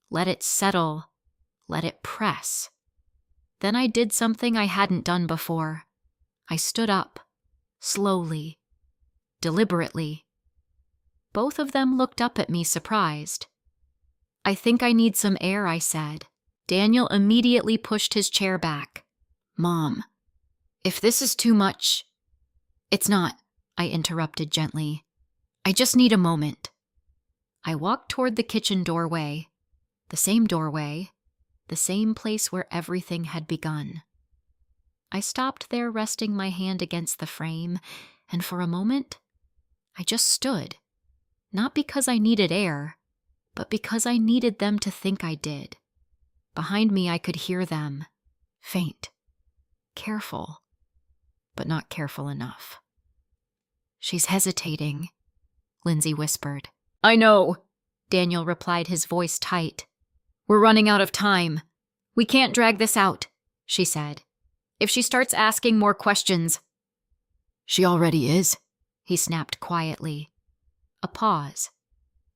Speaker 1: let it settle, let it press. Then I did something I hadn't done before. I stood up, slowly, deliberately. Both of them looked up at me surprised. I think I need some air, I said. Daniel immediately pushed his chair back. Mom, if this is too much... It's not, I interrupted gently. I just need a moment. I walked toward the kitchen doorway, the same place where everything had begun. I stopped there, resting my hand against the frame, and for a moment, I just stood. Not because I needed air, but because I needed them to think I did. Behind me, I could hear them. Faint. Careful. But not careful enough. She's hesitating, Lindsay whispered. I know, Daniel replied, his voice tight. We're running out of time. We can't drag this out, she said. If she starts asking more questions... She already is, he snapped quietly. A pause.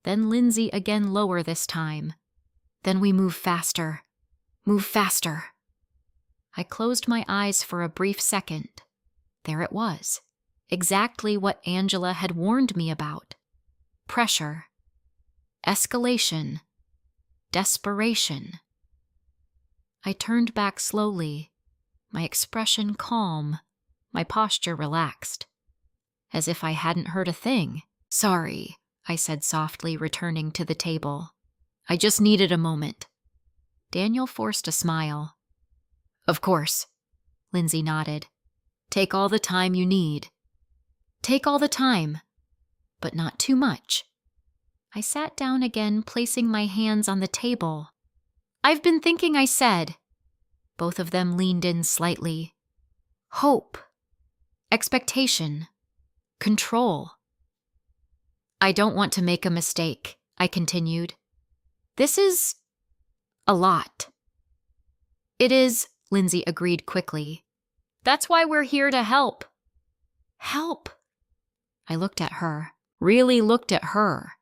Speaker 1: Then Lindsay again, lower this time. Then we move faster. Move faster. I closed my eyes for a brief second. There it was. Exactly what Angela had warned me about. Pressure. Escalation. Desperation. I turned back slowly, my expression calm, my posture relaxed. As if I hadn't heard a thing. Sorry, I said softly, returning to the table. I just needed a moment. Daniel forced a smile. Of course, Lindsay nodded. Take all the time you need. Take all the time, but not too much. I sat down again, placing my hands on the table. I've been thinking, I said. Both of them leaned in slightly. Hope. Expectation. Control. I don't want to make a mistake, I continued. This is a lot. It is, Lindsay agreed quickly. That's why we're here to help. Help. I looked at her, really looked at her,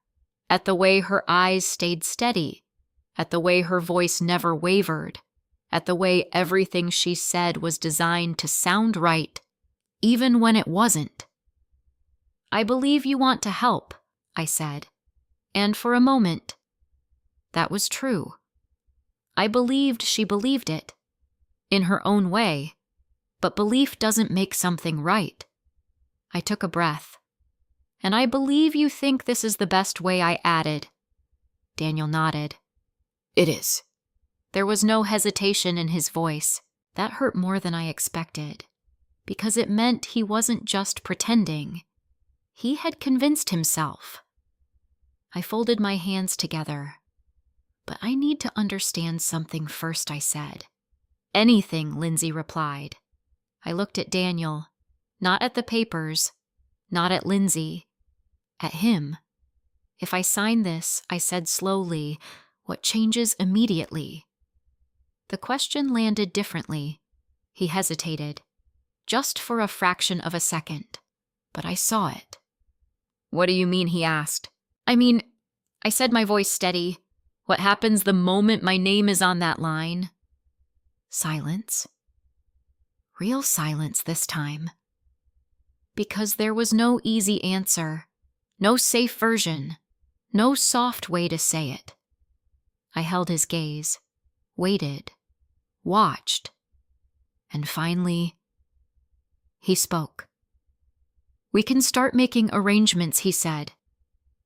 Speaker 1: at the way her eyes stayed steady, at the way her voice never wavered, at the way everything she said was designed to sound right, even when it wasn't. I believe you want to help, I said, and for a moment, that was true. I believed she believed it, in her own way, but belief doesn't make something right. I took a breath. And I believe you think this is the best way, I added. Daniel nodded. It is. There was no hesitation in his voice. That hurt more than I expected, because it meant he wasn't just pretending. He had convinced himself. I folded my hands together. But I need to understand something first, I said. Anything, Lindsay replied. I looked at Daniel, not at the papers, not at Lindsay, at him. If I sign this, I said slowly, what changes immediately? The question landed differently. He hesitated, just for a fraction of a second, but I saw it. What do you mean, he asked. I said, my voice steady. What happens the moment my name is on that line? Silence. Real silence this time. Because there was no easy answer, no safe version, no soft way to say it. I held his gaze, waited. watched, and finally, he spoke. "We can start making arrangements," he said.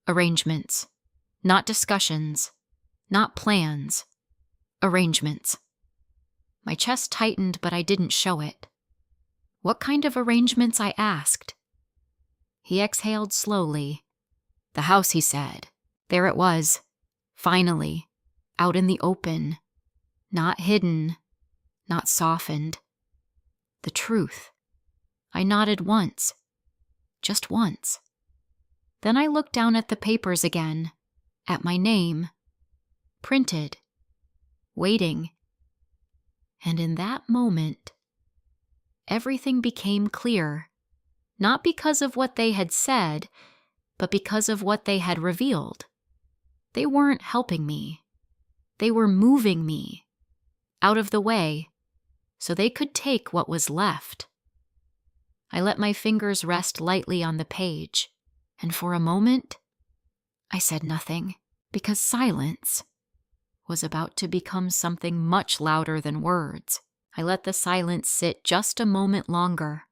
Speaker 1: Arrangements. Not discussions. Not plans. Arrangements. My chest tightened, but I didn't show it. "What kind of arrangements?" I asked. He exhaled slowly. "The house," he said. There it was. Finally. Out in the open. Not hidden. Not softened. The truth. I nodded once. Just once. Then I looked down at the papers again. At my name. Printed. Waiting. And in that moment, everything became clear, not because of what they had said, but because of what they had revealed. They weren't helping me. They were moving me out of the way so they could take what was left. I let my fingers rest lightly on the page, and for a moment, I said nothing, because silence was about to become something much louder than words. I let the silence sit just a moment longer,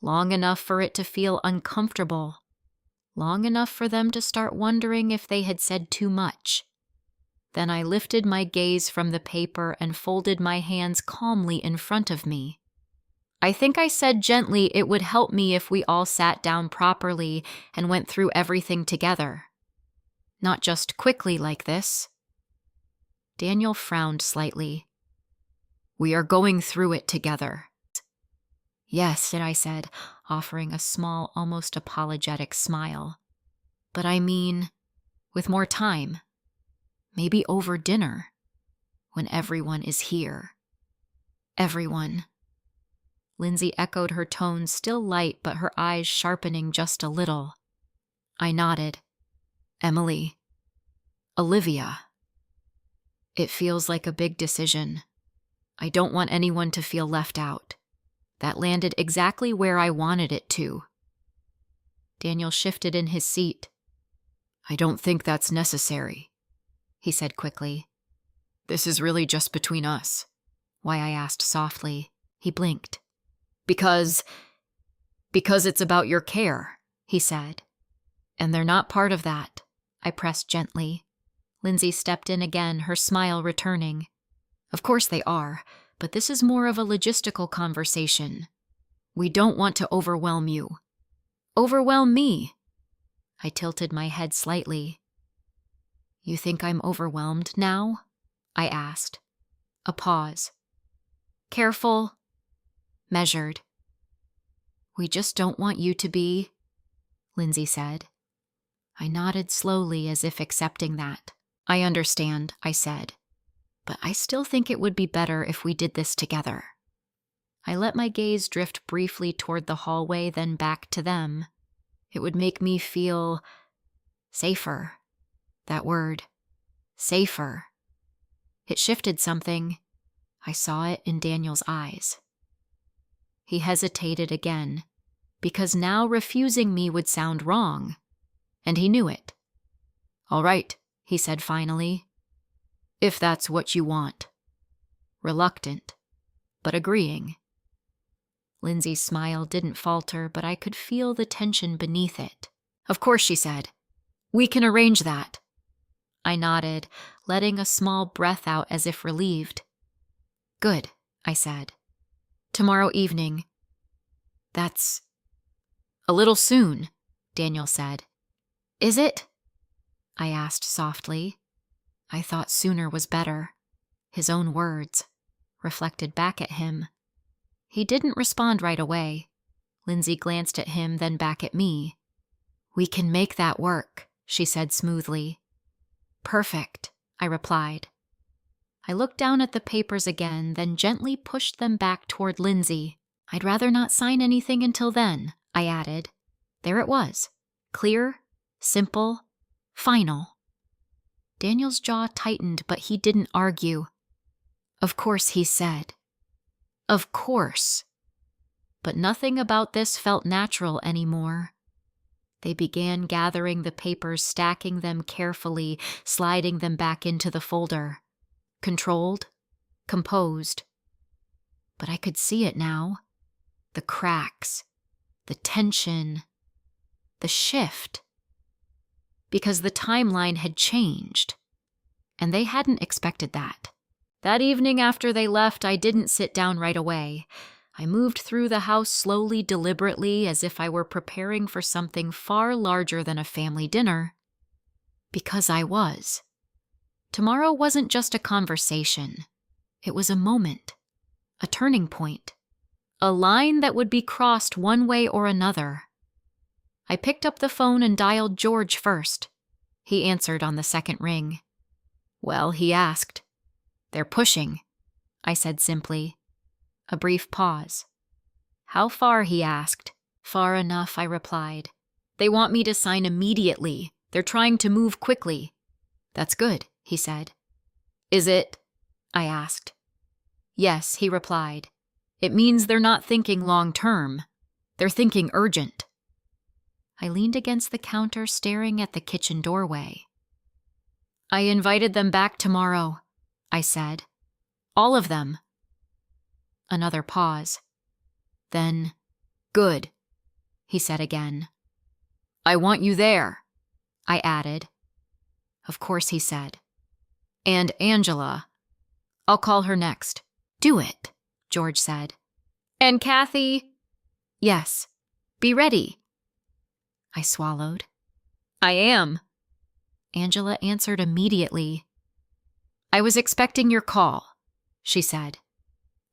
Speaker 1: long enough for it to feel uncomfortable, long enough for them to start wondering if they had said too much. Then I lifted my gaze from the paper and folded my hands calmly in front of me. I think I said gently it would help me if we all sat down properly and went through everything together. Not just quickly like this. Daniel frowned slightly. "We are going through it together." "Yes," I said, offering a small, almost apologetic smile. "But I mean, with more time. Maybe over dinner, when everyone is here." "Everyone." Lindsay echoed her tone, still light, but her eyes sharpening just a little. I nodded. "Emily. Olivia. It feels like a big decision. I don't want anyone to feel left out. That landed exactly where I wanted it to." Daniel shifted in his seat. "I don't think that's necessary," he said quickly. "This is really just between us." "Why?" I asked softly. He blinked. Because it's about your care," he said. "And they're not part of that," I pressed gently. Lindsay stepped in again, her smile returning. "Of course they are, but this is more of a logistical conversation. We don't want to overwhelm you." "Overwhelm me?" I tilted my head slightly. "You think I'm overwhelmed now?" I asked. A pause. Careful. Measured. "We just don't want you to be," Lindsay said. I nodded slowly as if accepting that. "I understand," I said, "but I still think it would be better if we did this together." I let my gaze drift briefly toward the hallway, then back to them. It would make me feel safer. That word. Safer. It shifted something. I saw it in Daniel's eyes. He hesitated again, because now refusing me would sound wrong, and he knew it. "All right," he said finally, "if that's what you want." Reluctant, but agreeing. Lindsay's smile didn't falter, but I could feel the tension beneath it. "Of course," she said. "We can arrange that." I nodded, letting a small breath out as if relieved. "Good," I said. "Tomorrow evening." "That's a little soon," Daniel said. "Is it?" I asked softly. I thought sooner was better. His own words, reflected back at him. He didn't respond right away. Lindsay glanced at him, then back at me. "We can make that work," she said smoothly. "Perfect," I replied. I looked down at the papers again, then gently pushed them back toward Lindsay. "I'd rather not sign anything until then," I added. There it was. Clear, simple, final. Daniel's jaw tightened, but he didn't argue. "Of course," he said. Of course. But nothing about this felt natural anymore. They began gathering the papers, stacking them carefully, sliding them back into the folder. Controlled, composed. But I could see it now. The cracks, the tension, the shift. Because the timeline had changed, and they hadn't expected that. That evening after they left, I didn't sit down right away. I moved through the house slowly, deliberately, as if I were preparing for something far larger than a family dinner. Because I was. Tomorrow wasn't just a conversation. It was a moment, a turning point, a line that would be crossed one way or another. I picked up the phone and dialed George first. He answered on the second ring. "Well," he asked. "They're pushing," I said simply. A brief pause. "How far?" he asked. "Far enough," I replied. "They want me to sign immediately. They're trying to move quickly." "That's good," he said. "Is it?" I asked. "Yes," he replied. "It means they're not thinking long term. They're thinking urgent." I leaned against the counter, staring at the kitchen doorway. "I invited them back tomorrow," I said. "All of them." Another pause. Then, "Good," he said again. "I want you there," I added. "Of course," he said. "And Angela. I'll call her next." "Do it," George said. "And Cathy?" "Yes. Be ready." I swallowed. "I am." Angela answered immediately. "I was expecting your call," she said.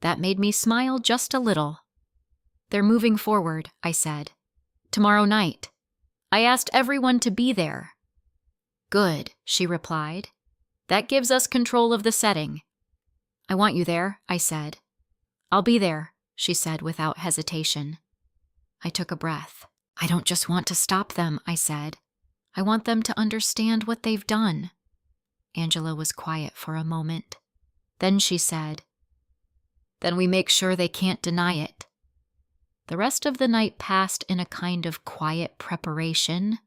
Speaker 1: That made me smile just a little. "They're moving forward," I said. "Tomorrow night. I asked everyone to be there." "Good," she replied. "That gives us control of the setting." "I want you there," I said. "I'll be there," she said without hesitation. I took a breath. "I don't just want to stop them," I said. "I want them to understand what they've done." Angela was quiet for a moment. Then she said, "Then we make sure they can't deny it." The rest of the night passed in a kind of quiet preparation.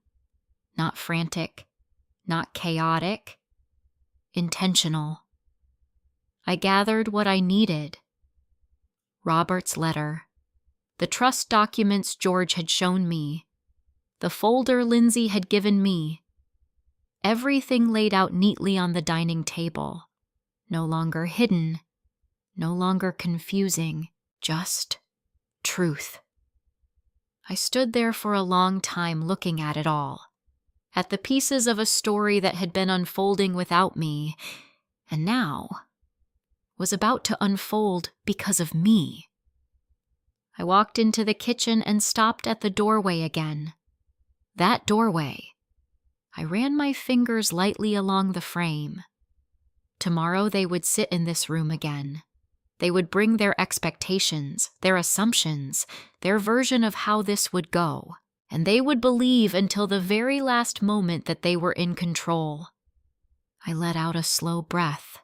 Speaker 1: Not frantic, not chaotic, intentional. I gathered what I needed. Robert's letter, the trust documents George had shown me, the folder Lindsay had given me. Everything laid out neatly on the dining table, no longer hidden, no longer confusing, just truth. I stood there for a long time looking at it all, at the pieces of a story that had been unfolding without me, and now was about to unfold because of me. I walked into the kitchen and stopped at the doorway again. That doorway. I ran my fingers lightly along the frame. Tomorrow they would sit in this room again. They would bring their expectations, their assumptions, their version of how this would go, and they would believe until the very last moment that they were in control. I let out a slow breath.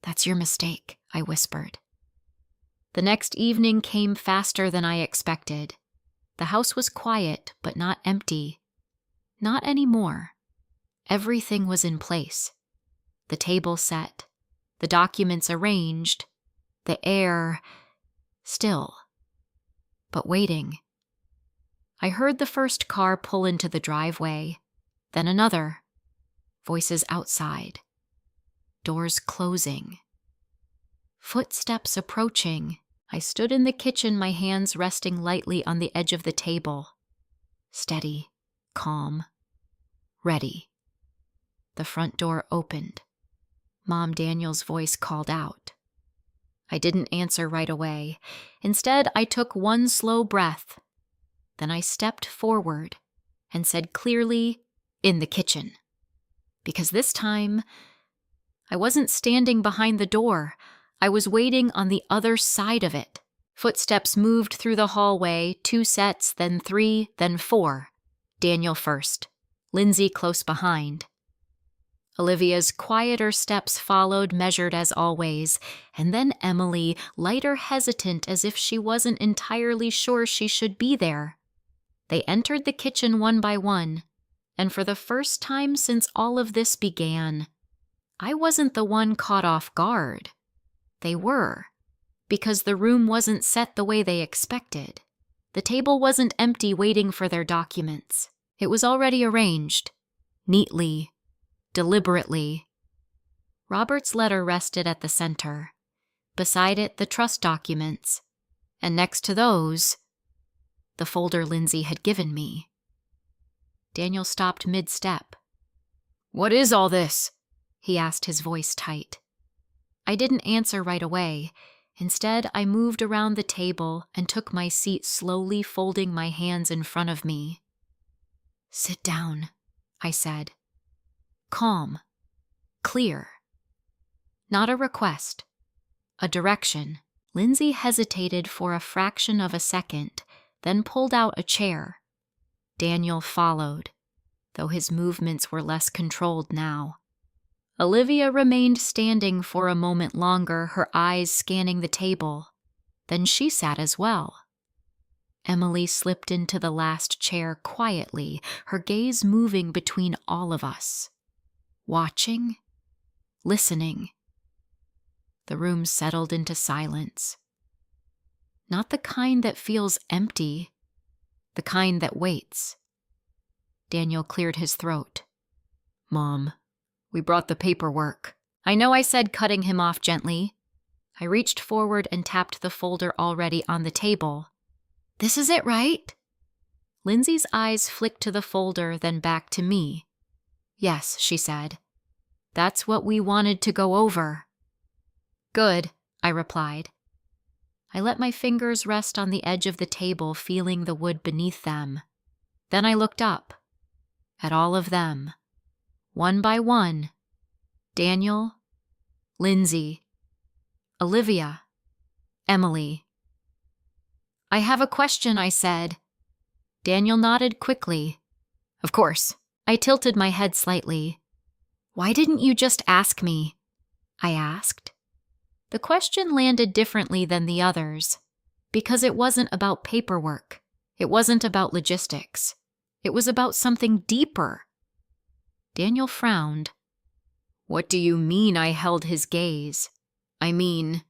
Speaker 1: "That's your mistake," I whispered. The next evening came faster than I expected. The house was quiet, but not empty. Not anymore. Everything was in place. The table set, the documents arranged, the air still, but waiting. I heard the first car pull into the driveway, then another. Voices outside. Doors closing. Footsteps approaching. I stood in the kitchen, my hands resting lightly on the edge of the table. Steady, calm, ready. The front door opened. Mom Daniel's voice called out. I didn't answer right away. Instead, I took one slow breath. Then I stepped forward and said clearly, "In the kitchen." Because this time, I wasn't standing behind the door. I was waiting on the other side of it. Footsteps moved through the hallway, 2 sets, then 3, then 4. Daniel first, Lindsay close behind. Olivia's quieter steps followed, measured as always, and then Emily, lighter, hesitant, as if she wasn't entirely sure she should be there. They entered the kitchen one by one, and for the first time since all of this began, I wasn't the one caught off guard. They were, because the room wasn't set the way they expected. The table wasn't empty waiting for their documents. It was already arranged, neatly, deliberately. Robert's letter rested at the center. Beside it, the trust documents. And next to those, the folder Lindsay had given me. Daniel stopped mid-step. "What is all this?" he asked, his voice tight. I didn't answer right away. Instead, I moved around the table and took my seat, slowly folding my hands in front of me. "Sit down," I said. Calm. Clear. Not a request. A direction. Lindsay hesitated for a fraction of a second, then pulled out a chair. Daniel followed, though his movements were less controlled now. Olivia remained standing for a moment longer, her eyes scanning the table. Then she sat as well. Emily slipped into the last chair quietly, her gaze moving between all of us. Watching, listening. The room settled into silence. Not the kind that feels empty, the kind that waits. Daniel cleared his throat. "Mom, we brought the paperwork." I know I said, cutting him off gently. I reached forward and tapped the folder already on the table. "This is it, right?" Lindsay's eyes flicked to the folder, then back to me. "Yes," she said. "That's what we wanted to go over." "Good," I replied. I let my fingers rest on the edge of the table, feeling the wood beneath them. Then I looked up. At all of them. One by one. Daniel, Lindsay, Olivia, Emily. "I have a question," I said. Daniel nodded quickly. "Of course." I tilted my head slightly. "Why didn't you just ask me?" I asked. The question landed differently than the others, because it wasn't about paperwork. It wasn't about logistics. It was about something deeper. Daniel frowned. "What do you mean?" I held his gaze. "I mean,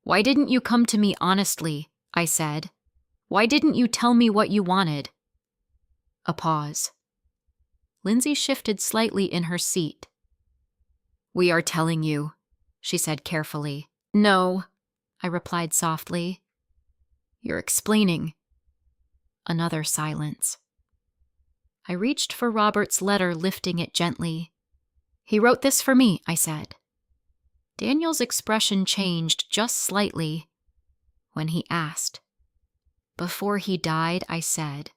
Speaker 1: why didn't you come to me honestly?" I said. "Why didn't you tell me what you wanted?" A pause. Lindsay shifted slightly in her seat. "We are telling you," she said carefully. "No," I replied softly. "You're explaining." Another silence. I reached for Robert's letter, lifting it gently. "He wrote this for me," I said. Daniel's expression changed just slightly when he asked. "Before he died," I said.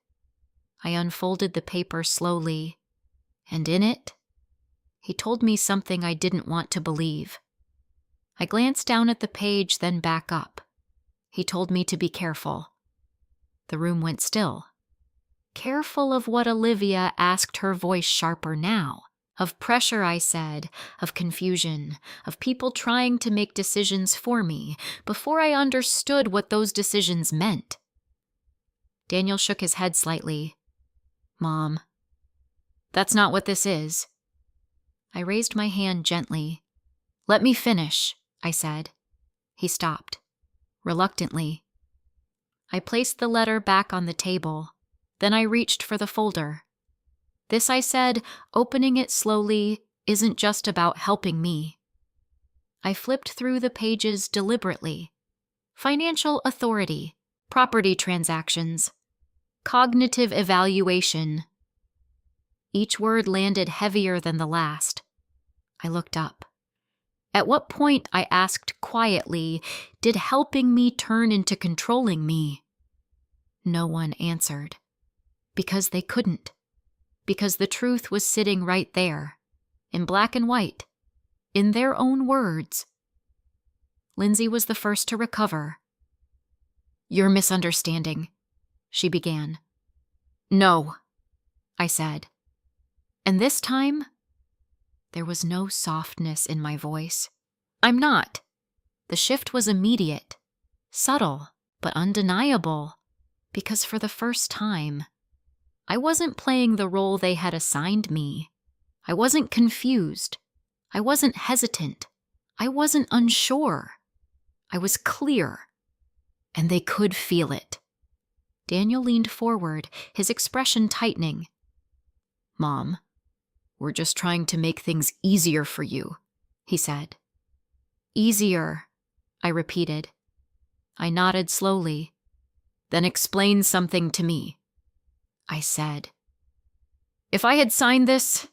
Speaker 1: I unfolded the paper slowly, and in it, he told me something I didn't want to believe. I glanced down at the page, then back up. He told me to be careful. The room went still. Careful of what Olivia asked, her voice sharper now. Of pressure, I said, of confusion, of people trying to make decisions for me before I understood what those decisions meant. Daniel shook his head slightly. "Mom, that's not what this is." I raised my hand gently. "Let me finish," I said. He stopped, reluctantly. I placed the letter back on the table. Then I reached for the folder. "This," I said, opening it slowly, "isn't just about helping me." I flipped through the pages deliberately. Financial authority, property transactions, cognitive evaluation. Each word landed heavier than the last. I looked up. At what point, I asked quietly, did helping me turn into controlling me? No one answered. Because they couldn't. Because the truth was sitting right there, in black and white, in their own words. Lindsay was the first to recover. "You're misunderstanding," she began. "No," I said. And this time, there was no softness in my voice. "I'm not." The shift was immediate, subtle, but undeniable, because for the first time, I wasn't playing the role they had assigned me. I wasn't confused. I wasn't hesitant. I wasn't unsure. I was clear, and they could feel it. Daniel leaned forward, his expression tightening. "Mom, we're just trying to make things easier for you," he said. "Easier," I repeated. I nodded slowly. "Then explain something to me," I said. "If I had signed this,"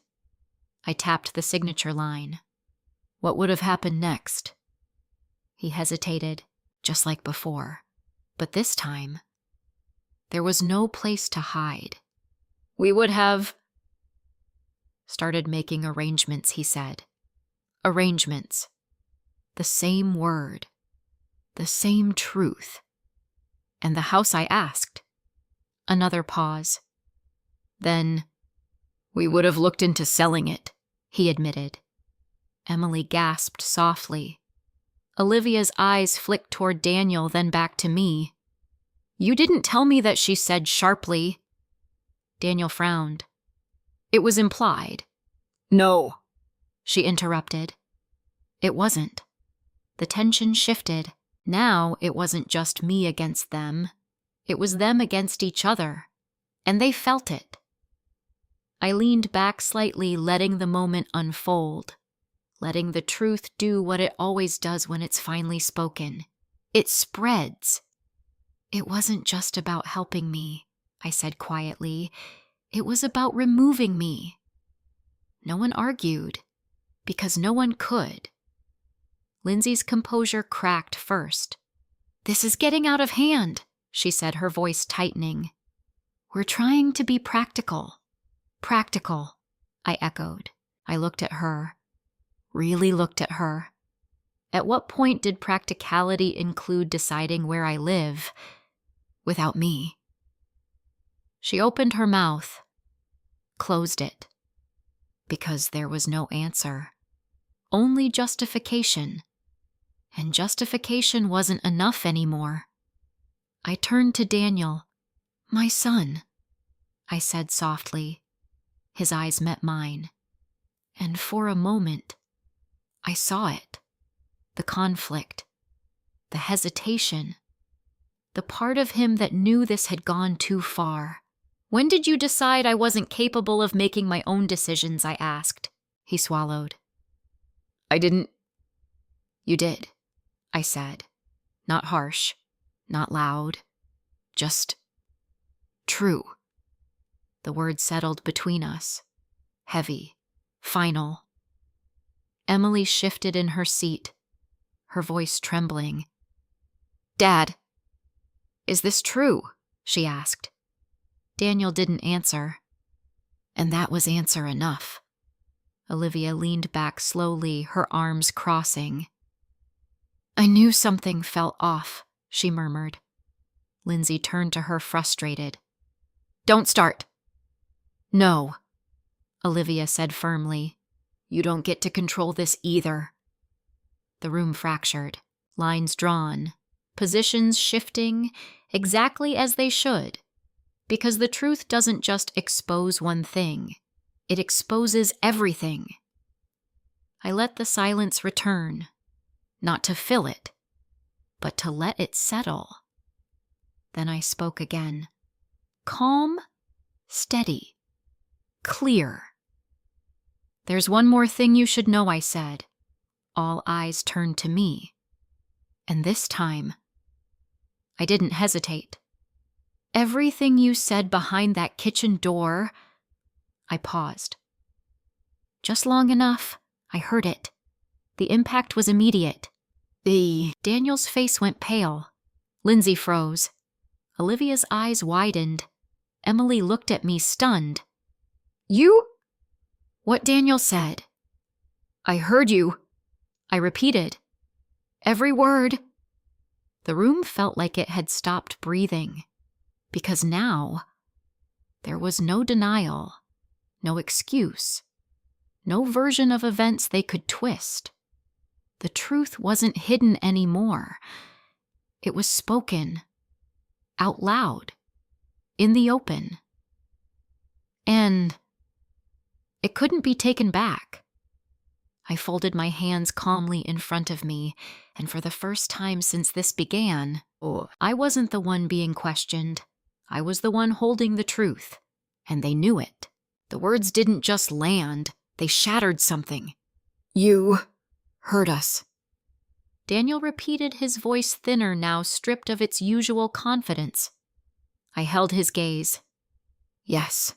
Speaker 1: I tapped the signature line, "what would have happened next?" He hesitated, just like before. But this time, there was no place to hide. "We would have started making arrangements," he said. Arrangements. The same word. The same truth. "And the house I asked." Another pause. "Then we would have looked into selling it," he admitted. Emily gasped softly. Olivia's eyes flicked toward Daniel, then back to me. "You didn't tell me that," she said sharply. Daniel frowned. "It was implied." "No," she interrupted. It wasn't. The tension shifted. Now it wasn't just me against them. It was them against each other. And they felt it. I leaned back slightly, letting the moment unfold. Letting the truth do what it always does when it's finally spoken. It spreads. "It wasn't just about helping me," I said quietly. "It was about removing me." No one argued, because no one could. Lindsay's composure cracked first. "This is getting out of hand," she said, her voice tightening. "We're trying to be practical." "Practical," I echoed. I looked at her. Really looked at her. At what point did practicality include deciding where I live without me? She opened her mouth, closed it, because there was no answer. Only justification. And justification wasn't enough anymore. I turned to Daniel. "My son," I said softly. His eyes met mine. And for a moment, I saw it. The conflict. The hesitation. The part of him that knew this had gone too far. "When did you decide I wasn't capable of making my own decisions?" I asked. He swallowed. "I didn't." "You did," I said. Not harsh, not loud, just true. The word settled between us. Heavy, final. Emily shifted in her seat, her voice trembling. "Dad, is this true?" she asked. Daniel didn't answer. And that was answer enough. Olivia leaned back slowly, her arms crossing. "I knew something felt off," she murmured. Lindsay turned to her, frustrated. "Don't start." "No," Olivia said firmly. "You don't get to control this either." The room fractured, lines drawn, positions shifting, exactly as they should. Because the truth doesn't just expose one thing, it exposes everything. I let the silence return, not to fill it, but to let it settle. Then I spoke again. Calm, steady, clear. "There's one more thing you should know," I said. All eyes turned to me. And this time, I didn't hesitate. "Everything you said behind that kitchen door," I paused. Just long enough, I heard it. The impact was immediate. Daniel's face went pale. Lindsay froze. Olivia's eyes widened. Emily looked at me, stunned. "You?" "What Daniel said." "I heard you," I repeated. Every word. The room felt like it had stopped breathing. Because now, there was no denial, no excuse, no version of events they could twist. The truth wasn't hidden anymore. It was spoken, out loud, in the open. And it couldn't be taken back. I folded my hands calmly in front of me, and for the first time since this began, I wasn't the one being questioned. I was the one holding the truth, and they knew it. The words didn't just land, they shattered something. You hurt us. Daniel repeated, his voice thinner now, stripped of its usual confidence. I held his gaze. Yes.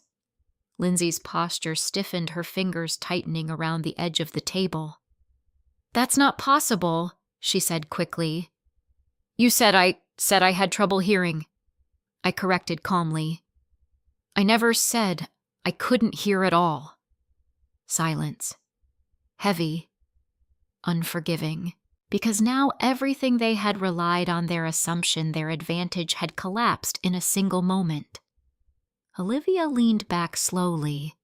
Speaker 1: Lindsay's posture stiffened, her fingers tightening around the edge of the table. That's not possible, she said quickly. You said I had trouble hearing. I corrected calmly. I never said I couldn't hear at all. Silence. Heavy. Unforgiving. Because now everything they had relied on, their assumption, their advantage, had collapsed in a single moment. Olivia leaned back slowly,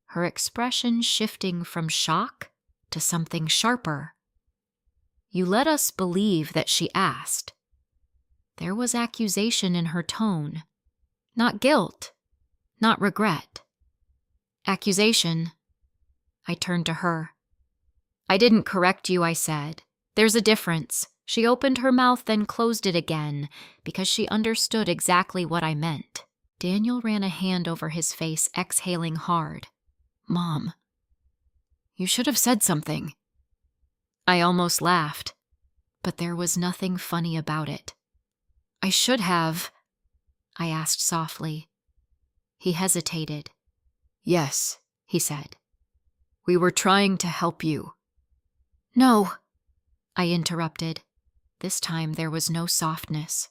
Speaker 1: her expression shifting from shock to something sharper. You let us believe that she asked. There was accusation in her tone. Not guilt, not regret. Accusation. I turned to her. I didn't correct you, I said. There's a difference. She opened her mouth, then closed it again, because she understood exactly what I meant. Daniel ran a hand over his face, exhaling hard. Mom, you should have said something. I almost laughed, but there was nothing funny about it. I should have, I asked softly. He hesitated. Yes, he said. We were trying to help you. No, I interrupted. This time there was no softness.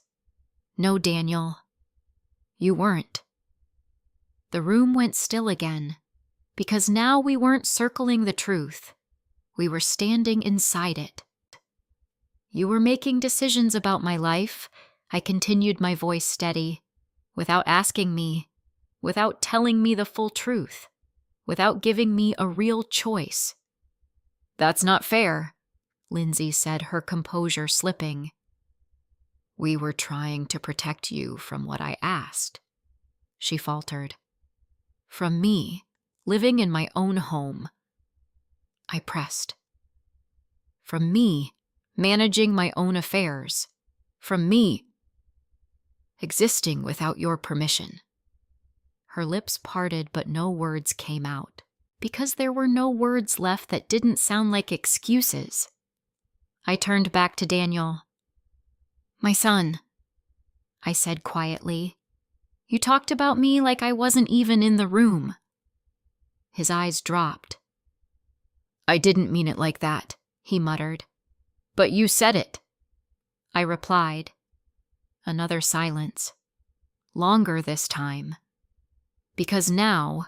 Speaker 1: No, Daniel. You weren't. The room went still again, because now we weren't circling the truth. We were standing inside it. You were making decisions about my life, I continued, my voice steady, without asking me, without telling me the full truth, without giving me a real choice. That's not fair, Lindsay said, her composure slipping. We were trying to protect you from what I asked, she faltered. From me, living in my own home. I pressed. From me, managing my own affairs. From me, existing without your permission. Her lips parted, but no words came out, because there were no words left that didn't sound like excuses. I turned back to Daniel. My son, I said quietly. You talked about me like I wasn't even in the room. His eyes dropped. I didn't mean it like that, he muttered. But you said it. I replied. Another silence. Longer this time. Because now,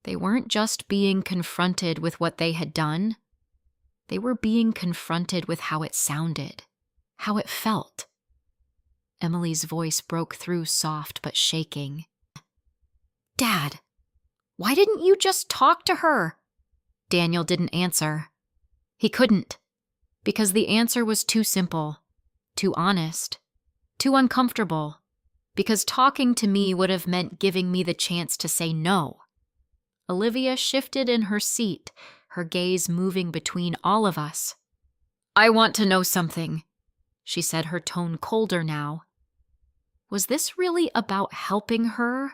Speaker 1: they weren't just being confronted with what they had done. They were being confronted with how it sounded, how it felt. Emily's voice broke through, soft but shaking. Dad, why didn't you just talk to her? Daniel didn't answer. He couldn't, because the answer was too simple, too honest, too uncomfortable, because talking to me would have meant giving me the chance to say no. Olivia shifted in her seat, her gaze moving between all of us. I want to know something, she said, her tone colder now. Was this really about helping her?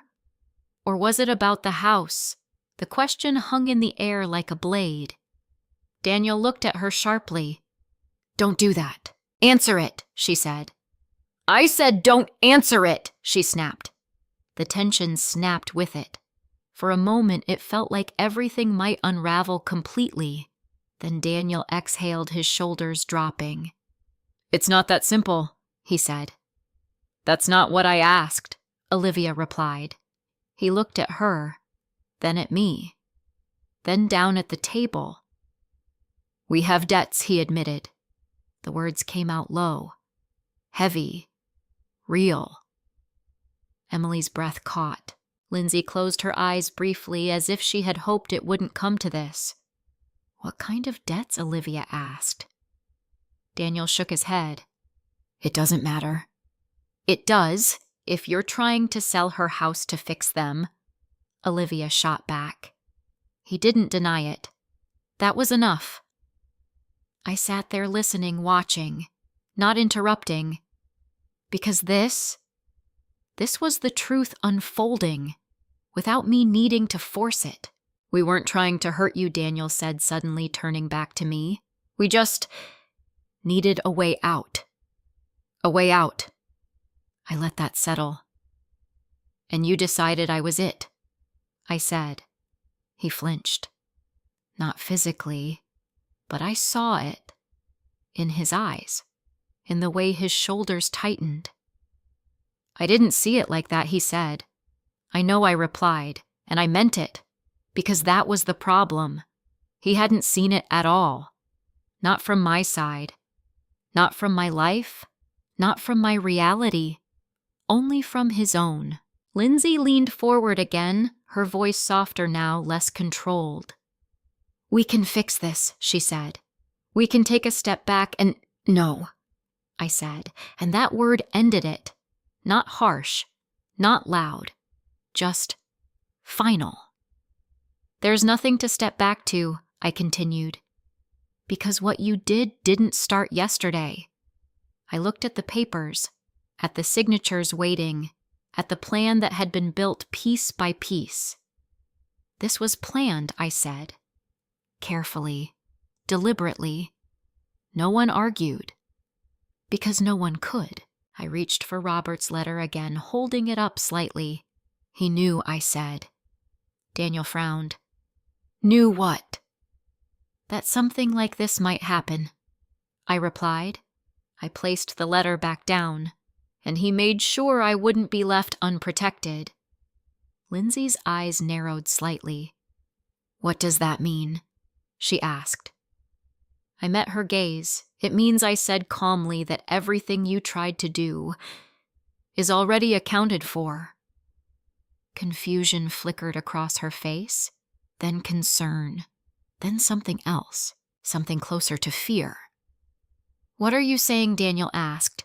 Speaker 1: Or was it about the house? The question hung in the air like a blade. Daniel looked at her sharply. Don't do that. Answer it, she said. I said don't answer it, she snapped. The tension snapped with it. For a moment, it felt like everything might unravel completely. Then Daniel exhaled, his shoulders dropping. It's not that simple, he said. That's not what I asked, Olivia replied. He looked at her, then at me, then down at the table. We have debts, he admitted. The words came out low, heavy, real. Emily's breath caught. Lindsay closed her eyes briefly, as if she had hoped it wouldn't come to this. What kind of debts? Olivia asked. Daniel shook his head. It doesn't matter. It does, if you're trying to sell her house to fix them, Olivia shot back. He didn't deny it. That was enough. I sat there listening, watching, not interrupting, because this was the truth unfolding, without me needing to force it. We weren't trying to hurt you, Daniel said, suddenly turning back to me. We just needed a way out. A way out. I let that settle. And you decided I was it, I said. He flinched. Not physically, but I saw it. In his eyes. In the way his shoulders tightened. I didn't see it like that, he said. I know, I replied, and I meant it, because that was the problem. He hadn't seen it at all. Not from my side. Not from my life. Not from my reality. Only from his own. Lindsay leaned forward again, her voice softer now, less controlled. We can fix this, she said. We can take a step back and— No, I said, and that word ended it. Not harsh, not loud, just final. There's nothing to step back to, I continued, because what you did didn't start yesterday. I looked at the papers, at the signatures waiting, at the plan that had been built piece by piece. This was planned, I said, carefully, deliberately. No one argued, because no one could. I reached for Robert's letter again, holding it up slightly. He knew, I said. Daniel frowned. Knew what? That something like this might happen, I replied. I placed the letter back down, and he made sure I wouldn't be left unprotected. Lindsay's eyes narrowed slightly. What does that mean? She asked. I met her gaze. It means, I said calmly, that everything you tried to do is already accounted for. Confusion flickered across her face, then concern, then something else, something closer to fear. What are you saying? Daniel asked.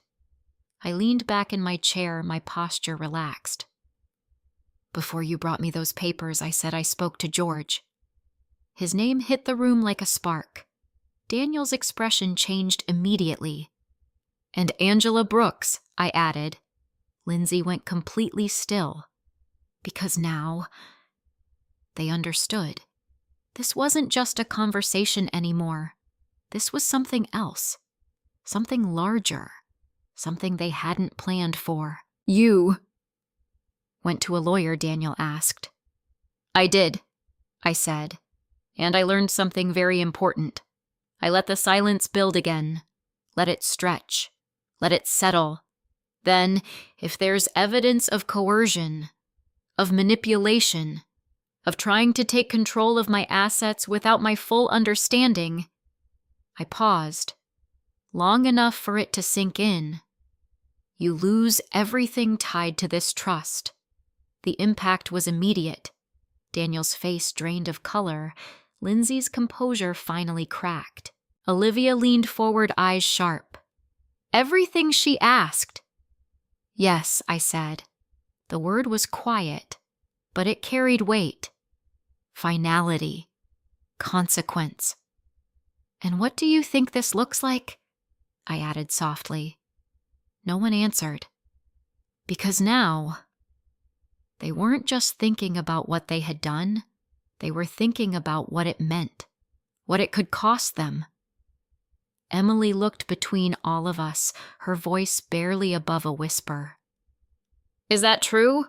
Speaker 1: I leaned back in my chair, my posture relaxed. Before you brought me those papers, I said I spoke to George. His name hit the room like a spark. Daniel's expression changed immediately. And Angela Brooks, I added. Lindsay went completely still. Because now, they understood. This wasn't just a conversation anymore. This was something else. Something larger. Something they hadn't planned for. You went to a lawyer, Daniel asked. I did, I said. And I learned something very important. I let the silence build again. Let it stretch. Let it settle. Then, if there's evidence of coercion, of manipulation, of trying to take control of my assets without my full understanding, I paused, long enough for it to sink in. You lose everything tied to this trust. The impact was immediate. Daniel's face drained of color. Lindsay's composure finally cracked. Olivia leaned forward, eyes sharp. Everything she asked. Yes, I said. The word was quiet, but it carried weight. Finality. Consequence. And what do you think this looks like? I added softly. No one answered. Because now, they weren't just thinking about what they had done. They were thinking about what it meant, what it could cost them. Emily looked between all of us, her voice barely above a whisper. Is that true?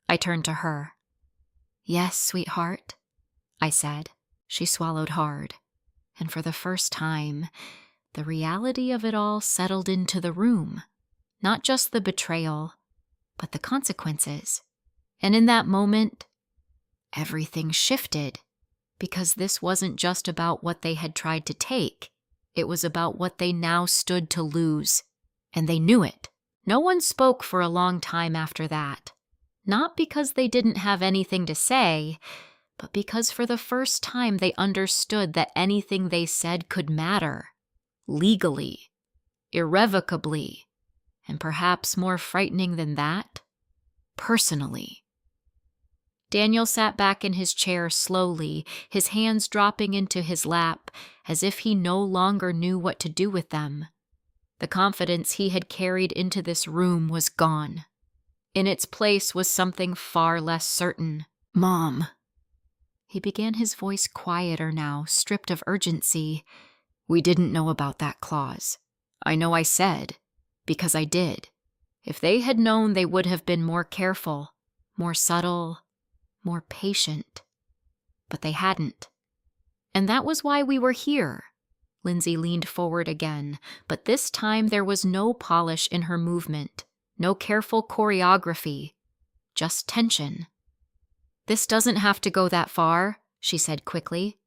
Speaker 1: I turned to her. Yes, sweetheart, I said. She swallowed hard, and for the first time, the reality of it all settled into the room. Not just the betrayal, but the consequences. And in that moment, everything shifted, because this wasn't just about what they had tried to take. It was about what they now stood to lose, and they knew it. No one spoke for a long time after that. Not because they didn't have anything to say, but because for the first time they understood that anything they said could matter. Legally. Irrevocably. And perhaps more frightening than that, personally. Daniel sat back in his chair slowly, his hands dropping into his lap, as if he no longer knew what to do with them. The confidence he had carried into this room was gone. In its place was something far less certain. "Mom." He began, his voice quieter now, stripped of urgency. "We didn't know about that clause. I know I said, because I did. If they had known, they would have been more careful, more subtle, more patient. But they hadn't. And that was why we were here." Lindsay leaned forward again, but this time there was no polish in her movement, no careful choreography, just tension. "This doesn't have to go that far," she said quickly.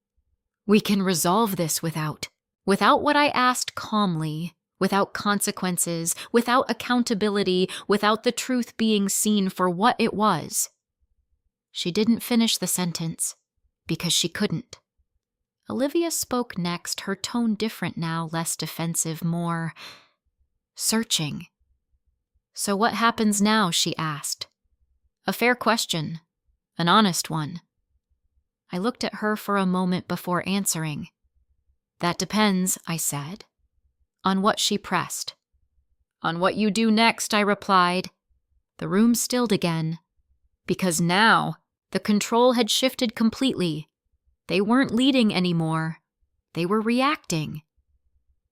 Speaker 1: "We can resolve this without what I asked calmly, without consequences, without accountability, without the truth being seen for what it was." She didn't finish the sentence, because she couldn't. Olivia spoke next, her tone different now, less defensive, more searching. "So what happens now?" she asked. A fair question, an honest one. I looked at her for a moment before answering. "That depends," I said. On what she pressed. "On what you do next," I replied. The room stilled again, because now the control had shifted completely. They weren't leading anymore. They were reacting.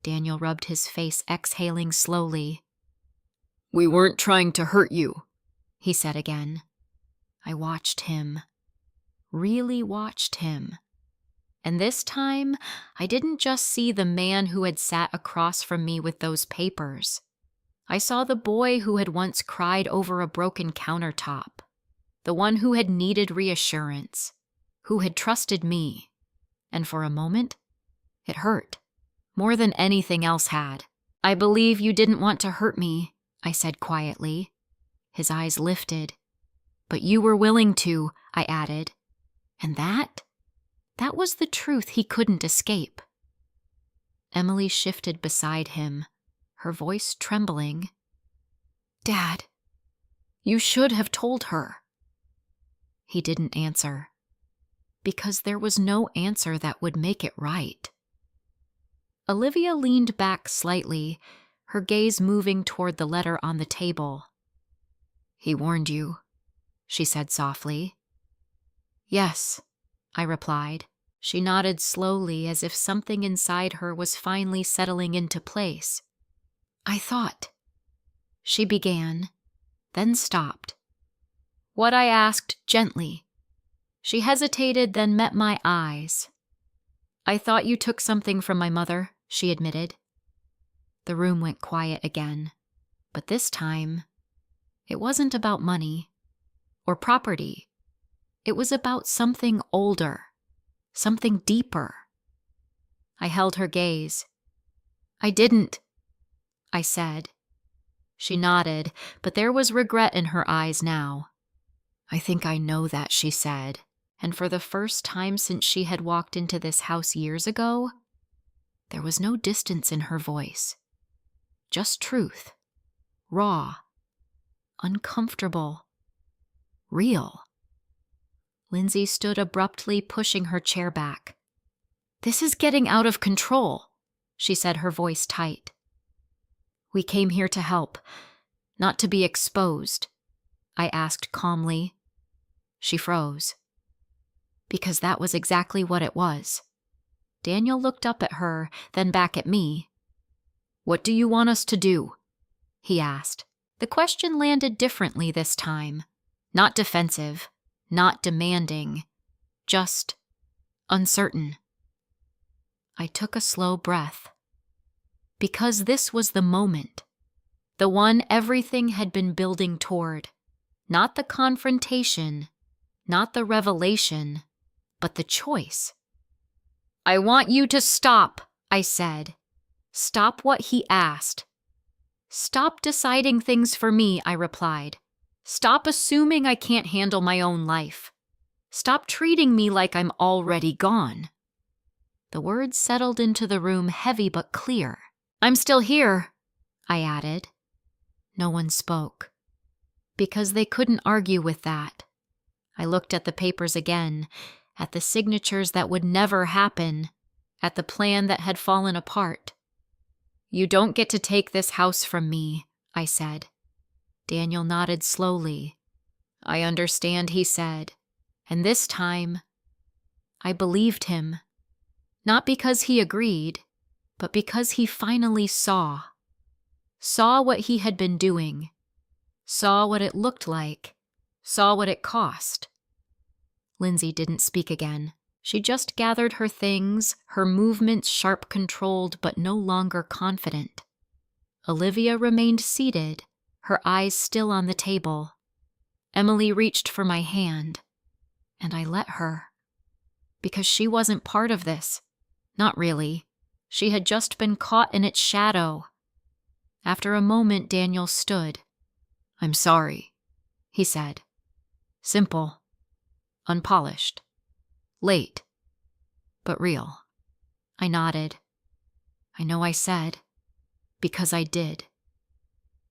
Speaker 1: Daniel rubbed his face, exhaling slowly. "We weren't trying to hurt you," he said again. I watched him. Really watched him. And this time, I didn't just see the man who had sat across from me with those papers. I saw the boy who had once cried over a broken countertop, the one who had needed reassurance, who had trusted me. And for a moment, it hurt, more than anything else had. "I believe you didn't want to hurt me," I said quietly. His eyes lifted. "But you were willing to," I added. And that was the truth he couldn't escape. Emily shifted beside him, her voice trembling. "Dad, you should have told her." He didn't answer, because there was no answer that would make it right. Olivia leaned back slightly, her gaze moving toward the letter on the table. "He warned you," she said softly. "Yes," I replied. She nodded slowly, as if something inside her was finally settling into place. "I thought," she began, then stopped. What I asked gently. She hesitated, then met my eyes. "I thought you took something from my mother," she admitted. The room went quiet again, but this time, it wasn't about money or property. It was about something older, something deeper. I held her gaze. "I didn't," I said. She nodded, but there was regret in her eyes now. "I think I know that," she said, and for the first time since she had walked into this house years ago, there was no distance in her voice. Just truth. Raw. Uncomfortable. Real. Lindsay stood abruptly, pushing her chair back. "This is getting out of control," she said, her voice tight. "We came here to help, not to be exposed," I asked calmly. She froze. Because that was exactly what it was. Daniel looked up at her, then back at me. "What do you want us to do?" he asked. The question landed differently this time. Not defensive. Not demanding, just uncertain. I took a slow breath. Because this was the moment, the one everything had been building toward. Not the confrontation, not the revelation, but the choice. "I want you to stop," I said. "Stop what he asked." "Stop deciding things for me," I replied. "Stop assuming I can't handle my own life. Stop treating me like I'm already gone." The words settled into the room, heavy but clear. "I'm still here," I added. No one spoke. Because they couldn't argue with that. I looked at the papers again, at the signatures that would never happen, at the plan that had fallen apart. "You don't get to take this house from me," I said. Daniel nodded slowly. "I understand," he said, and this time, I believed him. Not because he agreed, but because he finally saw what he had been doing, saw what it looked like, saw what it cost. Lindsay didn't speak again. She just gathered her things, her movements sharp controlled but no longer confident. Olivia remained seated, her eyes still on the table. Emily reached for my hand, and I let her. Because she wasn't part of this. Not really. She had just been caught in its shadow. After a moment, Daniel stood. "I'm sorry," he said. Simple. Unpolished. Late. But real. I nodded. "I know I said. Because I did."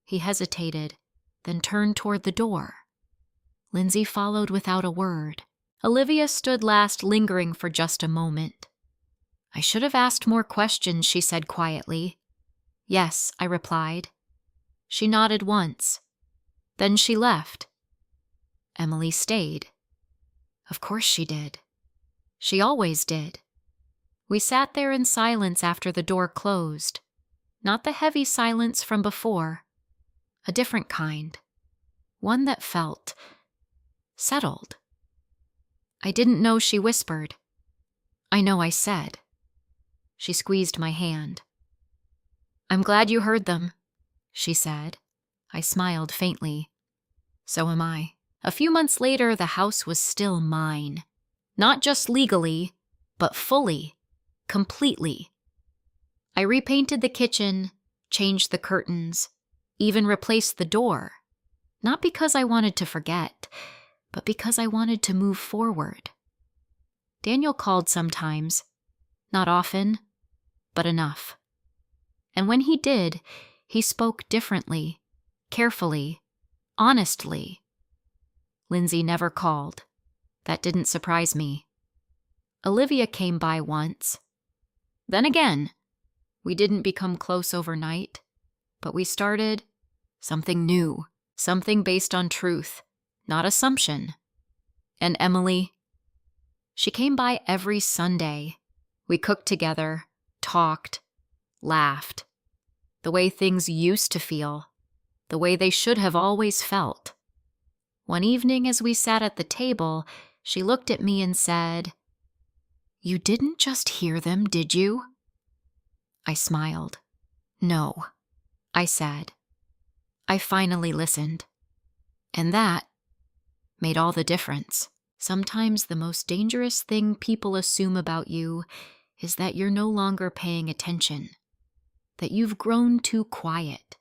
Speaker 1: He hesitated, then turned toward the door. Lindsay followed without a word. Olivia stood last, lingering for just a moment. "I should have asked more questions," she said quietly. "Yes," I replied. She nodded once. Then she left. Emily stayed. Of course she did. She always did. We sat there in silence after the door closed. Not the heavy silence from before. A different kind. One that felt settled. I didn't know she whispered. I know I said. She squeezed my hand. "I'm glad you heard them," she said. I smiled faintly. "So am I." A few months later, the house was still mine. Not just legally, but fully, completely. I repainted the kitchen, changed the curtains, even replaced the door. Not because I wanted to forget, but because I wanted to move forward. Daniel called sometimes. Not often, but enough. And when he did, he spoke differently, carefully, honestly. Lindsay never called. That didn't surprise me. Olivia came by once. Then again, we didn't become close overnight, but we started something new, something based on truth, not assumption. And Emily, she came by every Sunday. We cooked together, talked, laughed. The way things used to feel, the way they should have always felt. One evening as we sat at the table, she looked at me and said, "You didn't just hear them, did you?" I smiled. "No," I said. I finally listened. And that made all the difference. Sometimes the most dangerous thing people assume about you is that you're no longer paying attention, that you've grown too quiet,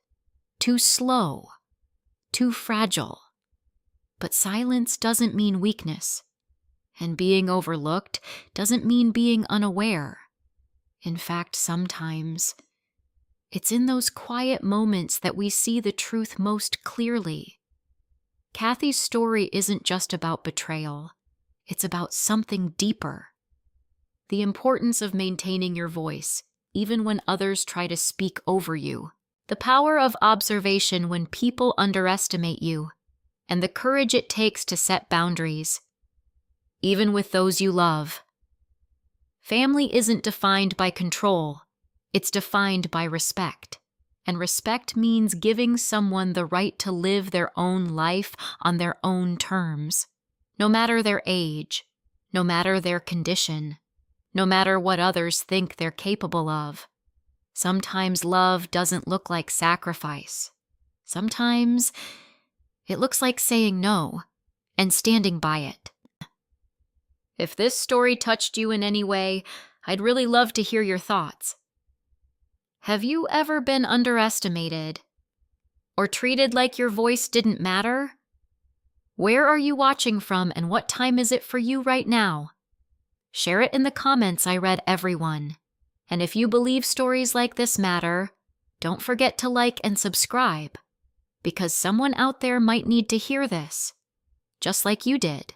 Speaker 1: too slow, too fragile. But silence doesn't mean weakness, and being overlooked doesn't mean being unaware. In fact, sometimes it's in those quiet moments that we see the truth most clearly. Cathy's story isn't just about betrayal. It's about something deeper. The importance of maintaining your voice, even when others try to speak over you. The power of observation when people underestimate you, and the courage it takes to set boundaries, even with those you love. Family isn't defined by control. It's defined by respect. And respect means giving someone the right to live their own life on their own terms. No matter their age, no matter their condition, no matter what others think they're capable of. Sometimes love doesn't look like sacrifice. Sometimes it looks like saying no and standing by it. If this story touched you in any way, I'd really love to hear your thoughts. Have you ever been underestimated or treated like your voice didn't matter? Where are you watching from and what time is it for you right now? Share it in the comments. I read every one. And if you believe stories like this matter, don't forget to like and subscribe, because someone out there might need to hear this, just like you did.